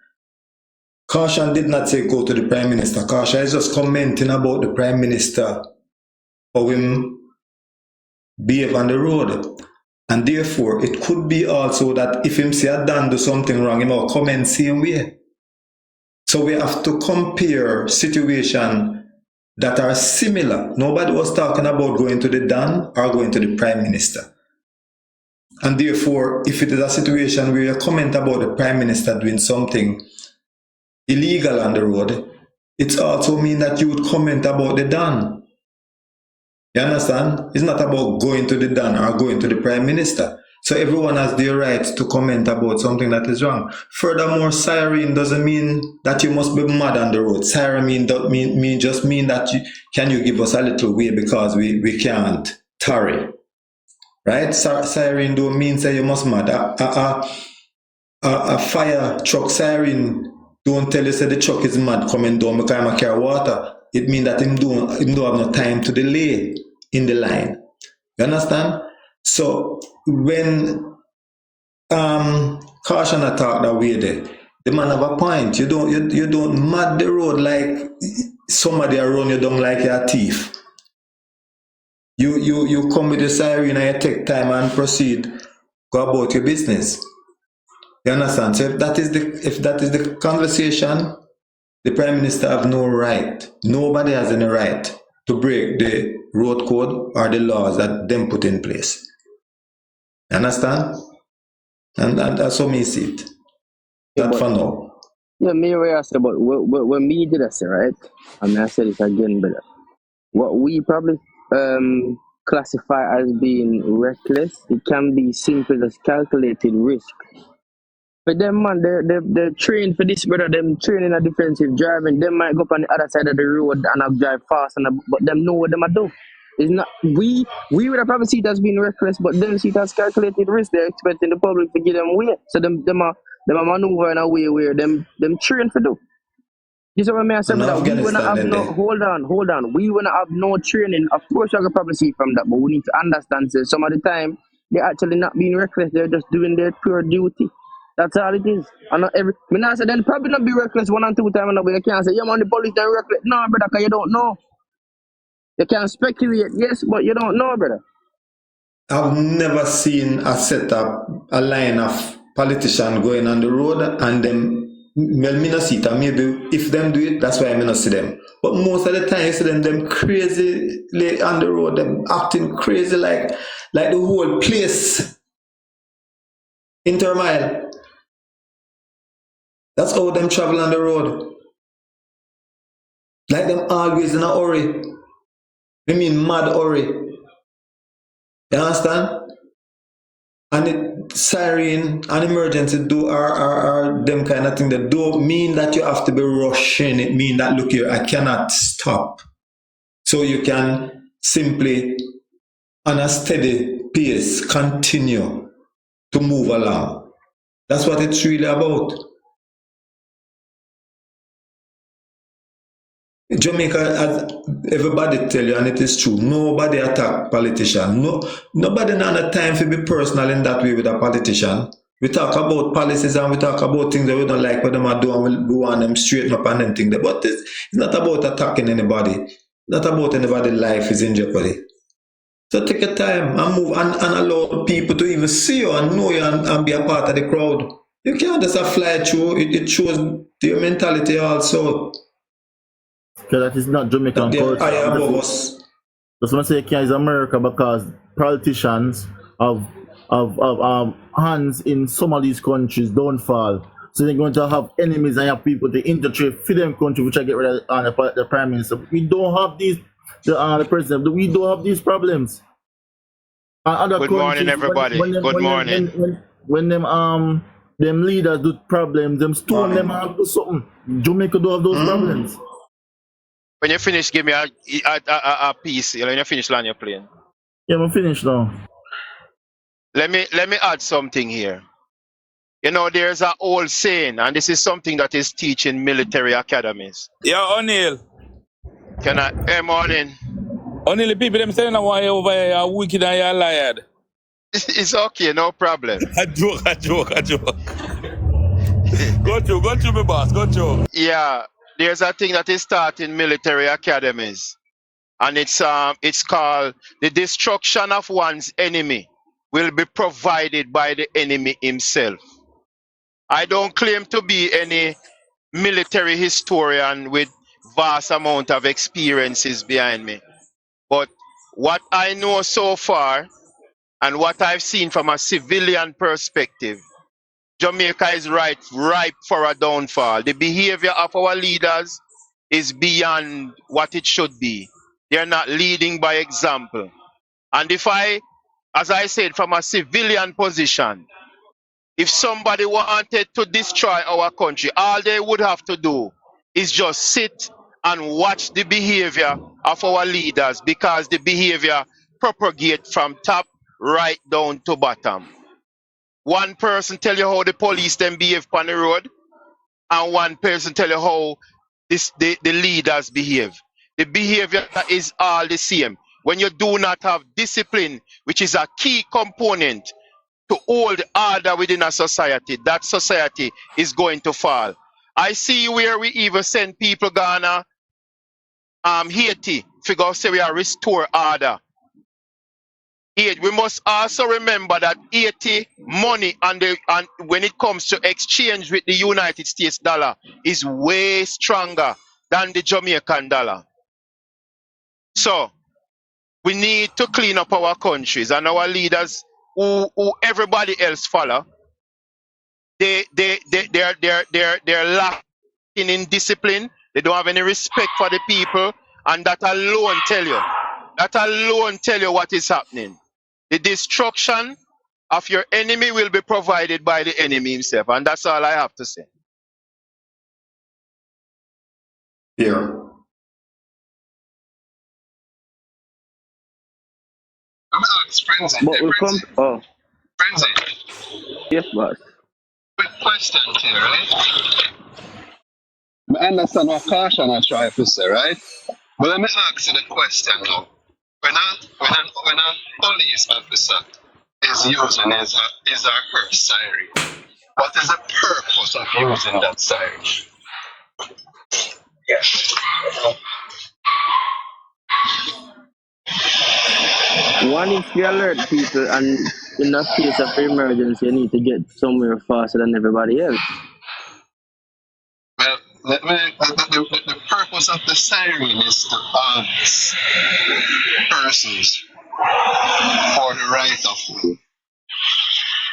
Caution did not say go to the Prime Minister. Caution is just commenting about the Prime Minister, how him behave on the road. And therefore, it could be also that if him say a Don do something wrong, he will comment same way. So we have to compare situations that are similar. Nobody was talking about going to the Don or going to the Prime Minister. And therefore, if it is a situation where you comment about the Prime Minister doing something illegal on the road, it also means that you would comment about the Don. You understand? It's not about going to the Don or going to the Prime Minister. So everyone has the right to comment about something that is wrong. Furthermore, siren doesn't mean that you must be mad on the road. Siren just mean that can you give us a little way because we can't tarry. Right? Siren don't mean say you must mad. A fire truck siren don't tell you say the truck is mad coming down because I carry water. It means that him don't have no time to delay in the line. You understand? So when Caution attack that way there. The man have a point. You don't mad the road like somebody around you don't like you're a thief. You come with the siren and you take time and proceed, go about your business. You understand? So if that is the conversation, the Prime Minister have no right. Nobody has any right to break the road code or the laws that them put in place. You understand? And that's how me see it. That for now. Yeah, me what I said, but when me did I say, right? I mean, I said it again, but what we probably classify as being reckless, it can be simple as calculated risk. But them man, they're trained for this, brother. Them training a defensive driving. Them might go up on the other side of the road and have drive fast, but them know what them are do. It's not we would have probably see it as being reckless, but them see it as calculated risk. They're expecting the public to give them way, so them are maneuver in a way where them trained for do. You see what I mean? I said that we wanna have no hold on. We wanna have no training. Of course, I can probably see from that, but we need to understand. So some of the time they're actually not being reckless. They're just doing their pure duty. That's all it is. And not every. I mean, I said they'll probably not be reckless 1 and 2 times, but you can't say, yeah, man, the police they're reckless. No, brother, because you don't know. You can speculate, yes, but you don't know, brother. I've never seen a line of politicians going on the road and them. Well, me not see it. And maybe if them do it, that's why I may not see them. But most of the time, you see them crazy on the road, them acting crazy like the whole place in turmoil. That's how them travel on the road. Like them always in a hurry. I mean mad hurry. You understand? And it siren and emergency are them kind of thing that don't mean that you have to be rushing. It mean that look here, I cannot stop. So you can simply on a steady pace continue to move along. That's what it's really about. Jamaica, as everybody tell you, and it is true, nobody attack politician. Nobody not have time to be personal in that way with a politician. We talk about policies and we talk about things that we don't like what them are doing, and we want them straighten up and them things. But it's not about attacking anybody. Not about anybody's life is in jeopardy. So take your time and move and allow people to even see you and know you and be a part of the crowd. You can't just fly through. It shows your mentality also. Because that is not Jamaican culture. That's what I say is America, because politicians have hands in some of these countries don't fall. So they're going to have enemies and have people to infiltrate for them country, which I get rid of the Prime Minister. We don't have these, the President, we don't have these problems. Good morning, everybody. Good morning. When them leaders do problems, them stone them and do something. Jamaica don't have those problems. When you finish, give me a piece. When you finish, land your plane. Yeah, I'm finished now. Let me add something here. You know, there's an old saying, and this is something that is taught in military academies. Yeah, O'Neill. Hey, morning. O'Neill, people them saying that why over here are wicked and you're lied. It's okay, no problem. I joke. Go to me, boss. Go to. Yeah. There's a thing that is taught in military academies, and it's called the destruction of one's enemy will be provided by the enemy himself. I don't claim to be any military historian with vast amount of experiences behind me, but what I know so far and what I've seen from a civilian perspective, Jamaica is ripe for a downfall. The behavior of our leaders is beyond what it should be. They're not leading by example. And as I said, from a civilian position, if somebody wanted to destroy our country, all they would have to do is just sit and watch the behavior of our leaders, because the behavior propagates from top right down to bottom. One person tell you how the police then behave on the road, and one person tell you how the leaders behave. The behavior is all the same. When you do not have discipline, which is a key component to hold the order within a society, that society is going to fall. I see where we even send people Ghana, Haiti, figure say we are restore order. We must also remember that Haiti money and when it comes to exchange with the United States dollar is way stronger than the Jamaican dollar. So we need to clean up our countries, and our leaders who everybody else follow. They're lacking in discipline. They don't have any respect for the people, and that alone tell you what is happening. The destruction of your enemy will be provided by the enemy himself, and that's all I have to say. Yeah. I'm gonna ask Frenzy. But we come. Oh, Frenzy, yes, boss. quick question to you, right? I understand what caution I try to say, right? But let me ask you the question now. When a police officer is using his or her siren, what is the purpose of using that siren? One is to alert people, and in the case of emergency, you need to get somewhere faster than everybody else. Well, the purpose of the siren is to ask persons for the right of way.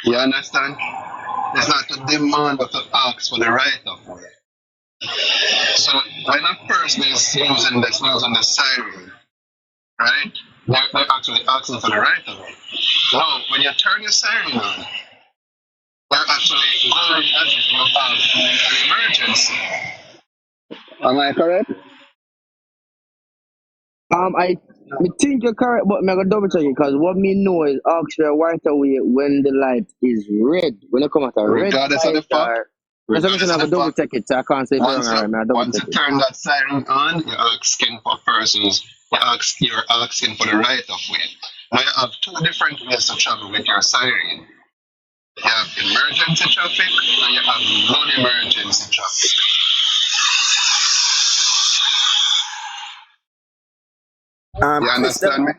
You understand? It's not to demand but to ask for the right of way. So when a person is using the siren, right? They're actually asking for the right of way. Now, when you turn your siren on, they're actually going as if you have an emergency. Am I correct? I think you're correct, but I'm gonna double check it because what me know is ask for a right away when the light is red. When you come at a red Regardless of light, the fact. I'm gonna double check it, so I can't say Once wrong. I double once check you it. turn that siren on, you're asking for persons. You're asking for the right of way. Now you have two different ways to travel with your siren. You have emergency traffic and you have non-emergency traffic. You understand me?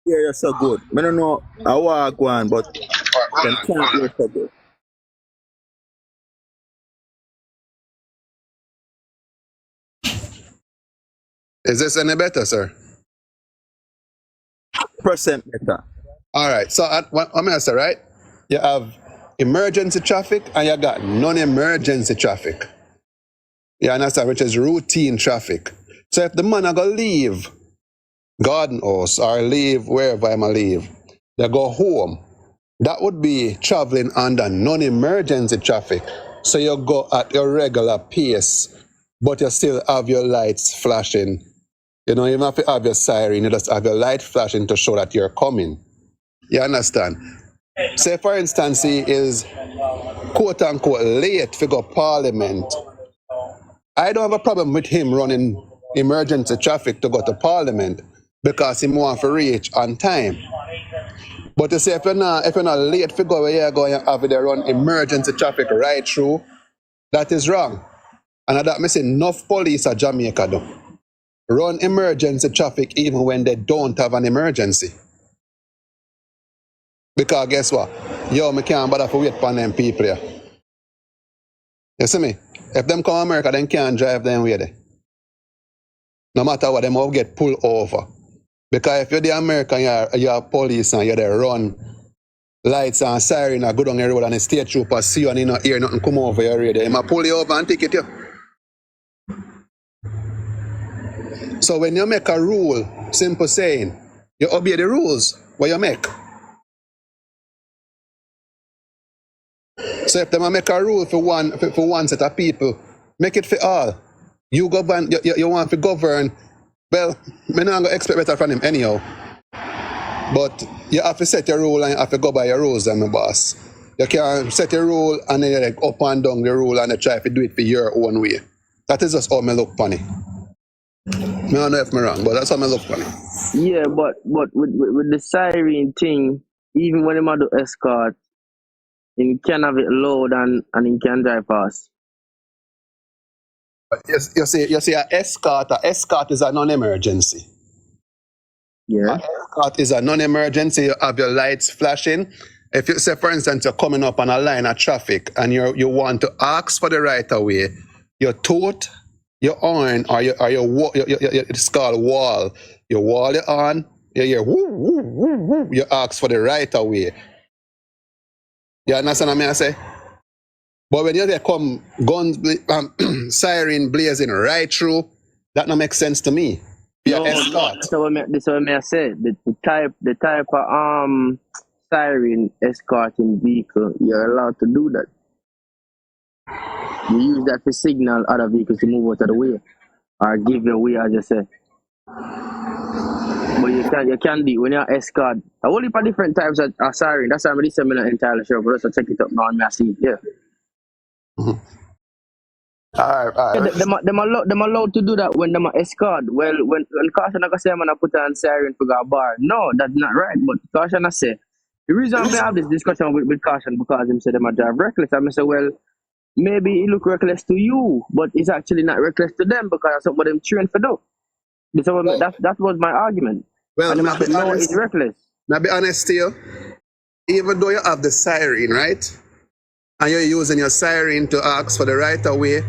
Yeah, you're so good. I don't know how I go on, but them can't hear so good. Is this any better, sir? Percent better. All right. So I'm gonna say, right? You have emergency traffic and you got non-emergency traffic. You understand? Which is routine traffic. So if the man are gonna leave garden house or leave wherever I'm gonna leave, they go home. That would be traveling under non-emergency traffic. So you go at your regular pace, but you still have your lights flashing. You don't even have to have your siren, you just have your light flashing to show that you're coming. You understand? Say, for instance, he is quote-unquote late to go parliament. I don't have a problem with him running emergency traffic to go to parliament because he wants to reach on time. But you say if you're not late to go where you're going to have to run emergency traffic right through, that is wrong. And that means enough police at Jamaica do run emergency traffic even when they don't have an emergency. Because guess what? Me can't bother to wait for them people here. You see me? If them come to America, then can't drive them way there. No matter what, them will get pulled over. Because if you're the American, you're police and you're there run lights and siren and go down the road and the state trooper see you and you not hear nothing come over your radio, he might pull you over and ticket you. So when you make a rule, simple saying, you obey the rules what you make. So if they make a rule for one set of people, make it for all. You govern, you want to govern, well, I'm not going to expect better from him anyhow. But you have to set your rule and you have to go by your rules, my boss. You can't set your rule and then you like up and down the rule and you try to do it for your own way. That is just how I look funny. I don't know if I'm wrong, but that's how I look funny. Yeah, but with the siren thing, even when I'm do escort, He can have it loud and he can drive fast. Yes, you see, a escort is a non-emergency. Yeah. A escort is a non-emergency. You have your lights flashing. If you say, for instance, you're coming up on a line of traffic and you want to ask for the right of way, you toot your horn or it's called wall. You wall it on, you hear woo, woo, woo, woo, you ask for the right of way. You understand what I say? But when you come guns, siren blazing right through, that don't make sense to me. No, this is what I said. The type of siren escorting vehicle, you're allowed to do that. You use that to signal other vehicles to move out of the way or give your way, as you say. But you can do when you're escort. A whole heap of different types of siren. That's why I'm not entirely sure, but let's check it up now and I see it. Yeah. All right. Them allowed to do that when them escort. Well, when caution I say I'm gonna put on siren for a bar. No, that's not right. But caution I say the reason I have this discussion with caution because him said them a drive reckless. I say, well, maybe it look reckless to you, but it's actually not reckless to them because that's what them trained for do. That was my argument. Well, and I said, no, it's reckless. Now be honest to you, even though you have the siren, right? And you're using your siren to ask for the right of way,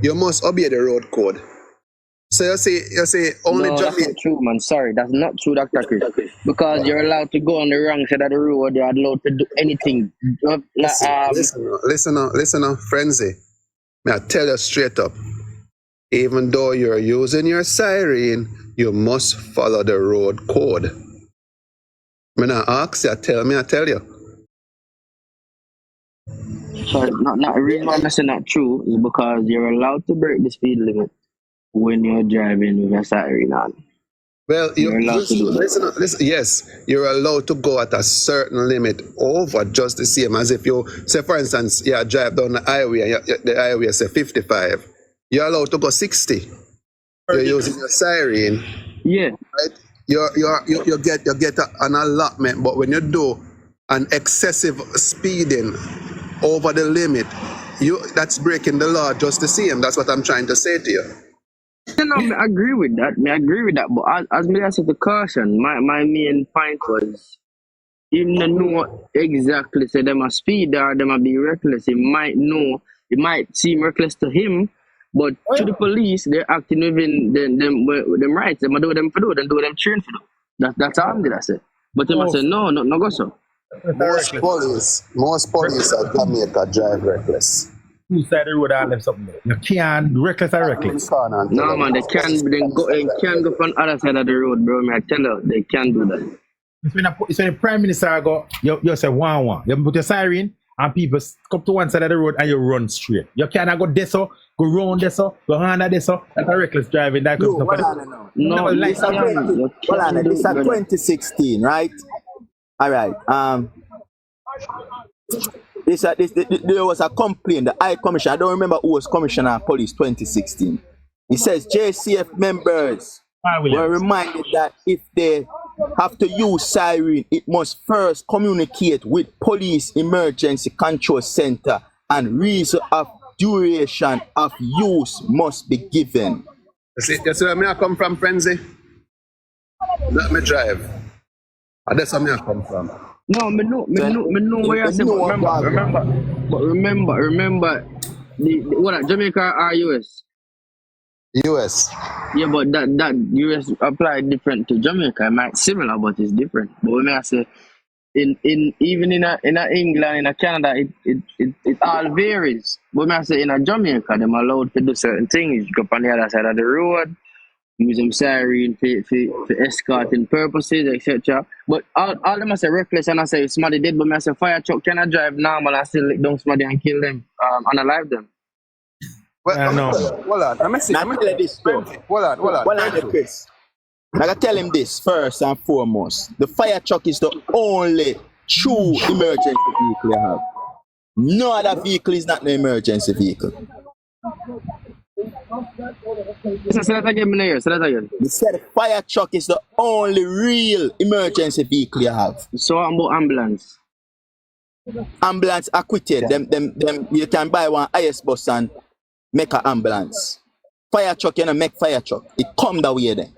you must obey the road code. So you see, only no, that's not true, man. Sorry, that's not true, Dr. Chris. Because you're allowed to go on the wrong side of the road, you're allowed to do anything. Listen, Frenzy. May I tell you straight up, even though you're using your siren, you must follow the road code. When I ask you, I tell you. So not the reason why I'm saying not true is because you're allowed to break the speed limit when you're driving with a siren on. Well, you're allowed to do that. Listen, yes, you're allowed to go at a certain limit over just the same as if you say, for instance, drive down the highway and the highway say 55. You're allowed to go 60. You're using your siren. Yeah. Right? You get an allotment, but when you do an excessive speeding over the limit, that's breaking the law just the same. That's what I'm trying to say to you. I agree with that. But as I said to caution, my main point was, even though know exactly say them a speed or them a be reckless, he might know, it might seem reckless to him, but to the police, they're acting within them rights. They do them for do, they do them train for do. That's all I say. But they must say no go so. Most police at Jamaica drive reckless. Two side of the road and them something there. You can't reckless or reckless. No man, they can go from other side of the road, bro. I tell you, they can do that. It's when the Prime Minister go, you say 1-1. You put your siren and people come to one side of the road and you run straight. You cannot go this go round this go under this. That's a reckless driving. That comes No, this is 2016, right? All right. There was a complaint. The High Commissioner, I don't remember who was Commissioner of Police 2016. He says JCF members were reminded that if they have to use siren, it must first communicate with Police Emergency Control Center and reason of duration of use must be given. You see where I come from, Frenzy? Let me drive. That's where I come from. No, me know where I say, but remember, what Jamaica or US? US. Yeah, but that US apply different to Jamaica. It might similar, but it's different. But when I say in England, in Canada, it all varies. But when I say in Jamaica, them allowed to do certain things. You go up on the other side of the road, use them siren for escorting purposes, etc. But all them I say reckless and I say somebody dead, but I say fire truck cannot drive normal and still lick down somebody and kill them, unalive them. Well, no. Hold on. Let me tell you this, Hold on, Chris. I gotta tell him this first and foremost. The fire truck is the only true emergency vehicle you have. No other vehicle is not an emergency vehicle. Say that again. You said the fire truck is the only real emergency vehicle you have. So about ambulance. Ambulance acquitted. Them you can buy one IS bus and make an ambulance. Fire truck, you know, make fire truck. It come that way then.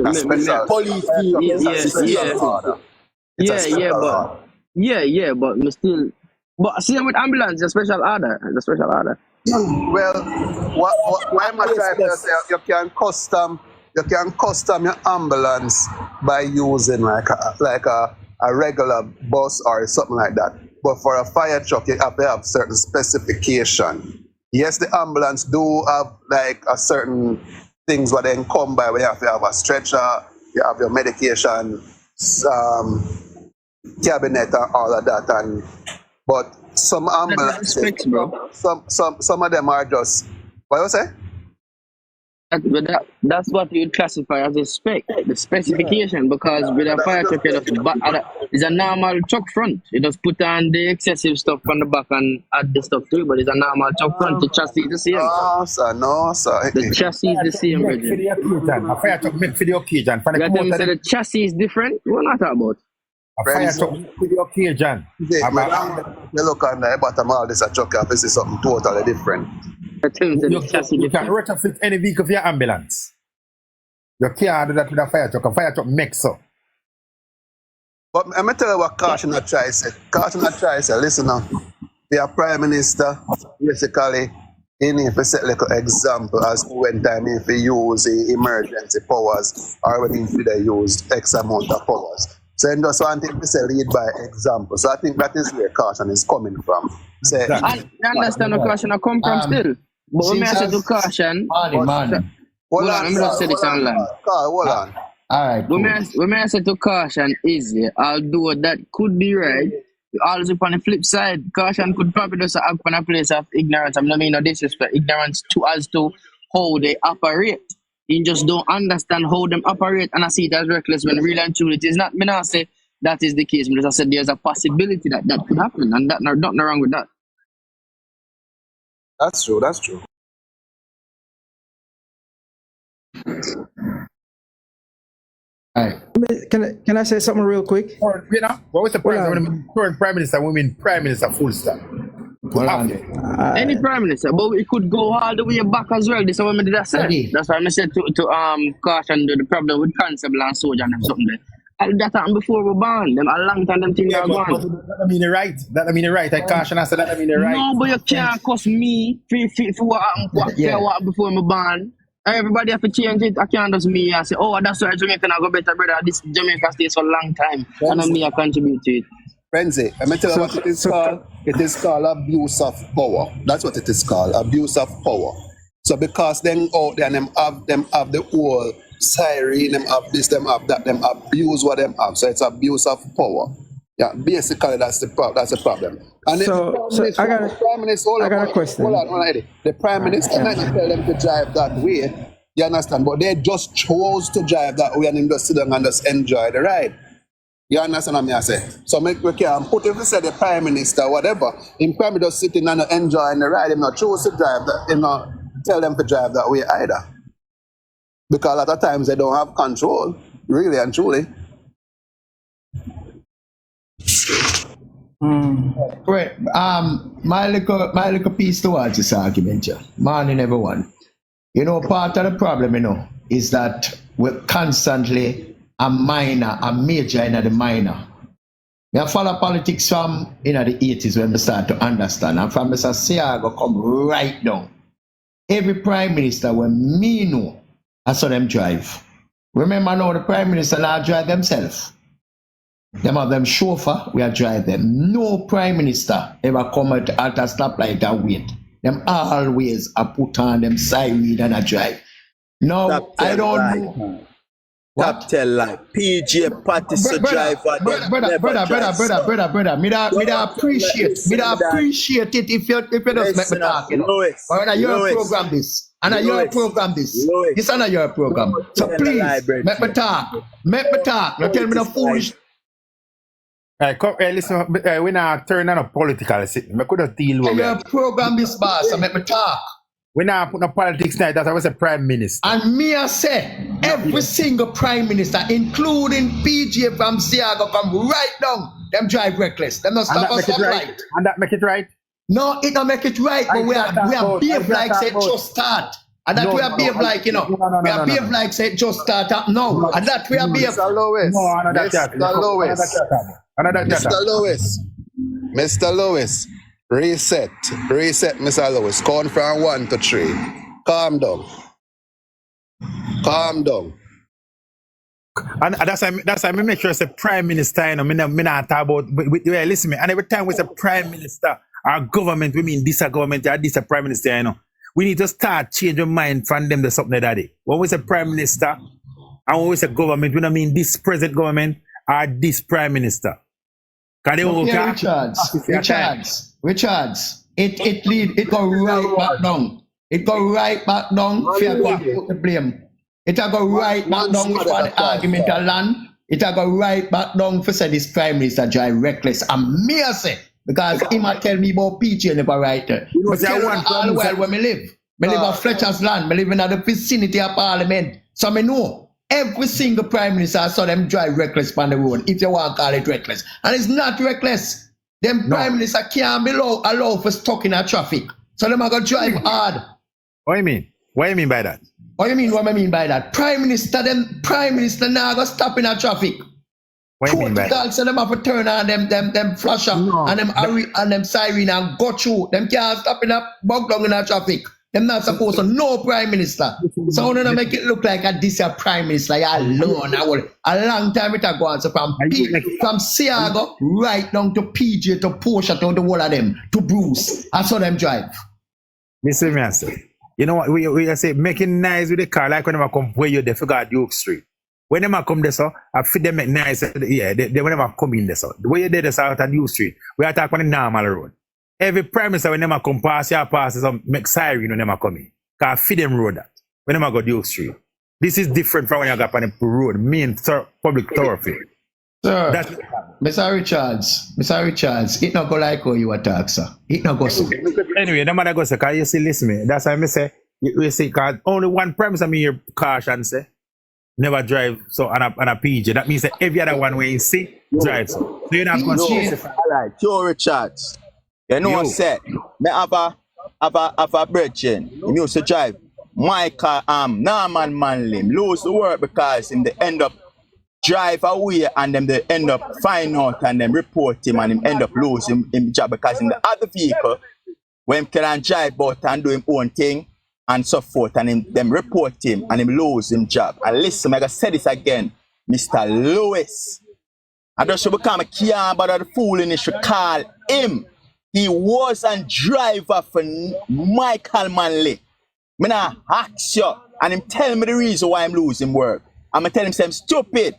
A special Police it's a is special order. It's a special order. but me still. But see with ambulance, it's a special order. It's a special order. Well, why am I trying to say you can custom your ambulance by using like a regular bus or something like that. But for a fire truck, you have to have certain specification. Yes, the ambulance do have like a certain things what they come by. We have to have a stretcher, you have your medication, cabinet and all of that. But some ambulances, Specs, bro. some of them are just, what you say? That's what you would classify as a spec, the specification, because with a fire truck, it's a normal truck front. You just put on the excessive stuff on the back and add the stuff to it, but it's a normal truck front. The chassis is the same. No, sir. The chassis is the same, Make for the occasion. A fire truck make for the occasion. For the you got them say the chassis is different? What not talking about? a fire truck make for the occasion. You look on the bottom of all this, a truck, you have to see something totally different. You can retrofit any vehicle for your ambulance. You can't do that with a fire truck. A fire truck makes so. But I'm going to tell you what Caution had tried to say. Caution had tried to say, listen now, the Prime Minister, basically, he needs to set like an example as to when time if he use the emergency powers or when if they use X amount of powers. So he just want him to say lead by example. So I think that is where Caution is coming from. Say, I understand where Caution come from still. But when I say to Caution, hold on, let me just say this online. Hold on. All right. Cool. When I say to Caution easy, although that could be right, also on the flip side, Caution could probably just act on a place of ignorance. I mean no disrespect, ignorance as to how they operate. You just don't understand how them operate, and I see it as reckless when real and true it is not. Me not say that is the case, but I said there's a possibility that could happen, and that nothing wrong with that. That's true. All right. Can I say something real quick? Or, you know, what was the price when we mean current prime minister? We mean prime minister full stop. Any prime minister, but it could go all the way back as well. This is what I did I say. That's why I said to Caution the problem with constable and soldier and something there. And that happened before we ban them. A long time them things are gone. That don't mean the right. That don't mean the right. I Caution I said that don't mean the right. No, but you can't cost me for what happened before my ban. Everybody have to change it. I can't just me and say, oh, that's why Jamaica I go better, brother. This Jamaica stays for a long time. And then me I contribute to it. Frenzy, let me tell you what it is called. It is called abuse of power. That's what it is called, abuse of power. So because them out there, them have the whole siren, them have this, them have that, them abuse what them have. So it's abuse of power. Yeah, basically that's the problem. And I got a question. Hold on, Eddie. The Prime Minister might not tell them to drive that way. You understand? But they just chose to drive that way and then just sit down and just enjoy the ride. You understand what I say? So make we can put if we say the Prime Minister, whatever, in Prime Minister just sitting and enjoying the ride, him not choose to drive that, him not tell them to drive that way either. Because a lot of times they don't have control, really and truly. Wait, my little piece towards this argument, yeah. Morning, everyone. You know, part of the problem, you know, is that we're constantly a major in the minor. We follow politics from the 80s when we start to understand. And from Mr. Siago come right down. Every prime minister when me know, I saw them drive. Remember now the prime minister now drive themselves. Them have them chauffeur, we are drive them. No prime minister ever come at a stoplight and wait. Them always are put on them siren and a drive. No, I don't know. Top tell like PJ Pattis to drive brother. Me appreciate it if you just make me talk, you know. But when you program this, and you program this, it's not your program. So please, make me talk. Don't tell me no foolish. Listen, we're not turning on a political. I could have deal with your program this boss, so make me talk. We now put no politics now. That's why we say prime minister. And me I say, every single prime minister, including PJ from Siago, come right down. Them drive reckless. Them not stop us right. And that make it right? No, it don't make it right. But we are behave like say just start. And that we are behave like, you know. We are behave like say just start up now. And that we are behave. Mr. Lewis. Mr. Lewis. Reset, Mr. Lewis. Count from 1 to 3. Calm down. And that's why I make sure it's a prime minister, you know, me not talk about, listen me, and every time we say prime minister, our government, we mean this a government, or this a prime minister, you know. We need to start changing mind from them to something like that. When we say prime minister, and when we say government, we don't mean this present government, or this prime minister. Richards, it go right back down. It go right back down. Fear go put the blame. It go right back down for the argument of land. It go right back down for say this prime minister drive reckless. And me I say, because he might tell me about PG never right there. But tell me all the while where me live. Me live on Fletcher's land. Me live in the vicinity of Parliament. So me know every single prime minister I saw them drive reckless on the road, if you want to call it reckless. And it's not reckless. Them prime minister can't be allowed for stuck in a traffic. So them are going to drive hard. What do you mean? What do you mean by that? What I mean by that? Prime minister now go stop in a traffic. What do you mean by that? So them have to turn on them flasher and them siren and go through. Them can't stop in a bug down in a traffic. Them not supposed to know prime minister. So I don't make it look like this a prime minister alone. A long time it go on. So from Siago right down to PJ to Porsche to the whole of them to Bruce. I saw them drive. Listen, me I say. You know what we say making nice with the car like when they come where you they figure Duke Street. When they come there, so I fit them make nice. Yeah, they when they come in there, so the way you did this out at Duke Street, we are talking on the normal road. Every prime minister when they come pass your passes some make siren when they come in. Cause feed them road that. When they go Duke Street. This is different from when you go on the road, main public thoroughfare. Sir, Mr. Richards, it not go like how you attack, sir. It not go so. Anyway, no matter go say, cause you see, listen me. That's why I say, you see, cause only one prime minister me hear caution say, never drive so on a PJ. That means that every other one where you see, drive so. So you're not going to chase it. Alright, Joe Richards. You know what I said? Me have a brethren. He used to drive Michael Norman Manley. Lose the work because in the end up drive away and then they end up find out and then report him and him end up losing him job because in the other vehicle when he can drive about and do him own thing and so forth and them report him and him lose him job. And listen, I gotta say this again, Mr. Lewis. I just should become a care about the fooling should call him. He was a driver for Michael Manley. Me nah ask you and him tell me the reason why I'm losing work. I'm gonna tell him I'm stupid.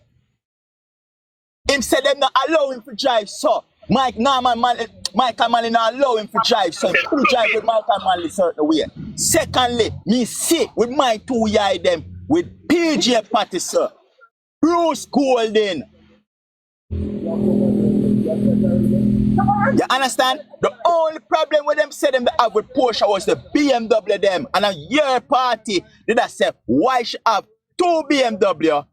Him said them not allow him to drive, so Michael Manley not allow him to drive, so he couldn't drive with Michael Manley certain way. Secondly, me sit with my two guys them with PJ Patterson, Bruce Golden. You understand? The only problem with them said them they have with Porsche was the BMW them. And a year party did I say why should have two BMW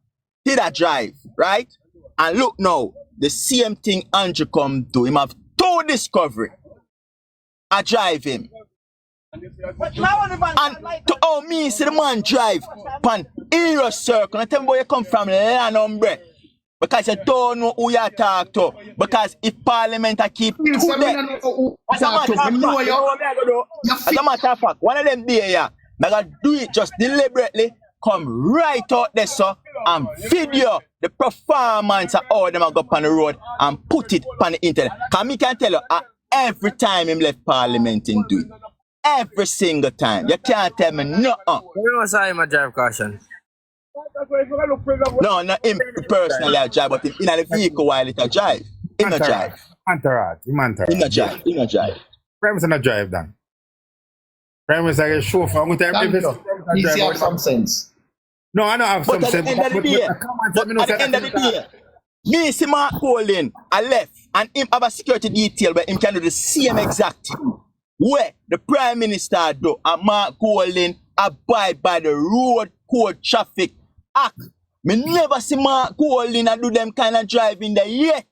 did I drive, right? And look now, the same thing Andrew come do. Him have two Discovery. I drive him. And to me see the man drive pan Hero Circle. And tell me where you come from, land umbre. Because you don't know who you talk to. Because if Parliament I keep two there. As a matter of fact, one of them there, yeah, I gotta do it just deliberately. Come right out there, so and video the performance of all them go up on the road and put it on the internet. Cause me can tell you, every time him left Parliament in do it. Every single time. You can't tell me nothing. You know why him a drive caution? No, not him personally I drive, but in the vehicle while it a drive. Him a drive. Entourage. Him a drive. Him a drive. Prime Minister not drive then. Prime Minister is a chauffeur. I'm going to he have some sense. No, I don't have some sense. But at the end of the day, me see Mark Holding, I left, and him have a security detail where him can do the same exact thing. where the Prime Minister do and Mark Golding abide by the Road Code Traffic Act. Me never see Mark Golding and do them kind of driving there yet.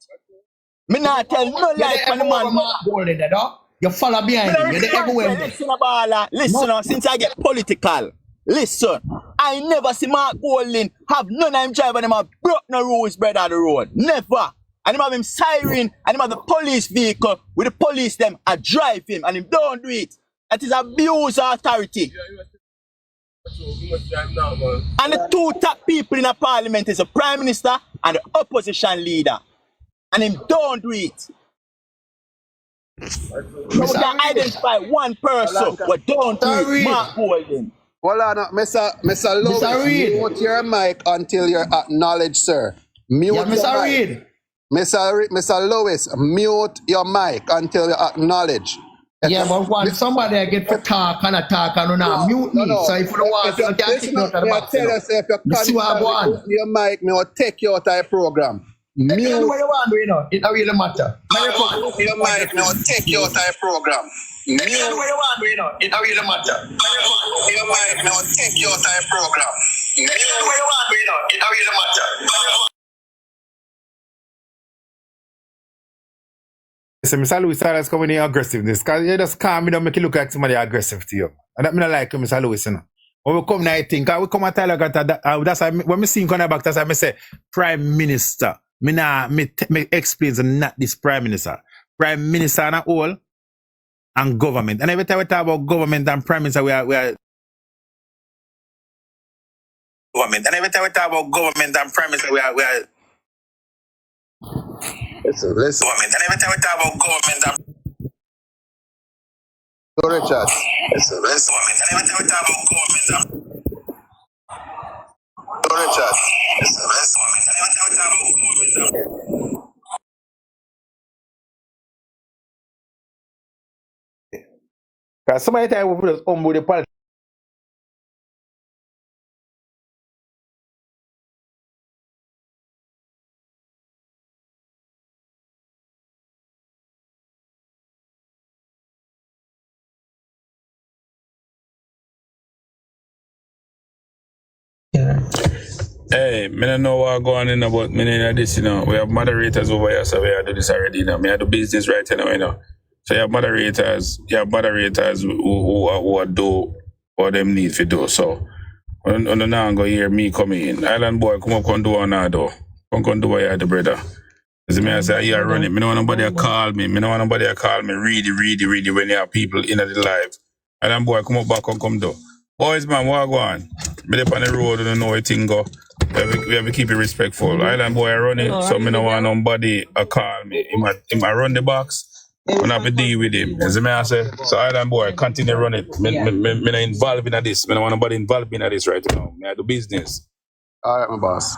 Me not tell no lie for the man. Mark Golding there, dog. You follow behind him. You're everywhere. Listen, Abala. Listen, no. Since I get political. Listen, I never see Mark Golding have none of him drive and him have broke no rules, brother, on the road. Never. And him have him siren and him have the police vehicle with the police them and drive him and him don't do it. That is abuse of authority. And the two top people in the parliament is the Prime Minister and the opposition leader. And him don't do it. You can identify one person but don't do it. Mark Golding. Hold on, Mr. Lewis, mute your mic until you're acknowledged, sir. Mute your mic. Mr. Lewis, mute your mic until you're acknowledged. Yeah, but when somebody get to talk and mute me. So if you don't want to, you can't take note of the back. Tell us if you can't mute your mic, me will take you out of the program. Mute. You know what you want to do, you know. It don't really matter. Your mic, me will take you out of the program. You know what you want to do, you know. It don't really matter. Your mic, me will take you out of the program. You know what you want to do, you know. It don't really matter. So Mr. Lewis always coming in aggressiveness because you just calm me down, make you look like somebody aggressive to you. And that me not like you, Mr. Lewis, you know. When we come now, I think, we come and tell you that's why when we see him coming back, that's why I say Prime Minister. Me explains not this Prime Minister. Prime Minister and all and government. And every time we talk about government and Prime Minister, we are government. And every time we talk about government and Prime Minister, we are Listen. government. And every time we talk about government and Go Richard. Listen. Government. And every time we talk about government and Go Richard. Listen. Government. And every time we talk about government and because somebody tell you with the politics. Hey, me don't know what going on about me in this, you know. We have moderators over here, so we have to do this already, you know. Me have do business right now, you know. So you have moderators who do what them need to do. So when now go hear me coming in. Island boy, come up and do one now though. Come do what you have the brother. As me I say, you are running. Me don't want nobody to call me. Me don't want nobody to call me really when you have people in the live. Island boy, come up back and come do. Boys, man, what go on? Me up on the road, don't know where thing go. We have to keep it respectful. Island boy running, so me don't want nobody to call me. He might run the box. I have to deal with him. As I say, so Island boy, continue run it. Me not involved in this. Me don't want nobody involved in this right now. Me I do business. All right, my boss.